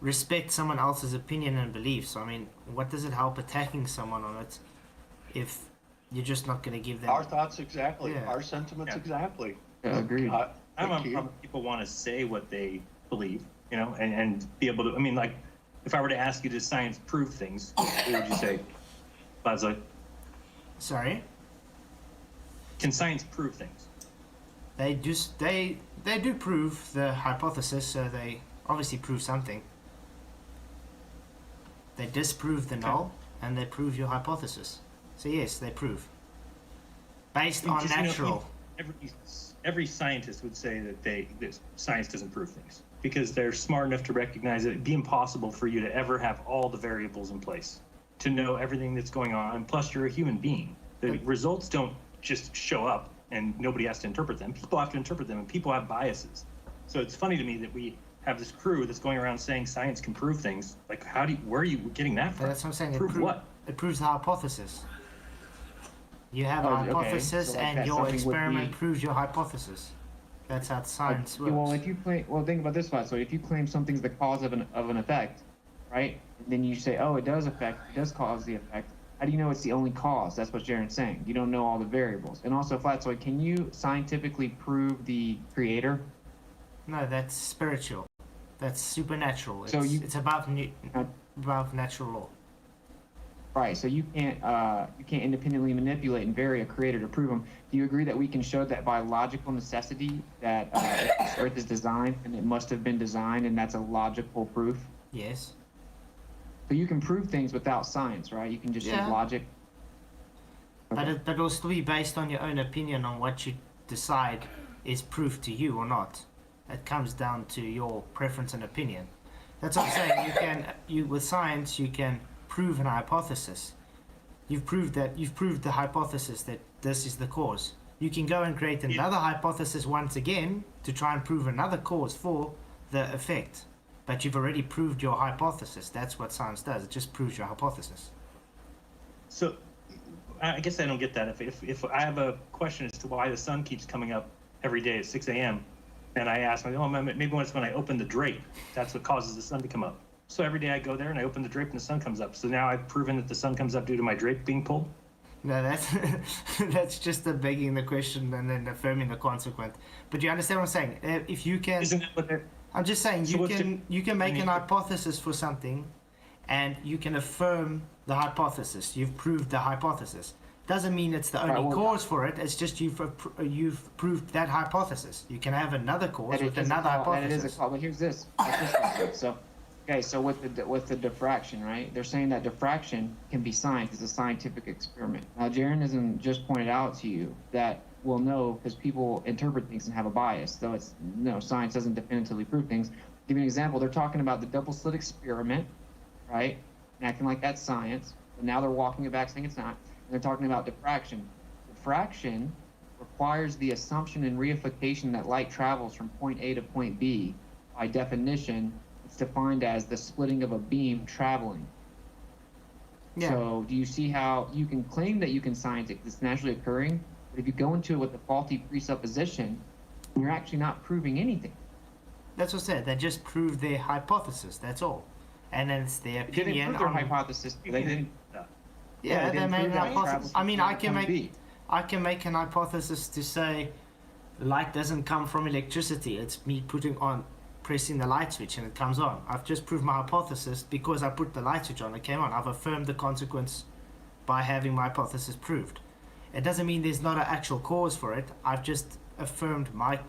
respect someone else's opinion and beliefs. So, what does it help attacking someone on it if you're just not going to give them our thoughts exactly, our sentiments exactly? Yeah, agreed. I don't know how people want to say what they believe, and be able to. If I were to ask you, does science prove things? What would you say, Leslie? Sorry. Can science prove things? They do prove the hypothesis, so they obviously prove something. They disprove the null, and they prove your hypothesis. So yes, they prove. Based on natural. Every scientist would say that science doesn't prove things because they're smart enough to recognize that it'd be impossible for you to ever have all the variables in place to know everything that's going on. And plus, you're a human being. The results don't just show up and nobody has to interpret them. People have to interpret them, and people have biases. So it's funny to me that we have this crew that's going around saying science can prove things. Where are you getting that from? That's what I'm saying. Prove what? It proves the hypothesis. You have a hypothesis, so and your experiment proves your hypothesis. That's how science works. Well, think about this one. So if you claim something's the cause of an effect, right? And then you say, oh, it does cause the effect. How do you know it's the only cause? That's what Jaren's saying. You don't know all the variables. And also, Flatsoid, can you scientifically prove the creator? No, that's spiritual. That's supernatural. So it's above natural law. Right. So you can't independently manipulate and vary a creator to prove them. Do you agree that we can show that by logical necessity that Earth is designed and it must have been designed, and that's a logical proof? Yes. So you can prove things without science, right? You can just use logic. Okay. But it'll still be based on your own opinion on what you decide is proof to you or not. It comes down to your preference and opinion. That's what I'm saying. With science, you can prove an hypothesis. You've proved the hypothesis that this is the cause. You can go and create another hypothesis once again to try and prove another cause for the effect, but you've already proved your hypothesis. That's what science does. It just proves your hypothesis. So, I guess I don't get that. If I have a question as to why the sun keeps coming up every day at 6 a.m., and I ask, oh, maybe it's when I open the drape. That's what causes the sun to come up. So every day I go there and I open the drape and the sun comes up. So now I've proven that the sun comes up due to my drape being pulled? No, that's that's just begging the question and then affirming the consequent. But you understand what I'm saying? If you can, Isn't that what they're... I'm just saying So you can make an hypothesis for something, and you can affirm the hypothesis. You've proved the hypothesis. Doesn't mean it's the only cause for it. It's just you've proved that hypothesis. You can have another cause with another hypothesis. That is a call. But here's this. So, okay, so with the diffraction, right? They're saying that diffraction can be science. It's a scientific experiment. Now, Jeranism just pointed out to you that we'll know because people interpret things and have a bias. Though it's science doesn't definitively prove things. I'll give you an example. They're talking about the double slit experiment, right? And acting like that's science. But now they're walking it back saying it's not. They're talking about diffraction. Diffraction requires the assumption and reification that light travels from point A to point B. By definition, it's defined as the splitting of a beam traveling. Yeah. So do you see how you can claim that you can science it, it's naturally occurring, but if you go into it with a faulty presupposition, you're actually not proving anything. That's what I said. They just proved their hypothesis. That's all. And then it's their opinion. They didn't prove their hypothesis. They didn't. Yeah, they made an hypothesis. I mean, I can make an hypothesis to say light doesn't come from electricity. It's me pressing the light switch and it comes on. I've just proved my hypothesis because I put the light switch on. It came on. I've affirmed the consequence by having my hypothesis proved. It doesn't mean there's not an actual cause for it. I've just affirmed my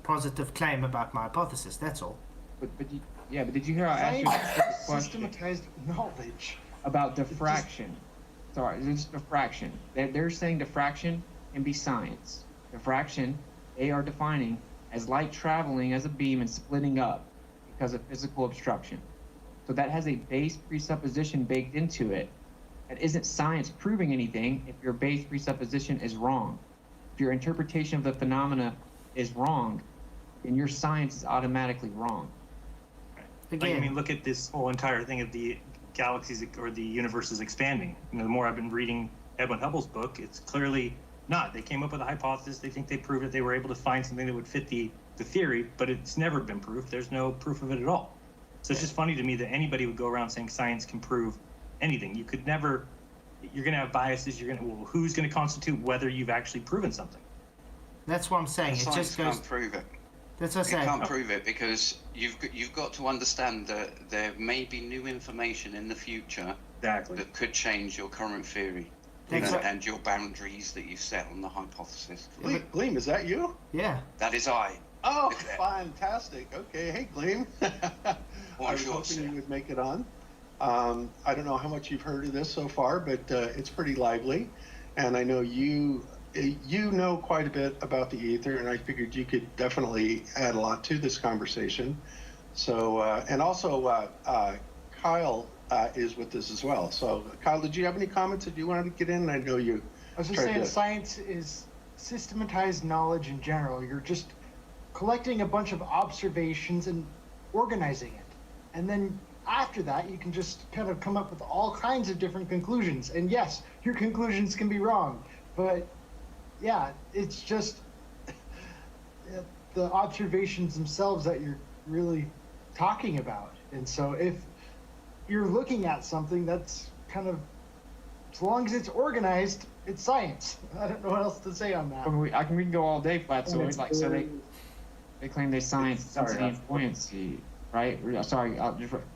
positive claim about my hypothesis. That's all. But did you hear how I asked you this question? Systematized knowledge about diffraction. Sorry, it's just diffraction. They're saying diffraction can be science. Diffraction, they are defining as light traveling as a beam and splitting up because of physical obstruction. So that has a base presupposition baked into it. That isn't science proving anything if your base presupposition is wrong. If your interpretation of the phenomena is wrong, then your science is automatically wrong. Again, I mean, look at this whole entire thing of the galaxies or the universe is expanding. The more I've been reading Edwin Hubble's book, it's clearly not. They came up with a hypothesis. They think they proved it. They were able to find something that would fit the theory, but it's never been proved. There's no proof of it at all. So it's just funny to me that anybody would go around saying science can prove anything. You could never. You're going to have biases. Who's going to constitute whether you've actually proven something? That's what I'm saying. Science it just goes. Can't prove it. That's what I'm saying. You can't prove it because you've got to understand that there may be new information in the future that could change your current theory and your boundaries that you set on the hypothesis. Gleam, is that you? Yeah. That is I. Oh, fantastic. Okay. Hey, Gleam. I was hoping you would make it on. I don't know how much you've heard of this so far, but it's pretty lively. And I know you know quite a bit about the ether, and I figured you could definitely add a lot to this conversation. So, and also Kyle is with us as well. So, Kyle, did you have any comments that you wanted to get in? I know you. I was just saying, science is systematized knowledge in general. You're just collecting a bunch of observations and organizing it, and then after that, you can just kind of come up with all kinds of different conclusions. And yes, your conclusions can be wrong, but yeah, it's just the observations themselves that you're really talking about. And so if you're looking at something that's kind of, as long as it's organized, it's science. I don't know what else to say on that. We can go all day flat. So it's like, so they claim they science density and buoyancy, right? Sorry,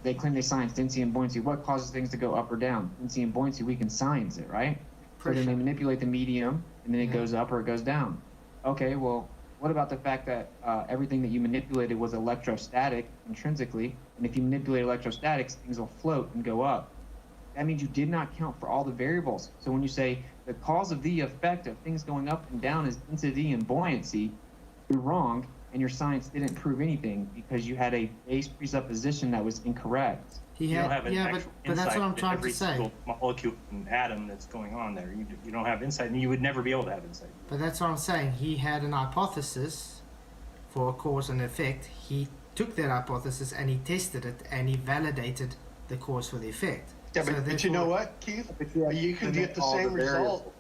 they claim they science density and buoyancy. What causes things to go up or down? Density and buoyancy, we can science it, right? So then they manipulate the medium, and then it goes up or it goes down. Okay, well, what about the fact that everything that you manipulated was electrostatic intrinsically, and if you manipulate electrostatics, things will float and go up. That means you did not count for all the variables. So when you say the cause of the effect of things going up and down is density and buoyancy, you're wrong, and your science didn't prove anything because you had a base presupposition that was incorrect. You don't have an actual but that's what I'm insight trying every to say. single molecule and atom that's going on there. You don't have insight, and you would never be able to have insight. But that's what I'm saying. He had an hypothesis for a cause and effect. He took that hypothesis and he tested it and he validated the cause for the effect. Yeah, So but you know what, Keith? You can get the same result.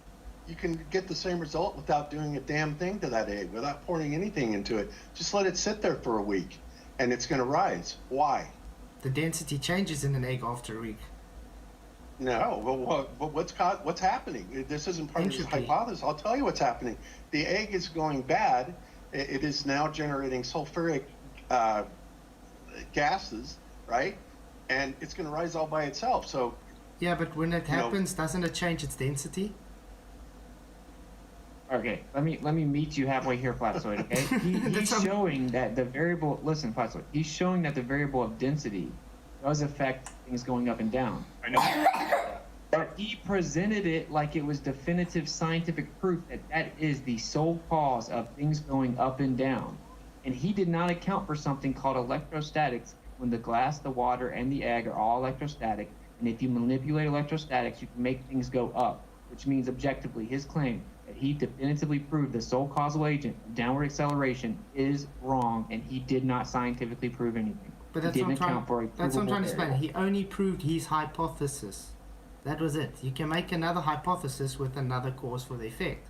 You can get the same result without doing a damn thing to that egg, without pouring anything into it. Just let it sit there for a week, and it's going to rise. Why? The density changes in an egg after a week. No, well, what's happening? This isn't part of the hypothesis. I'll tell you what's happening. The egg is going bad. It is now generating sulfuric gases, right? And it's going to rise all by itself. So. Yeah, but when it happens, doesn't it change its density? Okay, let me meet you halfway here, Flatsoid. Okay, he's showing that the variable. Listen, Flatsoid. He's showing that the variable of density does affect things going up and down. I know. But he presented it like it was definitive scientific proof that that is the sole cause of things going up and down, and he did not account for something called electrostatics. When the glass, the water, and the egg are all electrostatic, and if you manipulate electrostatics, you can make things go up, which means objectively his claim that he definitively proved the sole causal agent of downward acceleration is wrong, and he did not scientifically prove anything. But that's what I'm trying to explain. He only proved his hypothesis. That was it. You can make another hypothesis with another cause for the effect.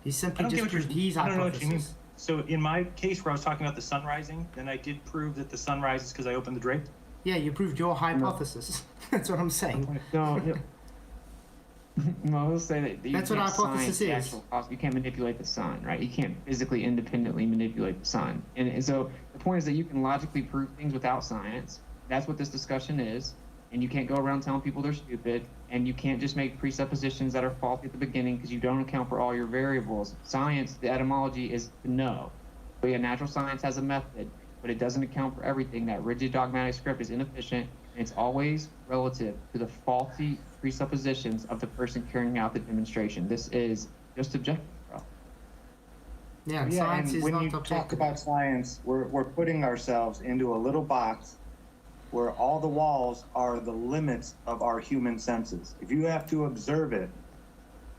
He simply just proved his hypothesis. I don't know what you mean. So in my case where I was talking about the sun rising, then I did prove that the sun rises because I opened the drape? Yeah, you proved your hypothesis. That's what I'm saying. No, he'll say that you that's what hypothesis is. You can't manipulate the sun, right? You can't physically independently manipulate the sun. And so the point is that you can logically prove things without science. That's what this discussion is. And you can't go around telling people they're stupid. And you can't just make presuppositions that are faulty at the beginning because you don't account for all your variables. Science, the etymology is to know. But yeah, natural science has a method, but it doesn't account for everything. That rigid dogmatic script is inefficient, and it's always relative to the faulty presuppositions of the person carrying out the demonstration. This is just objective, bro. Yeah, and science and is when not you objective. talk about science, we're putting ourselves into a little box where all the walls are the limits of our human senses. If you have to observe it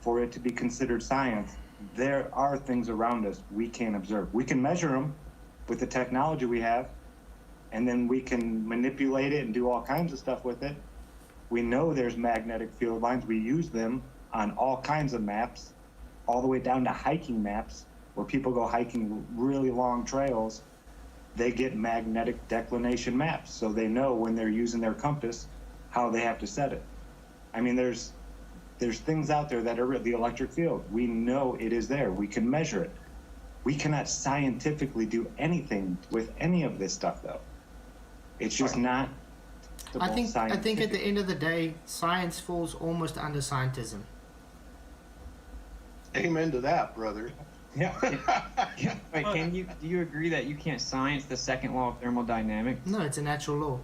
for it to be considered science, there are things around us we can't observe. We can measure them with the technology we have, and then we can manipulate it and do all kinds of stuff with it. We know there's magnetic field lines. We use them on all kinds of maps, all the way down to hiking maps, where people go hiking really long trails. They get magnetic declination maps, so they know when they're using their compass how they have to set it. I mean, there's things out there that are the electric field. We know it is there. We can measure it. We cannot scientifically do anything with any of this stuff, though. It's just not. I think at the end of the day, science falls almost under scientism. Amen to that, brother. Yeah. Wait, do you agree that you can't science the second law of thermodynamics? No, it's a natural law.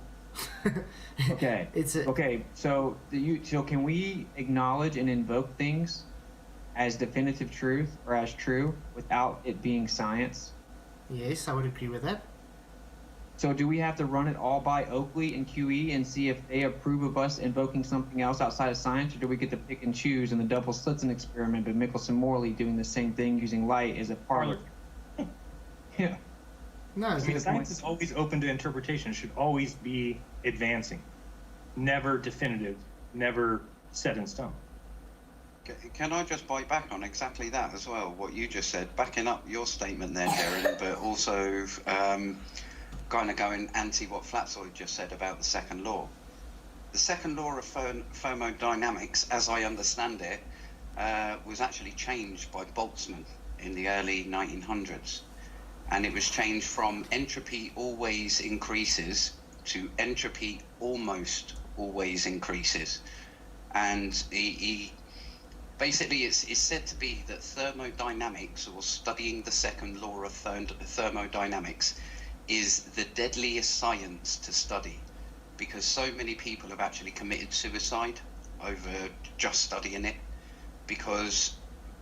Okay. So can we acknowledge and invoke things as definitive truth or as true without it being science? Yes, I would agree with that. So do we have to run it all by Oakley and QE and see if they approve of us invoking something else outside of science, or do we get to pick and choose in the double Slitson experiment, but Michelson-Morley doing the same thing using light as a parlor? Yeah. No, I mean, science is always open to interpretation. It should always be advancing, never definitive, never set in stone. Can I just bite back on exactly that as well, what you just said, backing up your statement there, Darren, but also kind of going anti what Flatsoid just said about the second law. The second law of thermodynamics, as I understand it, was actually changed by Boltzmann in the early 1900s. And it was changed from entropy always increases to entropy almost always increases. And he basically, it's said to be that thermodynamics, or studying the second law of thermodynamics, is the deadliest science to study, because so many people have actually committed suicide over just studying it, because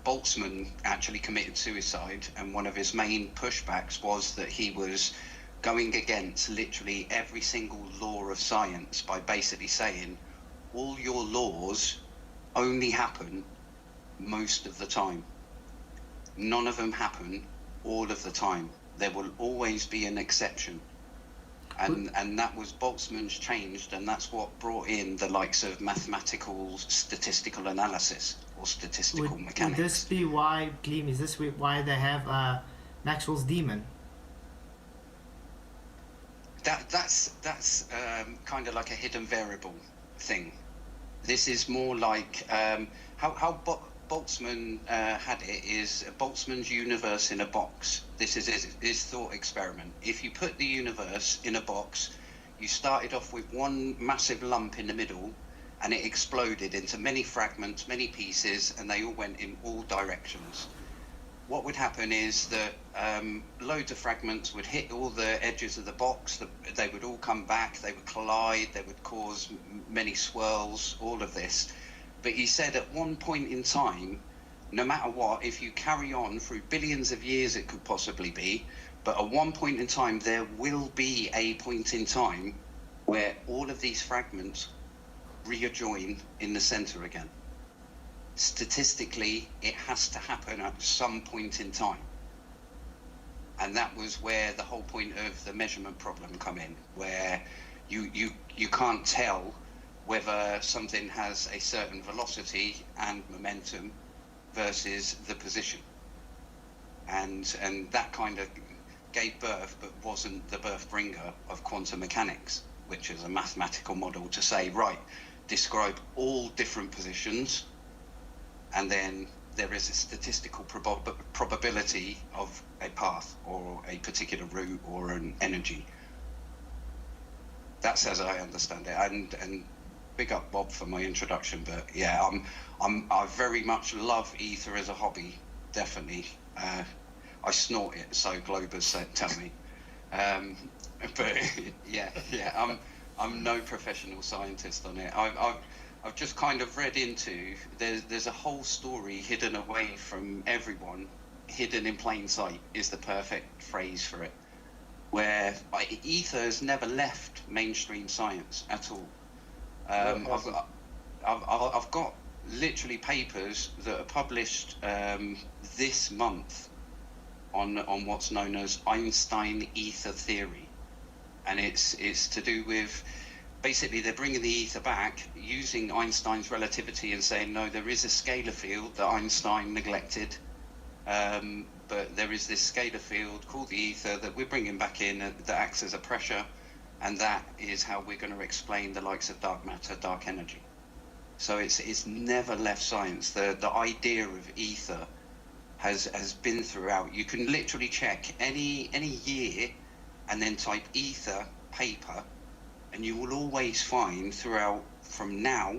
Boltzmann actually committed suicide, and one of his main pushbacks was that he was going against literally every single law of science by basically saying all your laws only happen most of the time. None of them happen all of the time. There will always be an exception. And that was Boltzmann's changed, and that's what brought in the likes of mathematical statistical analysis or statistical mechanics. Would this be why, Gleam, is this why they have Maxwell's demon? That's kind of like a hidden variable thing. This is more like how Boltzmann had it is Boltzmann's universe in a box. This is his thought experiment. If you put the universe in a box, you started off with one massive lump in the middle, and it exploded into many fragments, many pieces, and they all went in all directions. What would happen is that loads of fragments would hit all the edges of the box, they would all come back, they would collide, they would cause many swirls, all of this. But he said at one point in time, no matter what, if you carry on through billions of years it could possibly be, but at one point in time there will be a point in time where all of these fragments rejoin in the center again. Statistically, it has to happen at some point in time. And that was where the whole point of the measurement problem come in, where you can't tell whether something has a certain velocity and momentum versus the position. And that kind of gave birth, but wasn't the birth bringer of quantum mechanics, which is a mathematical model to say, right, describe all different positions, and then there is a statistical probability of a path or a particular route or an energy. That's as I understand it. And big up Bob for my introduction, but yeah, I very much love Aether as a hobby, definitely. I snort it, so Globers tell me. But yeah, I'm no professional scientist on it. I've just kind of read into there's a whole story hidden away from everyone. Hidden in plain sight is the perfect phrase for it, where Aether has never left mainstream science at all. I've got literally papers that are published this month on what's known as Einstein Aether theory, and it's to do with, basically they're bringing the ether back using Einstein's relativity and saying, no, there is a scalar field that Einstein neglected, but there is this scalar field called the ether that we're bringing back in that acts as a pressure, and that is how we're going to explain the likes of dark matter, dark energy. So it's never left science. The idea of ether has been throughout. You can literally check any year and then type ether paper, and you will always find throughout, from now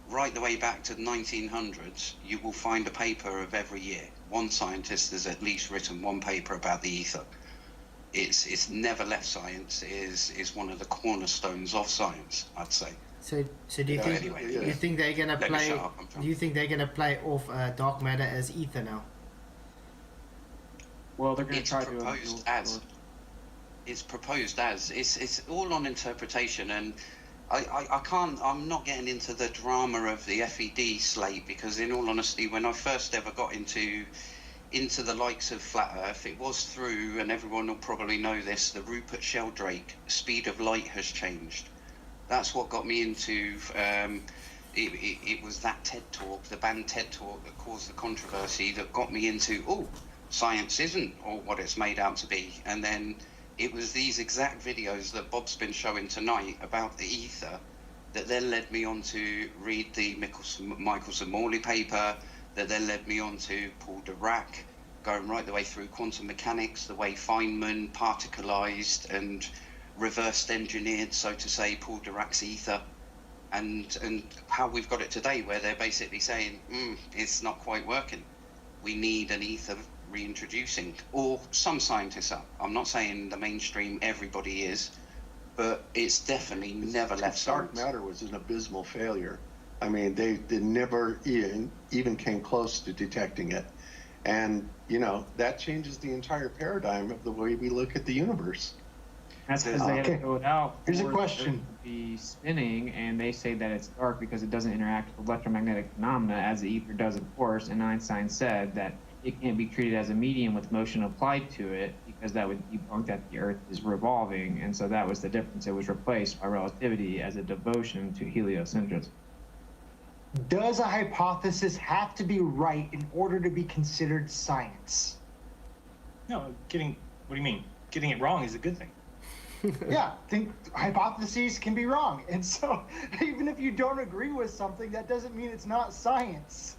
right the way back to the 1900s, you will find a paper of every year. One scientist has at least written one paper about the ether. It's never left science. Is one of the cornerstones of science, I'd say. So do you think you think they're gonna play? Do you think they're gonna play off dark matter as ether now? Well, they're gonna try proposed as. It's proposed as. It's all on interpretation, and I'm not getting into the drama of the FED slate, because in all honesty, when I first ever got into the likes of flat Earth, it was through, and everyone will probably know this, the Rupert Sheldrake speed of light has changed. That's what got me into it was that TED talk, the banned TED talk, that caused the controversy, that got me into, science isn't all what it's made out to be. And then it was these exact videos that Bob's been showing tonight about the ether that then led me on to read the Michelson-Morley paper, that then led me on to Paul Dirac, going right the way through quantum mechanics, the way Feynman particleized and reversed engineered, so to say, Paul Dirac's ether, and how we've got it today, where they're basically saying, it's not quite working. We need an ether reintroducing, or some scientists are. I'm not saying the mainstream everybody is, but it's definitely never left Dark science. matter was an abysmal failure. I mean, they never even came close to detecting it. And, that changes the entire paradigm of the way we look at the universe. That's because they have to go out. Here's a question. Be spinning, and they say that it's dark because it doesn't interact with electromagnetic phenomena as the ether does, of course. And Einstein said that it can't be treated as a medium with motion applied to it, because that would debunk that the Earth is revolving, and so that was the difference. It was replaced by relativity as a devotion to heliocentrism. Does a hypothesis have to be right in order to be considered science? No, what do you mean? Getting it wrong is a good thing. Yeah, hypotheses can be wrong. And so even if you don't agree with something, that doesn't mean it's not science.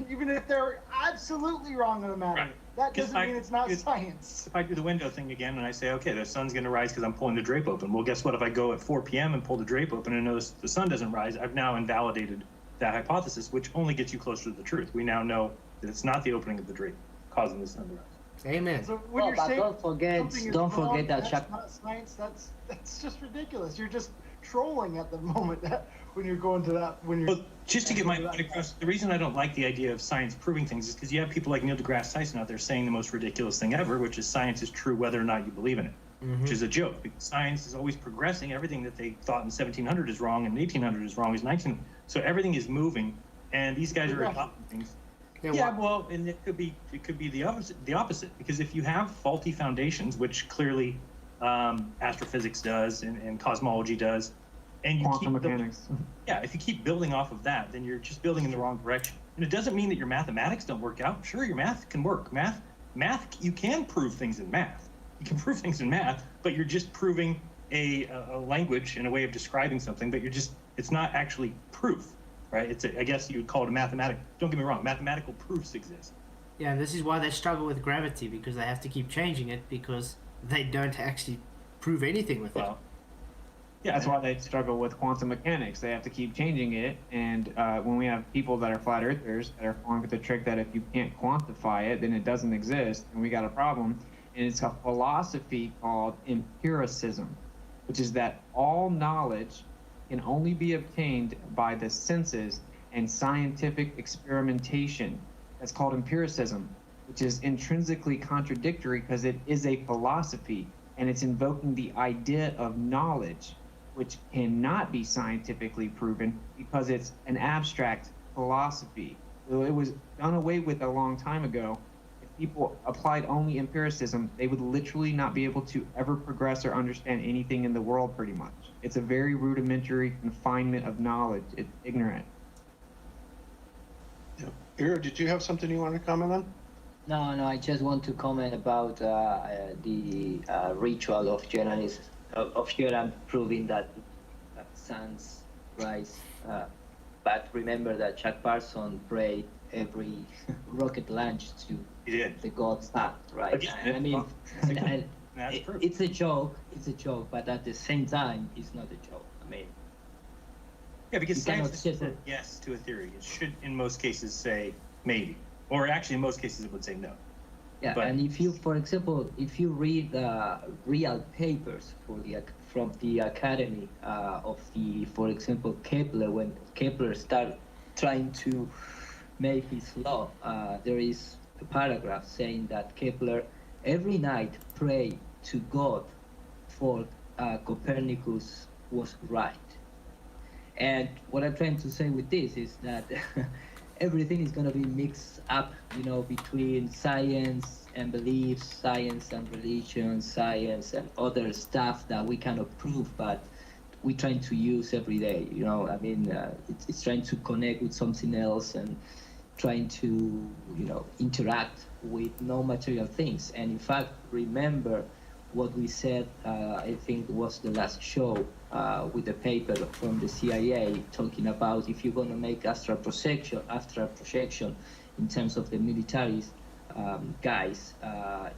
Even if they're absolutely wrong on the matter, Right. that doesn't mean it's not science. If I do the window thing again and I say, okay, the sun's going to rise because I'm pulling the drape open. Well, guess what? If I go at 4 p.m. and pull the drape open and notice the sun doesn't rise, I've now invalidated that hypothesis, which only gets you closer to the truth. We now know that it's not the opening of the drape causing the sun to rise. Amen. So when you're saying don't forget that that's Chuck. not science. That's just ridiculous. You're just trolling at the moment when you're going to that. Well, just to get my point across, the reason I don't like the idea of science proving things is because you have people like Neil deGrasse Tyson out there saying the most ridiculous thing ever, which is science is true whether or not you believe in it, which is a joke. Because science is always progressing. Everything that they thought in 1700 is wrong and 1800 is wrong is 19. So everything is moving, and these guys are adopting things. Yeah, well, and it could be the opposite, because if you have faulty foundations, which clearly astrophysics does and cosmology does, and you quantum mechanics. If you keep building off of that, then you're just building in the wrong direction. And it doesn't mean that your mathematics don't work out. Sure, your math can work. Math, you can prove things in math. You can prove things in math, but you're just proving a language and a way of describing something, but it's not actually proof. Right? I guess you would call it a mathematic. Don't get me wrong, mathematical proofs exist. Yeah, and this is why they struggle with gravity, because they have to keep changing it, because they don't actually prove anything with it. Yeah, that's why they struggle with quantum mechanics. They have to keep changing it, and when we have people that are flat earthers that are falling with the trick that if you can't quantify it, then it doesn't exist, and we got a problem. And it's a philosophy called empiricism, which is that all knowledge can only be obtained by the senses and scientific experimentation. That's called empiricism, which is intrinsically contradictory because it is a philosophy and it's invoking the idea of knowledge, which cannot be scientifically proven because it's an abstract philosophy. So it was done away with a long time ago. If people applied only empiricism, they would literally not be able to ever progress or understand anything in the world pretty much. It's a very rudimentary confinement of knowledge. It's ignorant. Yeah. Ira, did you have something you want to comment on? No, I just want to comment about the ritual of Geran proving that suns rise. But remember that Chuck Parson prayed every rocket launch to the God's act, right? Again, I mean, it's a joke, but at the same time, it's not a joke. I mean, yeah, because science says yes to a theory. It should, in most cases, say maybe, or actually, in most cases, it would say no. Yeah, and if you, for example, if you read real papers from the Academy of for example, Kepler, when Kepler started trying to make his law, there is a paragraph saying that Kepler every night prayed to God for Copernicus was right. And what I'm trying to say with this is that everything is going to be mixed up, between science and beliefs, science and religion, science and other stuff that we cannot prove, but we're trying to use every day. I mean, it's trying to connect with something else and trying to, interact with non-material things. And in fact, remember what we said, I think it was the last show, with the paper from the CIA talking about if you're going to make astral projection in terms of the military guys,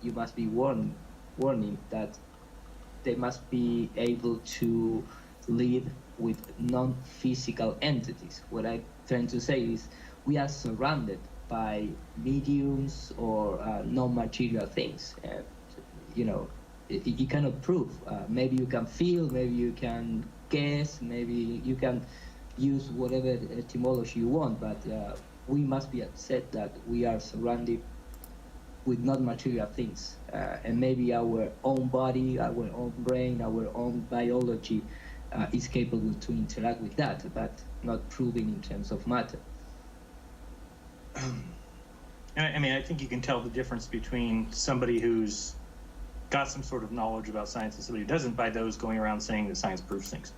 you must be warning that they must be able to live with non-physical entities. What I'm trying to say is we are surrounded by mediums or non-material things. You cannot prove. Maybe you can feel, maybe you can guess, maybe you can use whatever etymology you want, but we must be upset that we are surrounded with non-material things. And maybe our own body, our own brain, our own biology is capable to interact with that, but not proving in terms of matter. And I mean, I think you can tell the difference between somebody who's got some sort of knowledge about science and somebody who doesn't by those going around saying that science proves things.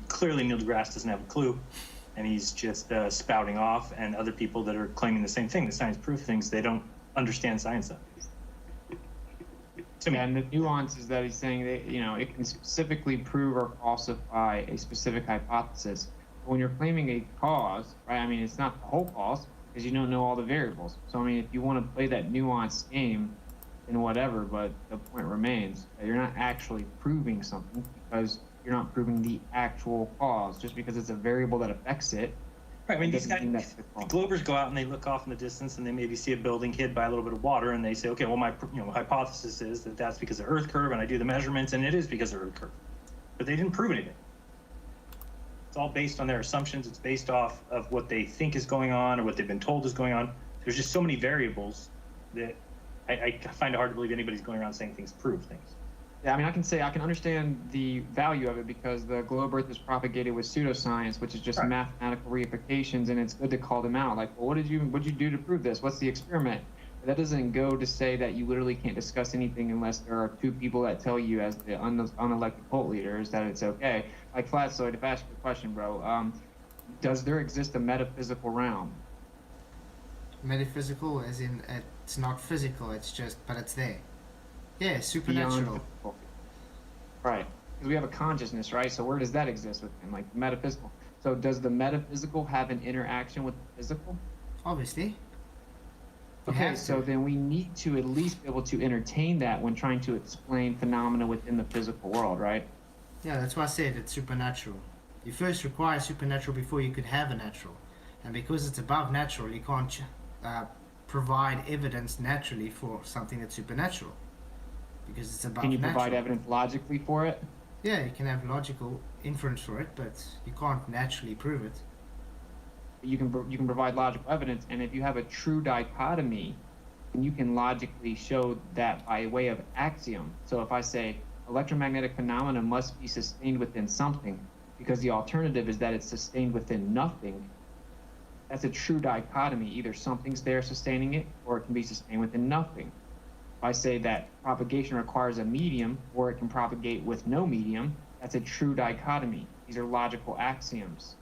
Clearly, Neil deGrasse doesn't have a clue, and he's just spouting off, and other people that are claiming the same thing, that science proves things, they don't understand science. And the nuance is that he's saying that, you know, it can specifically prove or falsify a specific hypothesis. But when you're claiming a cause, right, I mean, it's not the whole cause because you don't know all the variables. So, I mean, if you want to play that nuanced game, then whatever, but the point remains that you're not actually proving something because you're not proving the actual cause. Just because it's a variable that affects it. Right, I mean, these guys, the Globers go out and they look off in the distance and they maybe see a building hid by a little bit of water and they say, okay, well, my hypothesis is that that's because of Earth curve, and I do the measurements and it is because of Earth curve. But they didn't prove anything. It's all based on their assumptions. It's based off of what they think is going on or what they've been told is going on. There's just so many variables that I find it hard to believe anybody's going around saying things prove things. Yeah, I mean, I can understand the value of it because the globe Earth is propagated with pseudoscience, which is just mathematical reifications, and it's good to call them out. Like, well, what'd you do to prove this? What's the experiment? But that doesn't go to say that you literally can't discuss anything unless there are two people that tell you, as the unelected cult leaders, that it's okay. Like Flatsoid, if I ask you a question, bro, does there exist a metaphysical realm? Metaphysical, as in it's not physical. It's just, but it's there. Yeah, supernatural. Right. Because we have a consciousness, right? So where does that exist within? Like metaphysical. So does the metaphysical have an interaction with the physical? Obviously. Okay, so then we need to at least be able to entertain that when trying to explain phenomena within the physical world, right? Yeah, that's why I said it's supernatural. You first require supernatural before you could have a natural. And because it's above natural, you can't provide evidence naturally for something that's supernatural. Because it's above natural. Can you provide natural. evidence logically for it? Yeah, you can have logical inference for it, but you can't naturally prove it. You can provide logical evidence, and if you have a true dichotomy, then you can logically show that by way of axiom. So if I say electromagnetic phenomena must be sustained within something, because the alternative is that it's sustained within nothing, that's a true dichotomy. Either something's there sustaining it, or it can be sustained within nothing. If I say that propagation requires a medium, or it can propagate with no medium, that's a true dichotomy. These are logical axioms,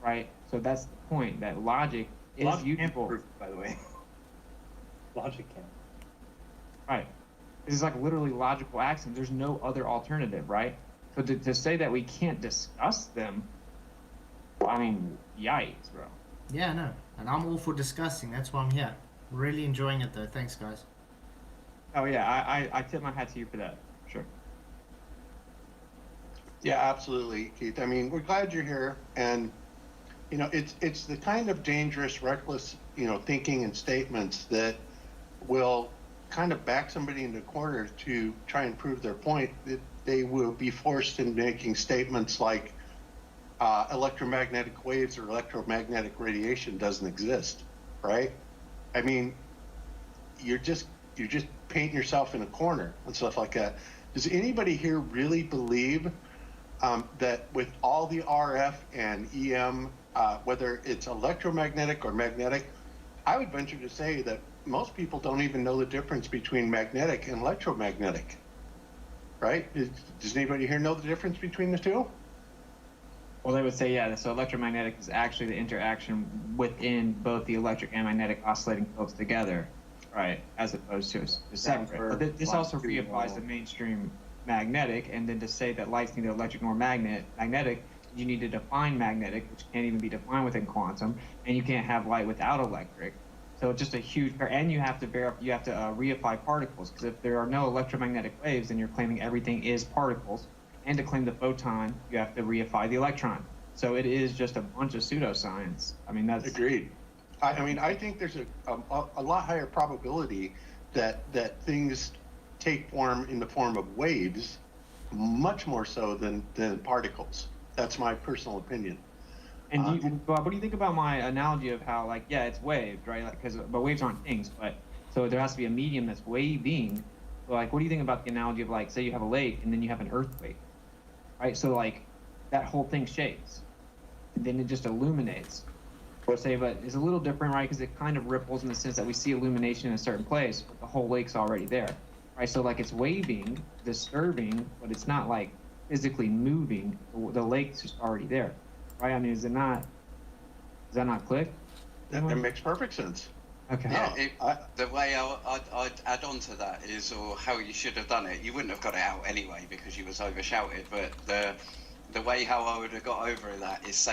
right? So that's the point, that logic is useful. Proof, by the way. Logic can't. Right. This is like literally logical axioms. There's no other alternative, right? So to say that we can't discuss them, I mean, yikes, bro. Yeah, no. And I'm all for discussing. That's why I'm here. Really enjoying it, though. Thanks, guys. Oh, yeah. I tip my hat to you for that. Sure. Yeah, absolutely, Keith. I mean, we're glad you're here. And, you know, it's the kind of dangerous, reckless, you know, thinking and statements that will kind of back somebody into a corner to try and prove their point, that they will be forced into making statements like electromagnetic waves or electromagnetic radiation doesn't exist, right? I mean, you're just painting yourself in a corner and stuff like that. Does anybody here really believe that with all the RF and EM, whether it's electromagnetic or magnetic, I would venture to say that most people don't even know the difference between magnetic and electromagnetic, right? Does anybody here know the difference between the two? Well, they would say, yeah, so electromagnetic is actually the interaction within both the electric and magnetic oscillating fields together, right, as opposed to separate. But this also reapplies to mainstream magnetic, and then to say that light's neither electric nor magnetic, you need to define magnetic, which can't even be defined within quantum, and you can't have light without electric. So it's just a huge, and you have to reify particles, because if there are no electromagnetic waves, then you're claiming everything is particles. And to claim the photon, you have to reify the electron. So it is just a bunch of pseudoscience. I mean, that's agreed. I mean, I think there's a lot higher probability that things take form in the form of waves, much more so than particles. That's my personal opinion. And what do you think about my analogy of how, like, yeah, it's waved, right? Like, but waves aren't things, but so there has to be a medium that's waving. So, like, what do you think about the analogy of, like, say you have a lake and then you have an earthquake, right? So, like, that whole thing shakes, and then it just illuminates. say, but it's a little different, right? Because it kind of ripples in the sense that we see illumination in a certain place, but the whole lake's already there, right? So like it's waving, disturbing, but it's not like physically moving. The lake's just already there, right? I mean, is that not clear? That makes perfect sense. Okay. Yeah, the way I'd add on to that is, or how you should have done it, you wouldn't have got it out anyway because you was overshouted, but the way how I would have got over that is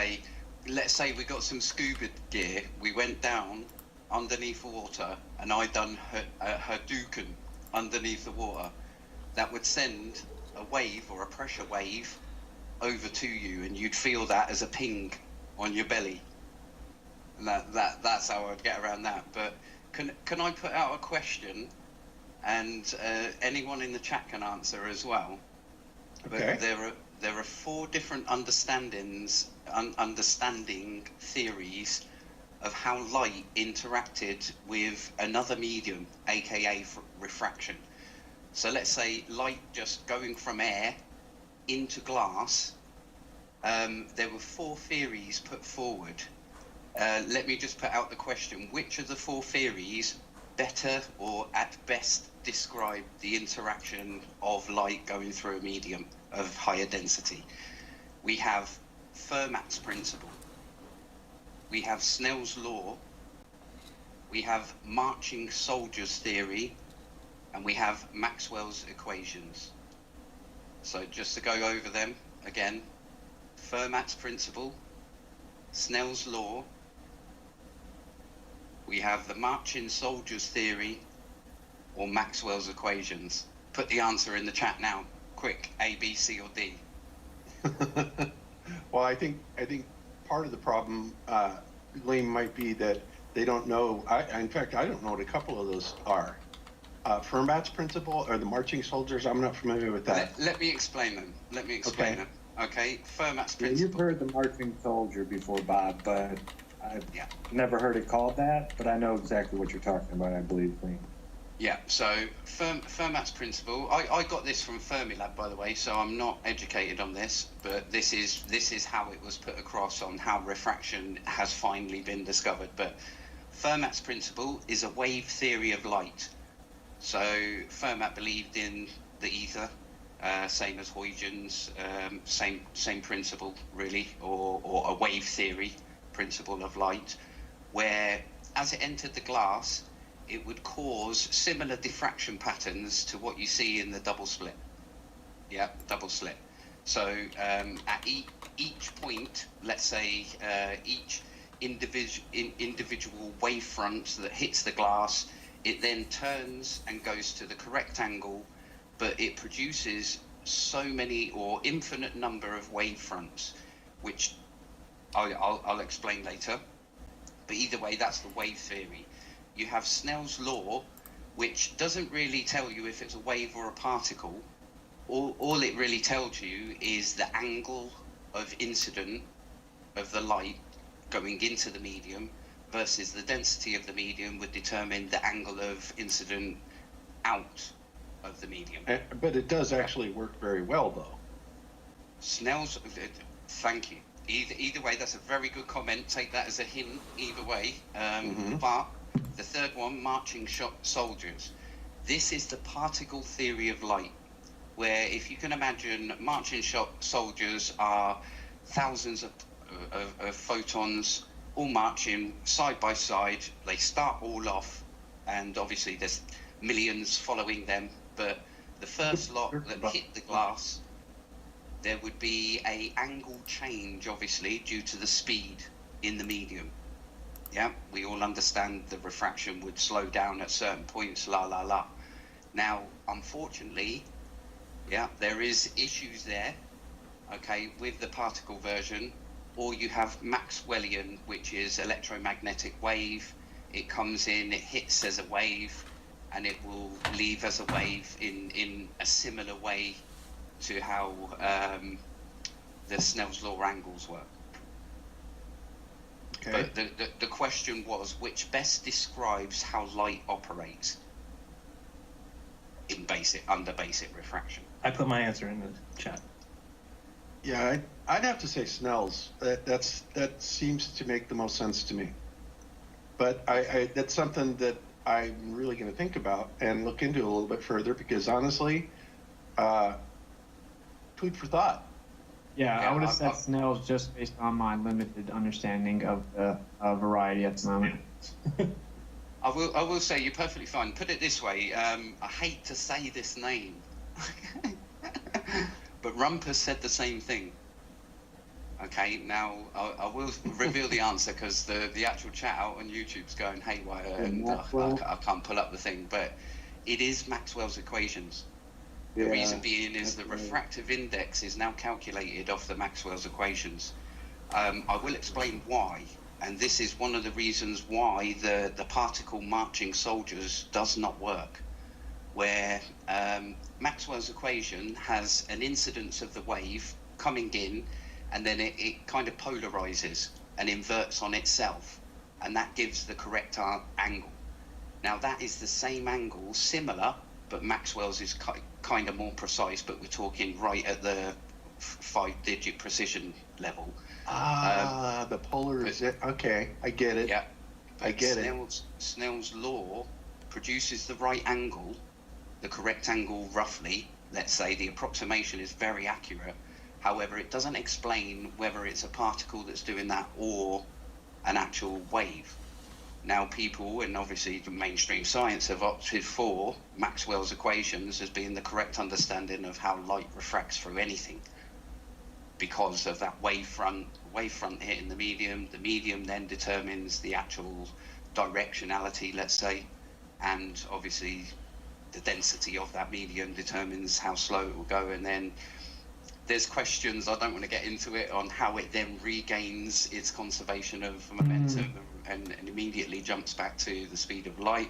let's say we got some scuba gear, we went down underneath the water, and I done Hadouken underneath the water. That would send a wave or a pressure wave over to you, and you'd feel that as a ping on your belly. And that's how I'd get around that. But can I put out a question, and anyone in the chat can answer as well? Okay. But there are 4 different understanding theories of how light interacted with another medium, aka refraction. So let's say light just going from air into glass. There were 4 theories put forward. Let me just put out the question: which of the 4 theories better or at best describe the interaction of light going through a medium of higher density? We have Fermat's principle, we have Snell's law, we have marching soldiers theory, and we have Maxwell's equations. So just to go over them again: Fermat's principle, Snell's law, we have the marching soldiers theory, or Maxwell's equations. Put the answer in the chat now, quick. A, B, C, or D. Well, I think part of the problem, Liam, might be that they don't know. In fact, I don't know what a couple of those are. Fermat's principle or the marching soldiers. I'm not familiar with that. Let me explain them. Okay, Fermat's principle. You've heard the marching soldier before, Bob, but I've never heard it called that. But I know exactly what you're talking about, I believe, Liam. Yeah, so Fermat's principle, I got this from Fermilab, by the way, so I'm not educated on this, but this is how it was put across on how refraction has finally been discovered. But Fermat's principle is a wave theory of light. So Fermat believed in the ether, same as Huygens, same principle really, or a wave theory principle of light, where as it entered the glass, it would cause similar diffraction patterns to what you see in the double slit. Yeah, double slit. So at each point, let's say each individual wavefront that hits the glass, it then turns and goes to the correct angle, but it produces so many or infinite number of wavefronts, which I'll explain later. But either way, that's the wave theory. You have Snell's law, which doesn't really tell you if it's a wave or a particle. All it really tells you is the angle of incident of the light going into the medium versus the density of the medium would determine the angle of incident out of the medium. But it does actually work very well, though. Snell's, thank you. Either way, that's a very good comment. Take that as a hint, either way. But the third one, marching soldiers. This is the particle theory of light, where if you can imagine, marching soldiers are thousands of photons all marching side by side. They start all off, and obviously there's millions following them, but the first lot that hit the glass, there would be a angle change, obviously, due to the speed in the medium. Yeah, we all understand the refraction would slow down at certain points, Now, unfortunately, yeah, there is issues there, okay, with the particle version, or you have Maxwellian, which is electromagnetic wave. It comes in, it hits as a wave, and it will leave as a wave in a similar way to how the Snell's law angles work. Okay. But the question was, which best describes how light operates under basic refraction? I put my answer in the chat. Yeah, I'd have to say Snell's. That seems to make the most sense to me. But that's something that I'm really going to think about and look into a little bit further because honestly, food for thought. Yeah, I would have said Snell's just based on my limited understanding of the variety at the moment. I will say you're perfectly fine. Put it this way, I hate to say this name, but Rumpus said the same thing. Okay, now I will reveal the answer because the actual chat out on YouTube's going haywire and I can't pull up the thing, but it is Maxwell's equations. The reason being is the refractive index is now calculated off the Maxwell's equations. I will explain why, and this is one of the reasons why the particle marching soldiers does not work, where Maxwell's equation has an incidence of the wave coming in, and then it kind of polarizes and inverts on itself, and that gives the correct angle. Now that is the same angle, similar, but Maxwell's is kind of more precise, but we're talking right at the 5-digit precision level. The polarization. Okay, I get it. Yeah, I get Snell's law produces the right angle, the correct angle roughly. Let's say the approximation is very accurate. However, it doesn't explain whether it's a particle that's doing that or an actual wave. Now people, and obviously the mainstream science, have opted for Maxwell's equations as being the correct understanding of how light refracts through anything, because of that wavefront hitting the medium then determines the actual directionality, let's say, and obviously the density of that medium determines how slow it will go, and then there's questions, I don't want to get into it, on how it then regains its conservation of momentum and immediately jumps back to the speed of light,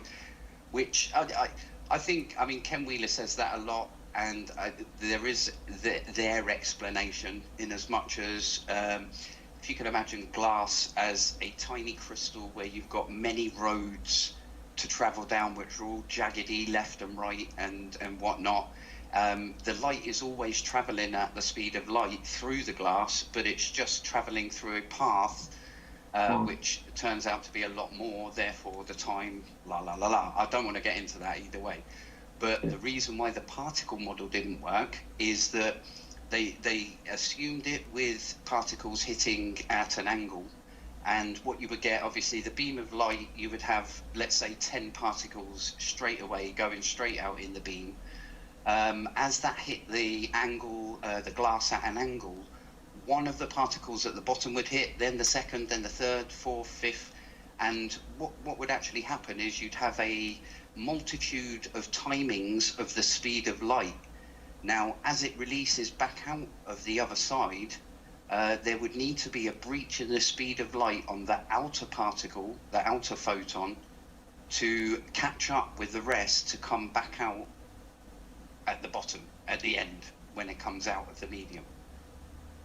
which I think, I mean, Ken Wheeler says that a lot, and there is their explanation in as much as if you can imagine glass as a tiny crystal where you've got many roads to travel down which are all jaggedy left and right and whatnot. The light is always traveling at the speed of light through the glass, but it's just traveling through a path which turns out to be a lot more, therefore the time I don't want to get into that either way, but the reason why the particle model didn't work is that they assumed it with particles hitting at an angle, and what you would get, obviously the beam of light, you would have, let's say, 10 particles straight away going straight out in the beam. As that hit the angle, the glass at an angle, one of the particles at the bottom would hit, then the second, then the third, fourth, fifth, and what would actually happen is you'd have a multitude of timings of the speed of light. Now, as it releases back out of the other side, there would need to be a breach in the speed of light on the outer particle, the outer photon, to catch up with the rest to come back out at the bottom, at the end, when it comes out of the medium.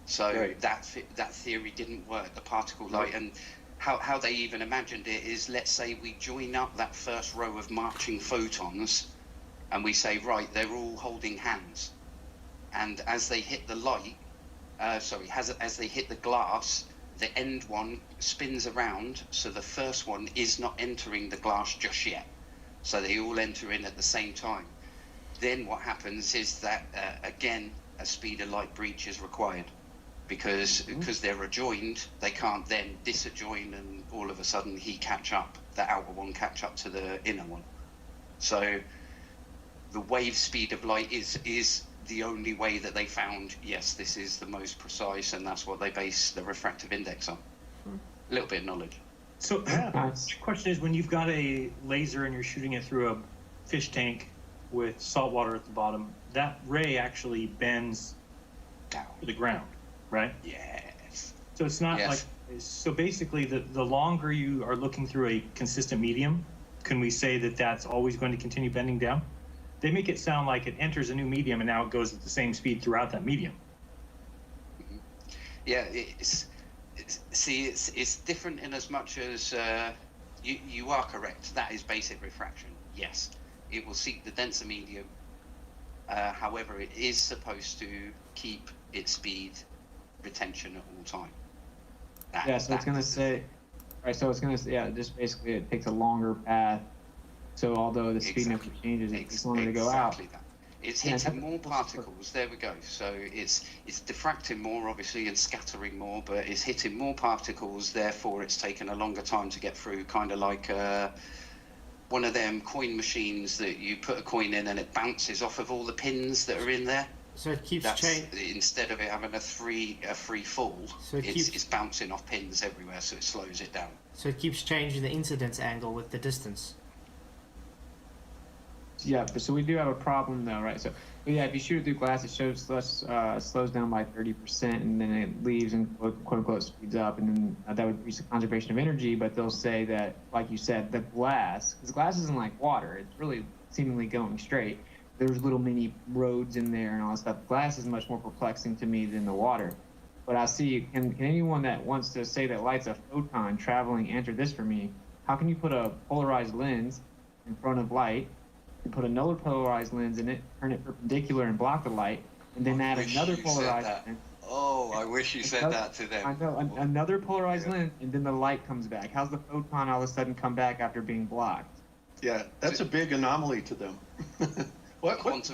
So that theory didn't work, the particle light, and how they even imagined it is, let's say we join up that first row of marching photons, and we say, right, they're all holding hands, and as they hit the light, as they hit the glass, the end one spins around, so the first one is not entering the glass just yet, so they all enter in at the same time. Then what happens is that, again, a speed of light breach is required, because they're adjoined, they can't then disadjoin and all of a sudden the outer one catch up to the inner one. So the wave speed of light is the only way that they found, yes, this is the most precise, and that's what they base the refractive index on. A little bit of knowledge. So the question is, when you've got a laser and you're shooting it through a fish tank with salt water at the bottom, that ray actually bends down to the ground, right? Yes. So it's not like, so basically the longer you are looking through a consistent medium, can we say that that's always going to continue bending down? They make it sound like it enters a new medium and now it goes at the same speed throughout that medium. Yeah, it's different in as much as you are correct. That is basic refraction. Yes, it will seek the denser medium. However, it is supposed to keep its speed retention at all time. Yeah, so it's going to say, right, so it's going to say, yeah, just basically it takes a longer path. So although the speed never changes, it takes longer to go out. Exactly that. It's hitting more particles. There we go. So it's diffracting more, obviously, and scattering more, but it's hitting more particles. Therefore, it's taken a longer time to get through. Kind of like one of them coin machines that you put a coin in and it bounces off of all the pins that are in there. So it keeps changing. Instead of it having a free fall, so it's bouncing off pins everywhere, so it slows it down. So it keeps changing the incidence angle with the distance. Yeah, but so we do have a problem though, right? So, but yeah, if you shoot it through glass, it slows down by 30%, and then it leaves and quote unquote speeds up, and then that would reach the conservation of energy. But they'll say that, like you said, the glass, because glass isn't like water; it's really seemingly going straight. There's little mini roads in there and all that stuff. Glass is much more perplexing to me than the water. But I see, can anyone that wants to say that light's a photon traveling answer this for me? How can you put a polarized lens in front of light, and put another polarized lens in it, turn it perpendicular and block the light, and then add another polarized lens? Oh, I wish you said that to them. I know, another polarized lens, and then the light comes back. How's the photon all of a sudden come back after being blocked? Yeah, that's a big anomaly to them.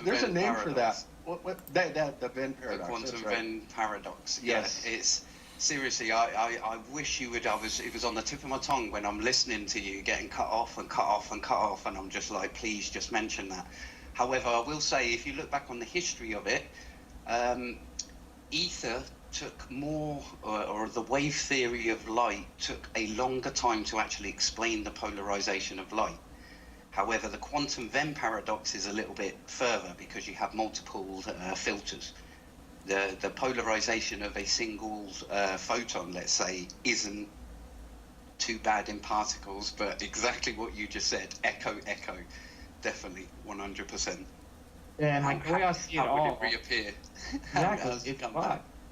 There's a name for that. The Venn paradox. The quantum Venn paradox. Yes. Yeah, it's seriously. I wish you would. It was on the tip of my tongue when I'm listening to you getting cut off, and I'm just like, please just mention that. However, I will say, if you look back on the history of it, Aether took more, or the wave theory of light took a longer time to actually explain the polarization of light. However, the quantum Venn paradox is a little bit further because you have multiple filters. The polarization of a single photon, let's say, isn't too bad in particles, but exactly what you just said, echo, definitely 100%. Yeah, and like the way I see it all, how would it reappear? Exactly,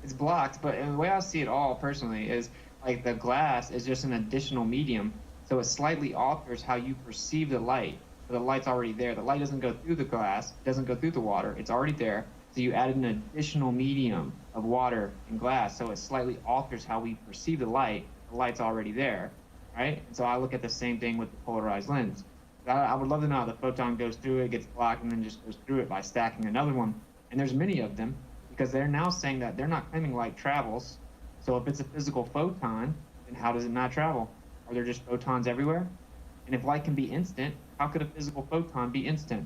it's blocked. But the way I see it all personally is like the glass is just an additional medium. So it slightly alters how you perceive the light. So the light's already there. The light doesn't go through the glass, it doesn't go through the water. It's already there. So you added an additional medium of water and glass. So it slightly alters how we perceive the light. The light's already there, right? And so I look at the same thing with the polarized lens. I would love to know how the photon goes through it, gets blocked, and then just goes through it by stacking another one. And there's many of them because they're now saying that they're not claiming light travels. So if it's a physical photon, then how does it not travel? Are there just photons everywhere? And if light can be instant, how could a physical photon be instant?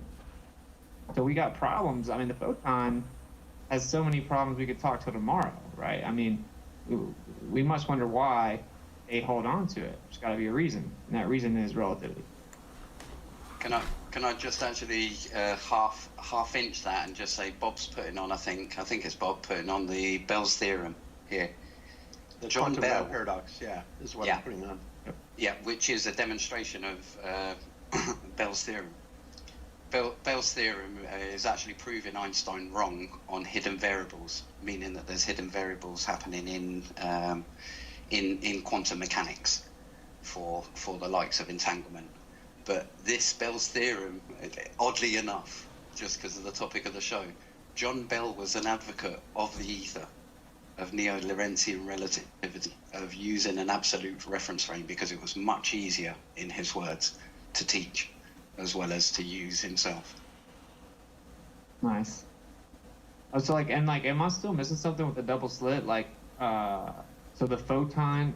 So we got problems. I mean, the photon has so many problems we could talk till tomorrow, right? I mean, we must wonder why they hold on to it. There's got to be a reason, and that reason is relativity. Can I just actually half inch that and just say Bob's putting on? I think it's Bob putting on the Bell's theorem here. The John Bell paradox, is what I'm putting on. Yeah, which is a demonstration of Bell's theorem. Bell's theorem is actually proving Einstein wrong on hidden variables, meaning that there's hidden variables happening in quantum mechanics for the likes of entanglement. But this Bell's theorem, oddly enough, just because of the topic of the show, John Bell was an advocate of the ether, of neo-Lorentzian relativity, of using an absolute reference frame because it was much easier, in his words, to teach as well as to use himself. Nice. Oh, so am I still missing something with the double slit? So the photon,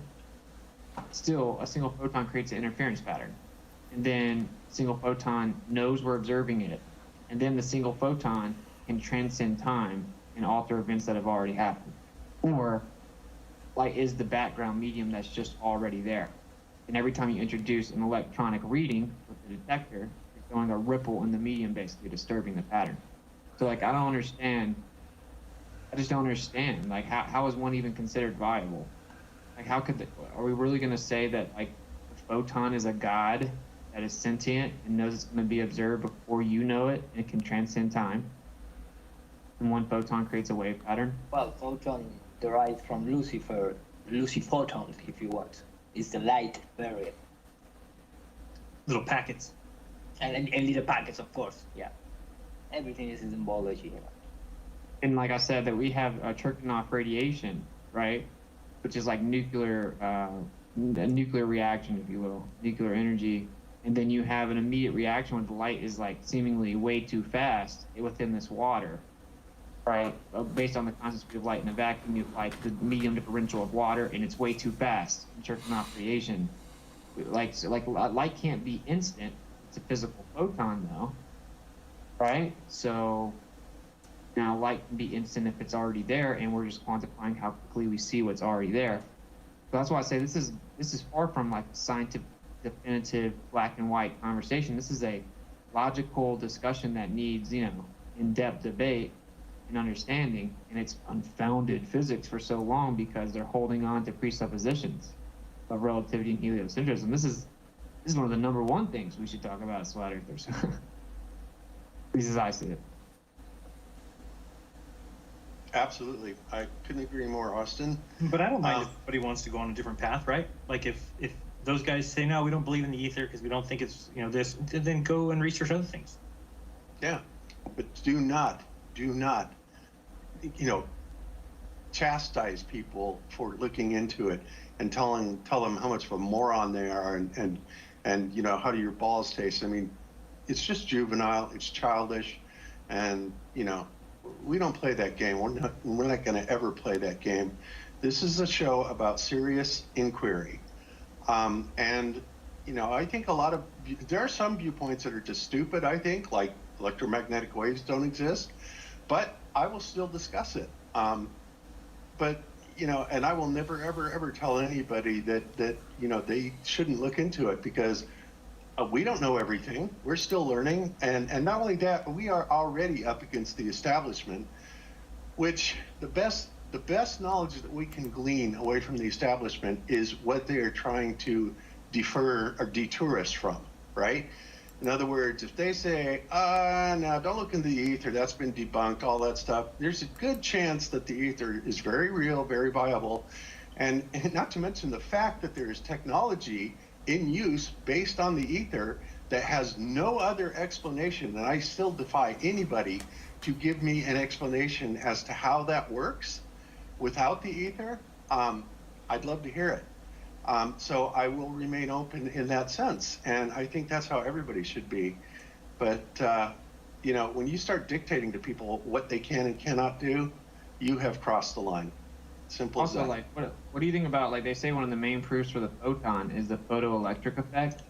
still a single photon creates an interference pattern, and then a single photon knows we're observing it, and then the single photon can transcend time and alter events that have already happened. Or light is the background medium that's just already there. And every time you introduce an electronic reading with the detector, you're throwing a ripple in the medium, basically disturbing the pattern. So I just don't understand. How is one even considered viable? Are we really going to say that the photon is a god that is sentient and knows it's going to be observed before you know it, and it can transcend time? And one photon creates a wave pattern? Well, photon derived from Lucifer, luciphotons, if you want. It's the light barrier. Little packets. And little packets, of course, yeah. Everything is in symbology. And like I said, that we have Chernobyl radiation, right? Which is like nuclear, a nuclear reaction, if you will, nuclear energy. And then you have an immediate reaction when the light is like seemingly way too fast within this water, right? Based on the constant speed of light in a vacuum, you apply the medium differential of water, and it's way too fast in terms of creation. Like light can't be instant. It's a physical photon, though, right? So now light can be instant if it's already there, and we're just quantifying how quickly we see what's already there. So that's why I say this is far from like a scientific, definitive, black and white conversation. This is a logical discussion that needs, in-depth debate and understanding, and it's unfounded physics for so long because they're holding on to presuppositions of relativity and heliocentrism. This is one of the number one things we should talk about as flat earthers. At least as I see it. Absolutely. I couldn't agree more, Austin. But I don't mind if somebody wants to go on a different path, right? Like if those guys say, no, we don't believe in the ether because we don't think it's, this, then go and research other things. Yeah. But do not, chastise people for looking into it and tell them how much of a moron they are and how do your balls taste. I mean, it's just juvenile, it's childish, and we don't play that game. We're not going to ever play that game. This is a show about serious inquiry, and I think there are some viewpoints that are just stupid. I think, like electromagnetic waves don't exist, but I will still discuss it. But and I will never ever tell anybody that they shouldn't look into it, because we don't know everything. We're still learning, and not only that, but we are already up against the establishment, which the best knowledge that we can glean away from the establishment is what they are trying to defer or detour us from, right? In other words, if they say, no, don't look into the ether, that's been debunked, all that stuff, there's a good chance that the ether is very real, very viable, and not to mention the fact that there is technology in use based on the ether that has no other explanation, and I still defy anybody to give me an explanation as to how that works without the ether. I'd love to hear it. So I will remain open in that sense, and I think that's how everybody should be. But when you start dictating to people what they can and cannot do, you have crossed the line. Simple as that. Also, what do you think about, they say one of the main proofs for the photon is the photoelectric effect,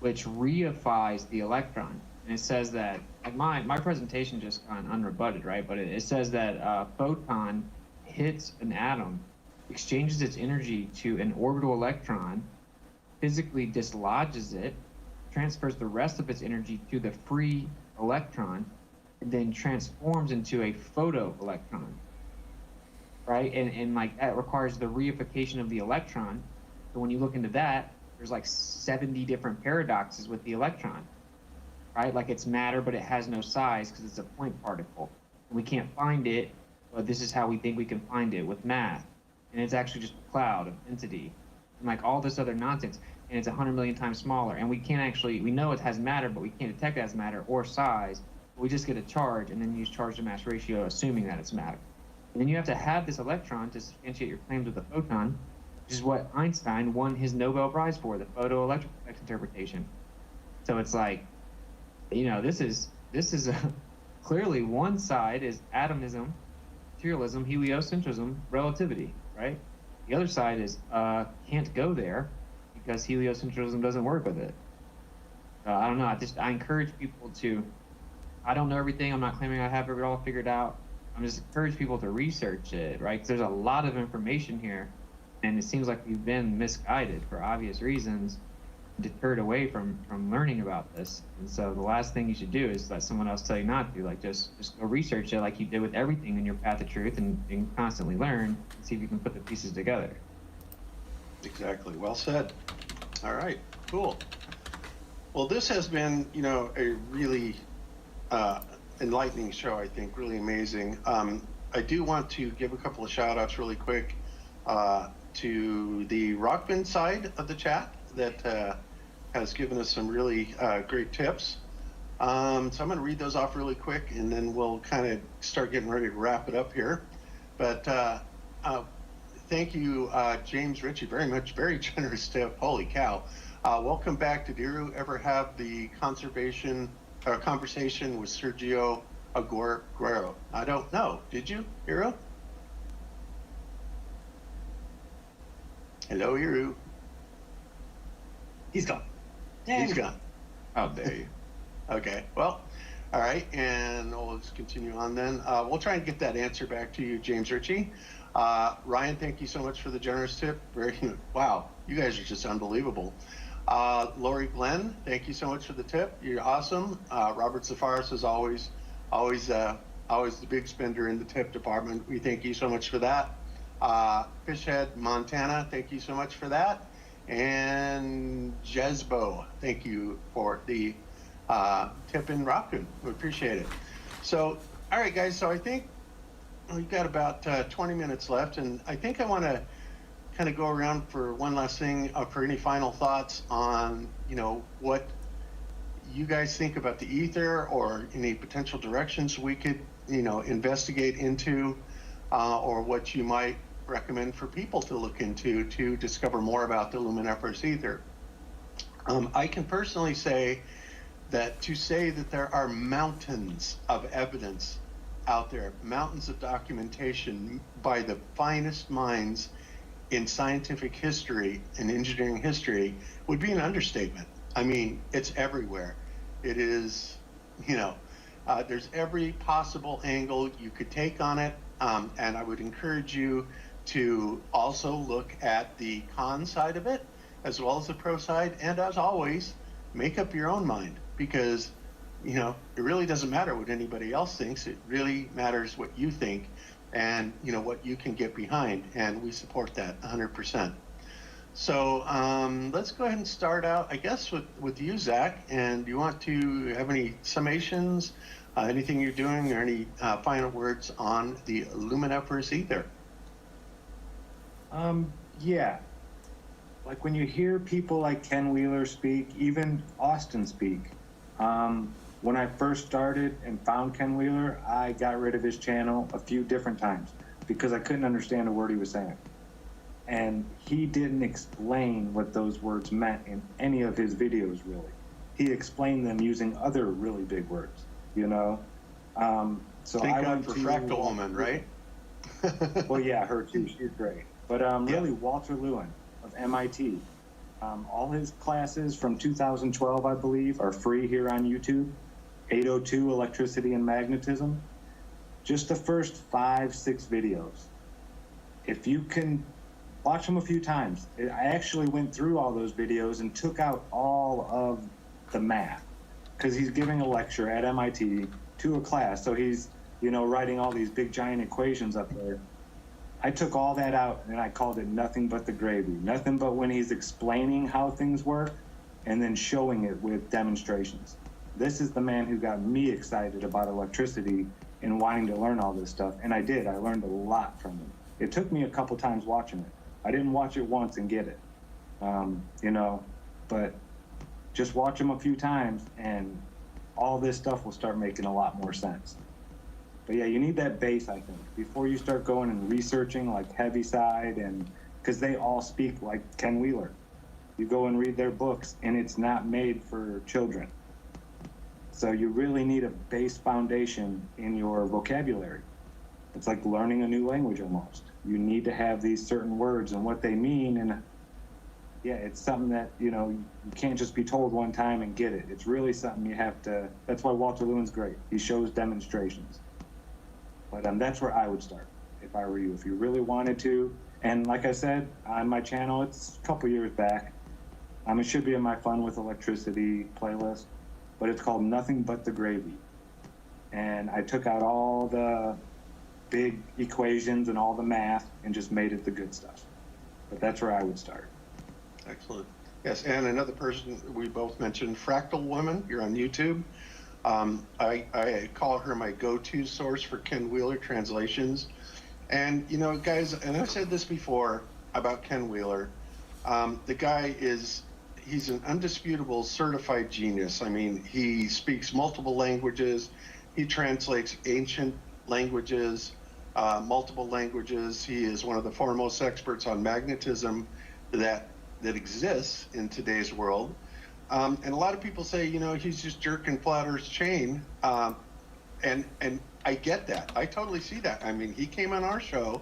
which reifies the electron. And it says that, my presentation just gone unrebutted, right? But it says that a photon hits an atom, exchanges its energy to an orbital electron, physically dislodges it, transfers the rest of its energy to the free electron, and then transforms into a photoelectron. Right? And that requires the reification of the electron. So when you look into that, there's 70 different paradoxes with the electron. Right? It's matter, but it has no size because it's a point particle. And we can't find it, but this is how we think we can find it with math. And it's actually just a cloud of entity. And all this other nonsense. And it's 100 million times smaller. And we know it has matter, but we can't detect it as matter or size. We just get a charge and then use charge to mass ratio, assuming that it's matter. And then you have to have this electron to substantiate your claims with the photon, which is what Einstein won his Nobel Prize for, the photoelectric effect interpretation. So it's this is clearly one side is atomism, materialism, heliocentrism, relativity, right? The other side is can't go there because heliocentrism doesn't work with it. I don't know. I encourage people to. I don't know everything. I'm not claiming I have it all figured out. I'm just encourage people to research it, right? 'Cause there's a lot of information here, and it seems like we've been misguided for obvious reasons, deterred away from learning about this. And so the last thing you should do is let someone else tell you not to. Just go research it like you did with everything in your path of truth, and constantly learn and see if you can put the pieces together. Exactly. Well said. All right. Cool. Well, this has been, a really enlightening show, I think, really amazing. I do want to give a couple of shout outs really quick to the Rockman side of the chat that has given us some really great tips. So I'm going to read those off really quick, and then we'll kind of start getting ready to wrap it up here. But thank you, James Ritchie, very much, very generous tip. Holy cow. Welcome back. Did you ever have the conversation with Sergio Aguero? I don't know. Did you, Hiro? Hello, Hiro. He's gone. He's gone. How dare you? Okay, well, all right, and we'll just continue on then. We'll try and get that answer back to you, James Ritchie. Ryan, thank you so much for the generous tip. Wow, you guys are just unbelievable. Lori Glenn, thank you so much for the tip. You're awesome. Robert Zafaris is always the big spender in the tip department. We thank you so much for that. Fishhead Montana, thank you so much for that. And Jezbo, thank you for the tip in Raccoon. We appreciate it. So, all right, guys. So I think we've got about 20 minutes left, and I think I want to kind of go around for one last thing for any final thoughts on, what you guys think about the ether, or any potential directions we could, investigate into, or what you might recommend for people to look into to discover more about the luminiferous ether. I can personally say that there are mountains of evidence out there, mountains of documentation by the finest minds in scientific history and engineering history, would be an understatement. I mean, it's everywhere. It is, there's every possible angle you could take on it. And I would encourage you to also look at the con side of it as well as the pro side. And as always, make up your own mind, because, it really doesn't matter what anybody else thinks. It really matters what you think and, what you can get behind. And we support that 100%. So let's go ahead and start out, I guess, with you, Zach. And do you want to have any summations, anything you're doing, or any final words on the luminiferous ether? Yeah. Like when you hear people like Ken Wheeler speak, even Austin speak. When I first started and found Ken Wheeler, I got rid of his channel a few different times because I couldn't understand a word he was saying. And he didn't explain what those words meant in any of his videos, really. He explained them using other really big words, So Thank God for Fractal Woman, right? Well, yeah, her too. She's great. But really, Walter Lewin of MIT. All his classes from 2012, I believe, are free here on YouTube. 802 Electricity and Magnetism. Just the first 5-6 videos. If you can watch them a few times. I actually went through all those videos and took out all of the math, because he's giving a lecture at MIT to a class. So he's, writing all these big giant equations up there. I took all that out and I called it nothing but the gravy. Nothing but when he's explaining how things work and then showing it with demonstrations. This is the man who got me excited about electricity and wanting to learn all this stuff. And I did. I learned a lot from him. It took me a couple times watching it. I didn't watch it once and get it, but just watch him a few times and all this stuff will start making a lot more sense. But yeah, you need that base, I think, before you start going and researching like Heaviside, and because they all speak like Ken Wheeler. You go and read their books and it's not made for children. So you really need a base foundation in your vocabulary. It's like learning a new language almost. You need to have these certain words and what they mean, and yeah, it's something that, you can't just be told one time and get it. It's really something you have to, that's why Walter Lewin's great. He shows demonstrations. But that's where I would start if I were you, if you really wanted to. And like I said, on my channel, it's a couple years back. It should be in my Fun with Electricity playlist, but it's called Nothing But the Gravy. And I took out all the big equations and all the math and just made it the good stuff. But that's where I would start. Excellent. Yes, and another person we both mentioned, Fractal Woman. You're on YouTube. I call her my go-to source for Ken Wheeler translations. And, guys, and I've said this before about Ken Wheeler. The guy he's an undisputable certified genius. I mean, he speaks multiple languages. He translates ancient languages. multiple languages. He is one of the foremost experts on magnetism that exists in today's world. And a lot of people say, you know, he's just jerking flat Earth's chain. And I get that. I totally see that. I mean, he came on our show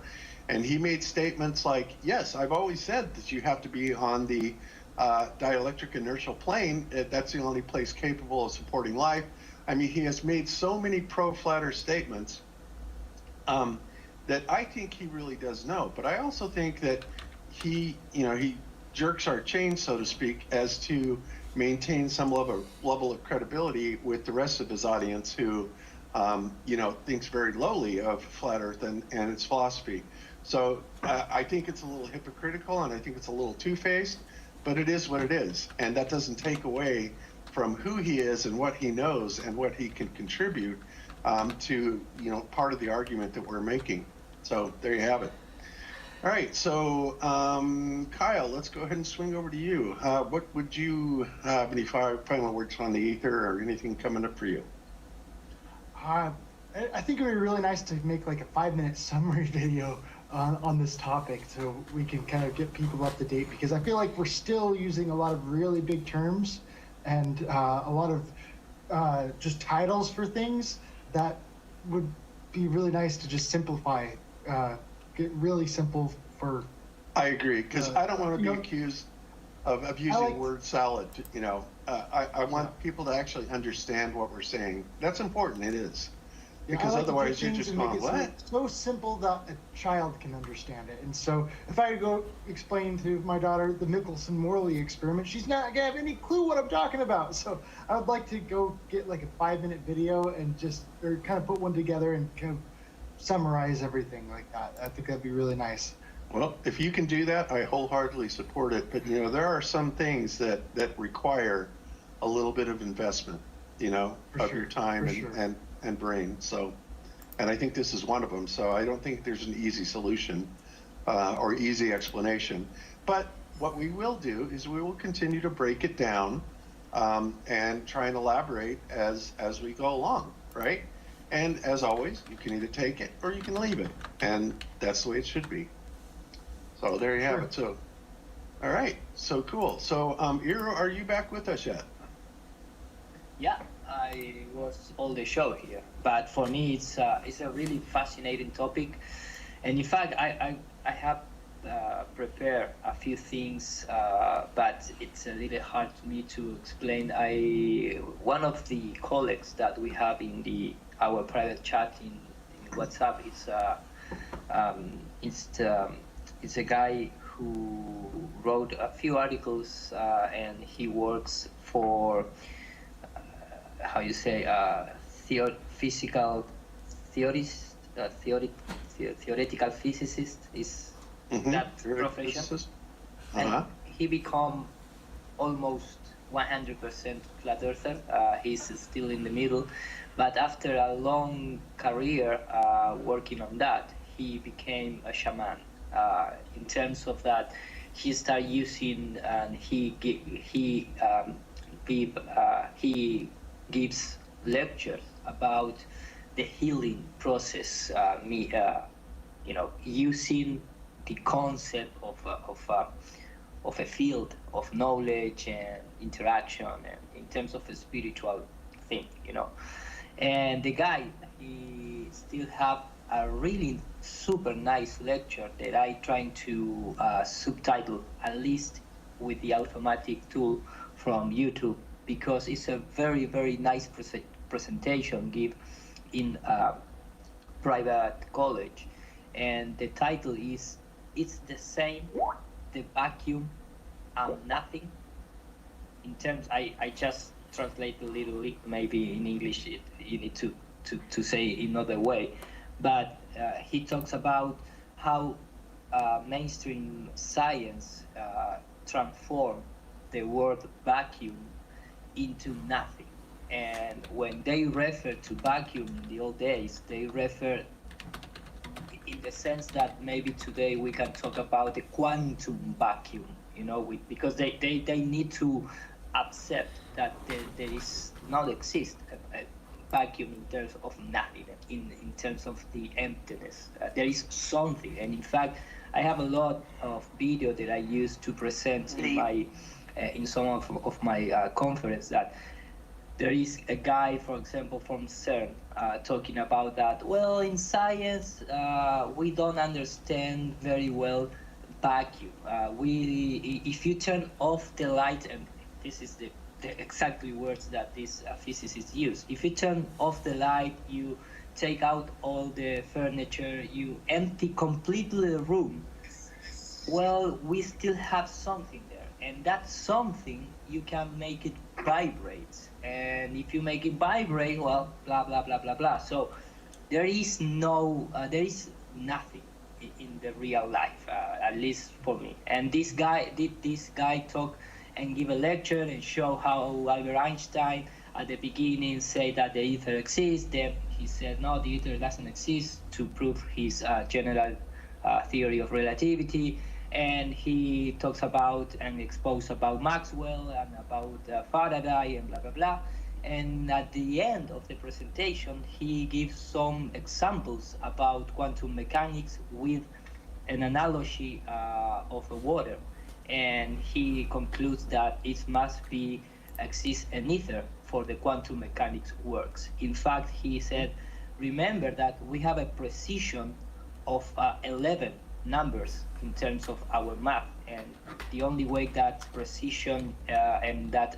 and he made statements like, yes, I've always said that you have to be on the dielectric inertial plane. That's the only place capable of supporting life. I mean, he has made so many pro-flat Earth statements that I think he really does know. But I also think that he jerks our chain, so to speak, as to maintain some level of credibility with the rest of his audience who, thinks very lowly of flat Earth and its philosophy. So I think it's a little hypocritical, and I think it's a little two-faced, but it is what it is. And that doesn't take away from who he is and what he knows and what he can contribute to, part of the argument that we're making. So there you have it. All right, so Kyle, let's go ahead and swing over to you. What would you have any final words on the ether or anything coming up for you? I think it would be really nice to make like a 5-minute summary video on this topic so we can kind of get people up to date, because I feel like we're still using a lot of really big terms and a lot of just titles for things that would be really nice to just simplify, get really simple for. I agree, because I don't want to be accused of using word salad. I want people to actually understand what we're saying. That's important. It is. Because otherwise you're just going, what? So simple that a child can understand it. And so if I go explain to my daughter the Michelson-Morley experiment, she's not going to have any clue what I'm talking about. So I would like to go get like a 5-minute video and or kind of put one together and kind of summarize everything like that. I think that'd be really nice. Well, if you can do that, I wholeheartedly support it. But, there are some things that require a little bit of investment, of your time and brain. So, and I think this is one of them. So I don't think there's an easy solution or easy explanation. But what we will do is we will continue to break it down and try and elaborate as we go along, right? And as always, you can either take it or you can leave it. And that's the way it should be. So there you have it. So, all right. So cool. So, Iro, are you back with us yet? Yeah, I was all the show here, but for me it's a really fascinating topic, and in fact I have prepared a few things, but it's a little hard to me to explain. One of the colleagues that we have in our private chat in WhatsApp it's a guy who wrote a few articles and he works for physical theorist, theoretical physicist is that profession. And he become almost 100% flat earther. He's still in the middle, but after a long career working on that, he became a shaman. In terms of that, he started using and he gives lectures about the healing process, using the concept of a field of knowledge and interaction, and in terms of a spiritual thing, And the guy, he still have a really super nice lecture that I trying to subtitle, at least with the automatic tool from YouTube, because it's a very, very nice presentation give in a private college. And the title is, "It's the Same, the Vacuum and Nothing." In terms, I just translate a little, maybe in English you need to say it another way. But he talks about how mainstream science transformed the word vacuum into nothing. And when they refer to vacuum in the old days, they refer in the sense that maybe today we can talk about the quantum vacuum, because they need to accept that there is not exist vacuum in terms of nothing, in terms of the emptiness. There is something, and in fact, I have a lot of video that I use to present in my in some of my conference, that there is a guy, for example, from CERN talking about that. Well, in science, we don't understand very well vacuum. If you turn off the light, and this is the exactly words that this physicist use. If you turn off the light, you take out all the furniture, you empty completely the room, well, we still have something there. And that something, you can make it vibrate. And if you make it vibrate, well, blah, blah, blah, blah, blah. So there is nothing in the real life, at least for me. And this guy talk and give a lecture and show how Albert Einstein at the beginning said that the ether exists. Then he said, no, the ether doesn't exist, to prove his general theory of relativity. And he talks about and exposes about Maxwell and about Faraday and blah, blah, blah. And at the end of the presentation, he gives some examples about quantum mechanics with an analogy of a water. And he concludes that it must exist an ether for the quantum mechanics works. In fact, he said, remember that we have a precision of 11 numbers in terms of our math, and the only way that precision and that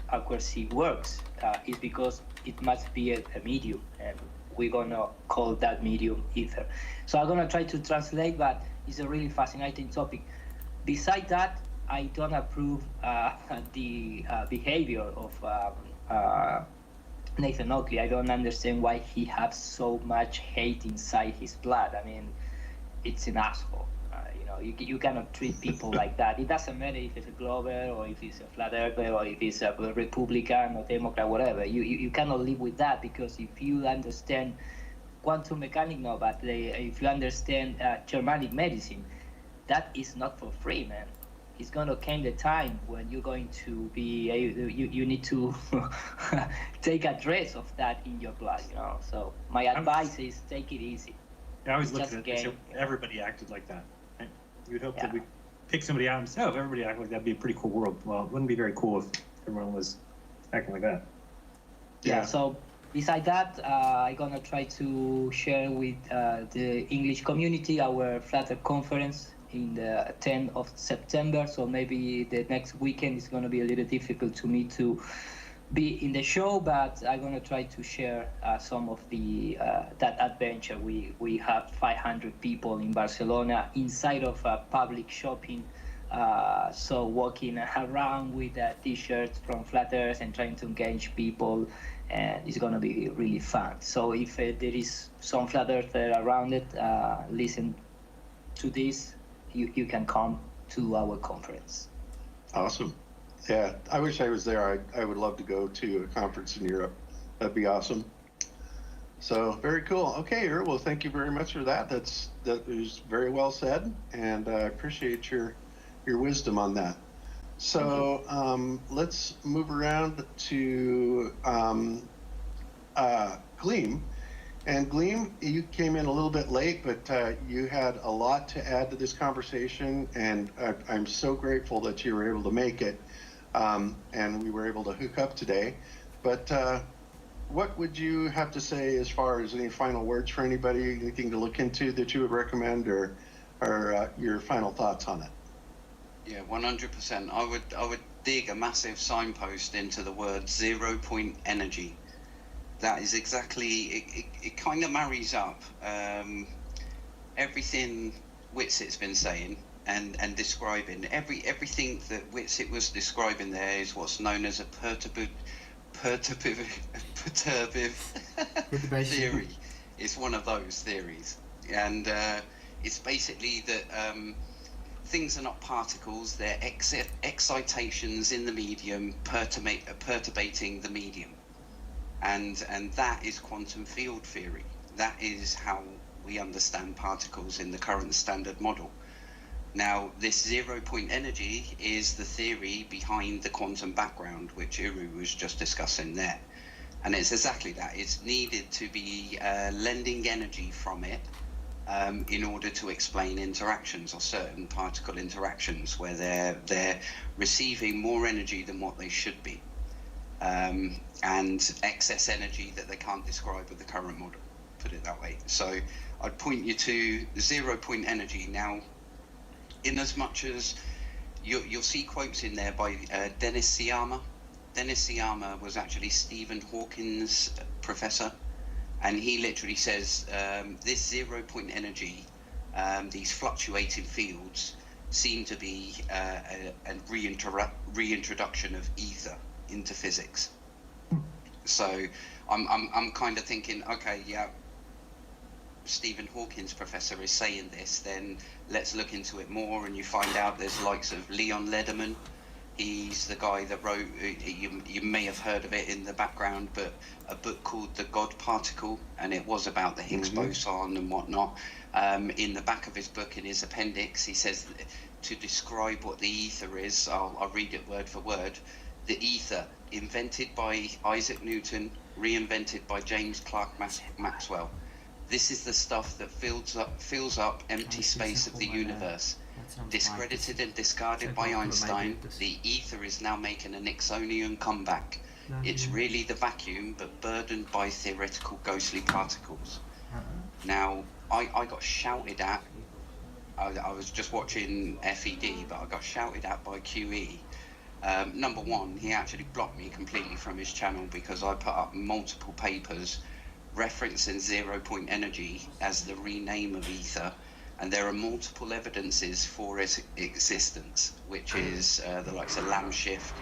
accuracy works is because it must be a medium, and we're gonna call that medium ether. So I'm gonna try to translate, but it's a really fascinating topic. Besides that, I don't approve the behavior of Nathan Oakley. I don't understand why he has so much hate inside his blood. I mean, it's an asshole. You cannot treat people like that. It doesn't matter if it's a Glober or if it's a flat earther or if it's a Republican or Democrat, whatever. You cannot live with that, because if you understand quantum mechanics, no, but if you understand Germanic medicine, that is not for free, man. It's gonna come the time when you're going to be you need to take a trace of that in your blood, So my advice is take it easy. I always looked at it, everybody acted like that. Right? You'd hope that we pick somebody out and say, oh, if everybody acted like that, would be a pretty cool world. Well, it wouldn't be very cool if everyone was acting like that. Yeah, so besides that, I'm gonna try to share with the English community our Flat Earth conference in the 10th of September. So maybe the next weekend is gonna be a little difficult to me to be in the show, but I'm gonna try to share some of the that adventure. We have 500 people in Barcelona inside of a public shopping, so walking around with t-shirts from Flat Earth and trying to engage people, and it's gonna be really fun. So if there is some Flat Earther around it, listen to this, you can come to our conference. Awesome. Yeah, I wish I was there. I would love to go to a conference in Europe. That'd be awesome. So very cool. Okay, Earl, well, thank you very much for that. That was very well said, and I appreciate your wisdom on that. So let's move around to Gleam. And Gleam, you came in a little bit late, but you had a lot to add to this conversation, and I'm so grateful that you were able to make it. And we were able to hook up today. But what would you have to say as far as any final words for anybody, anything to look into that you would recommend, or your final thoughts on it? Yeah, 100%. I would dig a massive signpost into the word 0 point energy. That is exactly, it kind of marries up everything Whitsitt's been saying and describing. Everything that Whitsitt was describing there is what's known as a perturbative theory. It's one of those theories. And it's basically that things are not particles, they're excitations in the medium perturbating the medium. And that is quantum field theory. That is how we understand particles in the current standard model. Now, this 0 point energy is the theory behind the quantum background, which Uru was just discussing there. And it's exactly that. It's needed to be lending energy from it in order to explain interactions or certain particle interactions where they're receiving more energy than what they should be, and excess energy that they can't describe with the current model, put it that way. So I'd point you to 0 point energy. Now, in as much as you'll see quotes in there by Dennis Sciama. Dennis Sciama was actually Stephen Hawking's professor, and he literally says this 0 point energy, these fluctuating fields, seem to be a reintroduction of ether into physics. So I'm kind of thinking, okay, yeah, Stephen Hawking's professor is saying this, then let's look into it more, and you find out there's the likes of Leon Lederman. He's the guy that wrote, you may have heard of it in the background, but a book called The God Particle, and it was about the Higgs boson and whatnot. In the back of his book, in his appendix, he says to describe what the ether is, I'll read it word for word. The ether, invented by Isaac Newton, reinvented by James Clerk Maxwell. This is the stuff that fills up empty space of the universe. Discredited and discarded by Einstein, the ether is now making a Nixonian comeback. It's really the vacuum, but burdened by theoretical ghostly particles. Now, I got shouted at. I was just watching FED, but I got shouted at by QE. Number one, he actually blocked me completely from his channel because I put up multiple papers referencing 0 point energy as the rename of ether, and there are multiple evidences for its existence, which is the likes of Lamb shift,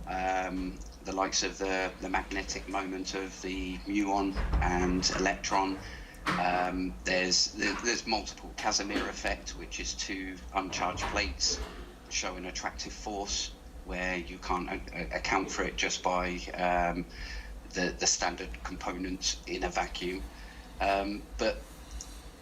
the likes of the magnetic moment of the muon and electron. There's multiple Casimir effect, which is two uncharged plates showing attractive force, where you can't account for it just by the standard components in a vacuum. But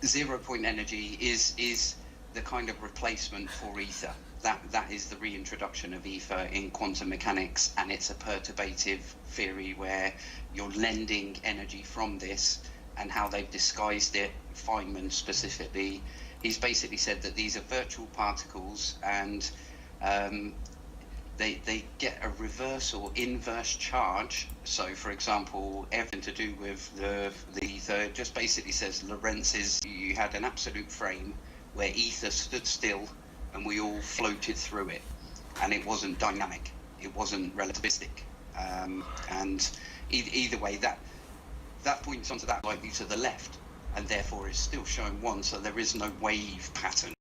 0 point energy is the kind of replacement for ether. That is the reintroduction of ether in quantum mechanics, and it's a perturbative theory where you're lending energy from this, and how they've disguised it, Feynman specifically. He's basically said that these are virtual particles, and they get a reverse or inverse charge. So, for example, everything to do with the ether just basically says Lorenz's, you had an absolute frame where ether stood still and we all floated through it, and it wasn't dynamic, it wasn't relativistic, and either way, that points onto that slightly to the left, and therefore it's still showing one, so there is no wave pattern.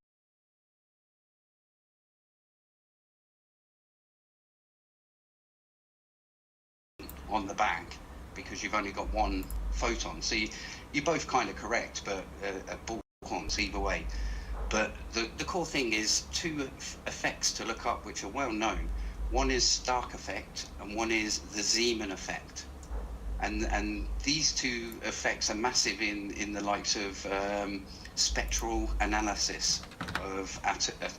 On the back, because you've only got one photon. So you're both kind of correct, but bullhorns either way. But the core thing is two effects to look up which are well known. One is Stark effect, and one is the Zeeman effect. And these two effects are massive in the likes of spectral analysis of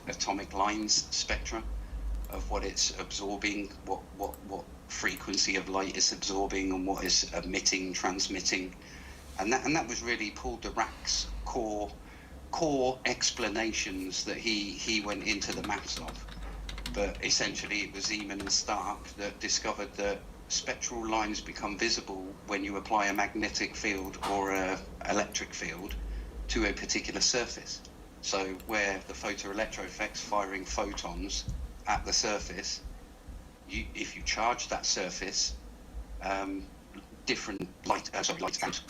atomic lines spectra, of what it's absorbing, what frequency of light is absorbing and what is emitting, transmitting, and that was really Paul Dirac's core explanations that he went into the maths of. But essentially it was Zeeman and Stark that discovered that spectral lines become visible when you apply a magnetic field or a electric field to a particular surface. So where the photoelectro effect's firing photons at the surface, if you charge that surface, different light and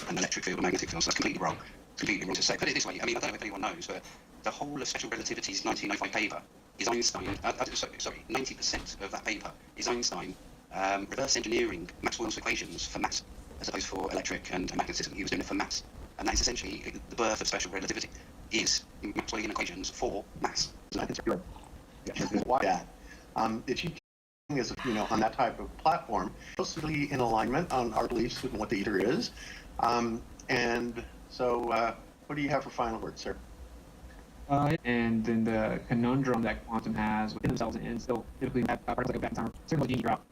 an electric field or magnetic field, so that's completely wrong to say. Put it this way, I mean, I don't know if anyone knows, but the whole of Special Relativity's 1905 paper is Einstein, 90% of that paper is Einstein reverse engineering Maxwell's equations for mass, as opposed for electric and magnetism. He was doing it for mass. And that is essentially the birth of special relativity, is Maxwellian equations for mass. I think you're why that. If you is on that type of platform, mostly in alignment on our beliefs with what the ether is. And so what do you have for final words, sir? And then the conundrum that quantum has within themselves, and still typically particles like a back time, certainly drop.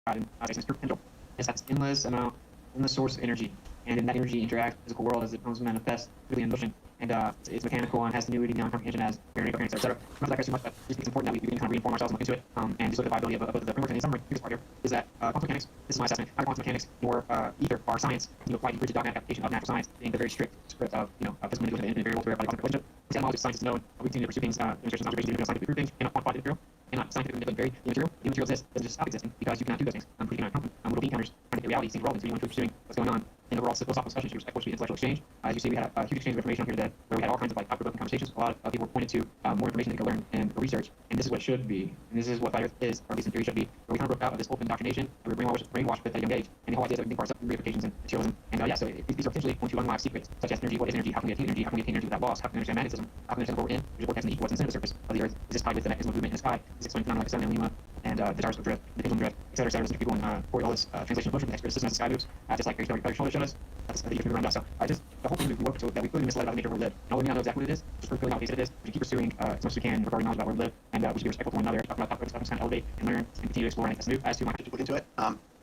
is pure potential. It's that endless amount, endless source of energy, and then that energy interacts with the physical world as it becomes manifest really in motion. And it's mechanical and has continuity, non-comprehension, as very coherence, etc. Not that too much, but I think it's important that we can kind of reinform ourselves and look into it, and just look at the viability of both the framework. And in summary, the biggest part here is that quantum mechanics, this is my assessment, quantum mechanics or Ether are science, and you apply the rigid dogmatic application of natural science, being the very strict script of physical manipulation and variable to verify the cosmic relationship. The etymology of science is known. We continue to pursue things, demonstrations, observations, and scientific proof things. Cannot quantify the material, cannot scientifically manipulate vary the material. The material exists, doesn't just stop existing because you cannot do those things. You cannot quantum little being counters trying to get reality seems relevant to anyone who's pursuing what's going on in the overall philosophical discussion, which is intellectual exchange. As you see, we had a huge exchange of information on here today, where we had all kinds of like thought-provoking conversations. A lot of people were pointed to more information they could learn and research, and this is what it should be, and this is what Flat Earth is, or at least in theory should be, where we kind of broke out of this open indoctrination, and we were brainwashed with at a young age, and the whole idea is that we think for ourselves, reifications and materialism, and yeah, so these are potentially going to unlock secrets, such as energy. What is energy? How can we get heat energy? How can we get energy without loss? How can we understand magnetism? How can we understand where we're in? There's a vortex in the equal, what's inside the surface of the Earth. Is this tied with the magnetism of movement in the sky? Is it explained phenomena like the sun and Lima, and the gyroscope drift, the pendulum drift, etc., etc. There's people in Coriolis translation of motion, the expert system as the sky moves, just like Gary Schroeder showed us. That's the years around us. So just the whole thing we work to that we clearly misled about the nature of where we live. And although we now know exactly what it is, just for clearly how basic it is, we should keep pursuing as much as we can regarding knowledge about where we live, and we should be respectful to one another, talk about topics, kind of elevate and learn and continue to explore and test new. As to my look into it,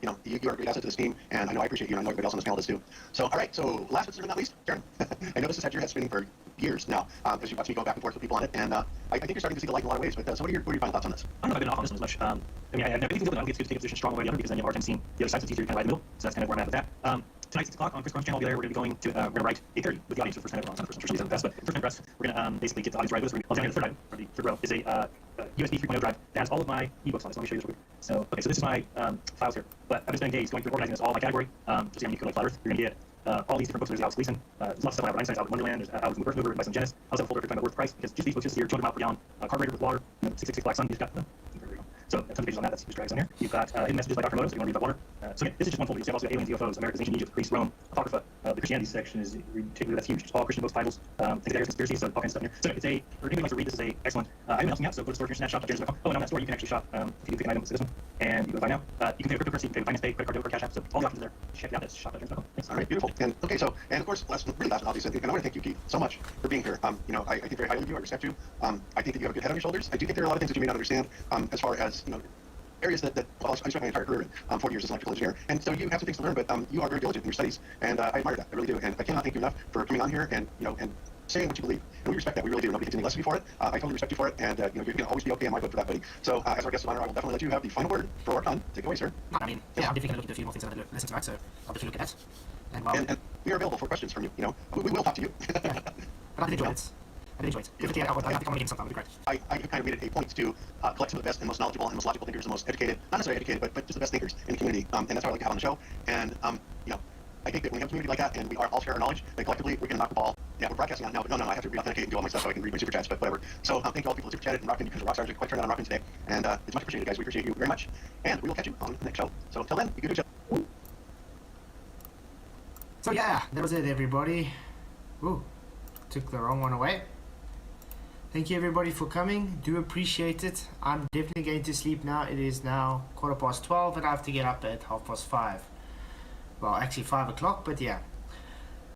you know, you are a great asset to this team, and I know I appreciate you, and I know everybody else on this panel does too. So, all right, so last but certainly not least, Karen. I know this has had your head spinning for years now, as you've watched me go back and forth with people on it, and I think you're starting to see the light in a lot of ways. But so, what are your final thoughts on this? I don't know if I've been off on this one as much. I mean, I've never been able to take a position strong one way or the other, because then you have a hard time seeing the other side, so it's easier to kind of ride in the middle. So that's kind of where I'm at with that. Tonight, 6 o'clock on Chris Crumb's channel, I'll be there. We're going to be going to, we're going to write 8:30 with the audience for the first time ever. It's not the first time, sure, the best, but the first time press, we're going to basically get the audience right with us. I'll tell you the third item, or the third row, is a USB 3.0 drive that has all of my ebooks on it. So let me show you this real quick. So, okay, so this is my files here, but I've just been engaged going through organizing this all by category. Just you go like Flat Earth, you're going to get all these different books. There's Alex Gleason, there's lots of stuff on Einstein's Albert Wonderland, there's Alex Earth Mover by some Genesis. I also have a folder for worth price, because just these books, just here, 200 mile per gallon carburetor with water, 666 Black Sun, you just got so a ton of pages on that. That's just drags on here. You've got hidden messages by Dr. Moto, so you want to read about water. So again, this is just one folder. You've also got aliens, UFOs, America's ancient Egypt, Greece, Rome, Apocrypha. The Christianity section is ridiculous. That's huge. Just all Christian books, Bibles, things like conspiracy, so all kinds of stuff here. So it's a, for anybody who likes to read, this is a excellent item helping out. So go to store.shop.com. Oh, and on that store you can actually shop if you pick an item, it's this one. And you go buy now. You can pay cryptocurrency, you can pay finance pay, credit card, debit card, cash app. So all the options are there. Check it out. That's shop.com. Thanks. All right, beautiful. And okay, so and of course, last but not least, and I want to thank you, Keith, so much for being here. You know, I think very highly of you. I respect you. I think that you have a good head on your shoulders. I do think there are a lot of things that you may not understand as far as areas that well, I spent my entire career in 40 years as an electrical engineer, and so you have some things to learn, but you are very diligent in your studies, and I admire that. I really do, and I cannot thank you enough for coming on here and and saying what you believe, and we respect that. We really do. Nobody thinks any less of you for it. I totally respect you for it, and you're going to always be okay on my vote for that, buddy. So as our guest of honor, I will definitely let you have the final word for our con. Take it away, sir. I mean, yeah, I'm definitely going to look into a few more things I'm going to listen tonight, so I'll definitely look at that. And we are available for questions from you. You know, we will talk to you. Yeah. But I did enjoy it. I did enjoy it. I think I'm going to get sometime. It'll be great. I kind of made it a point to collect some of the best and most knowledgeable and most logical thinkers, the most educated, not necessarily educated, but just the best thinkers in the community, and that's how I like to have on the show. And I think that when we have a community like that and we all share our knowledge, then collectively we're going to knock the ball. Yeah, we're broadcasting on it now, but no, I have to re-authenticate and do all my stuff so I can read my super chats, but whatever. So thank you all the people who super chatted and rocked in, because the rock stars are quite turned out on rocking today, and it's much appreciated, guys. We appreciate you very much, and we will catch you on the next show. So until then, you can do each So yeah, that was it, everybody. Ooh, took the wrong one away. Thank you everybody for coming. Do appreciate it. I'm definitely going to sleep now. It is now 12:15 and I have to get up at 5:30. Well, actually 5 o'clock, but yeah.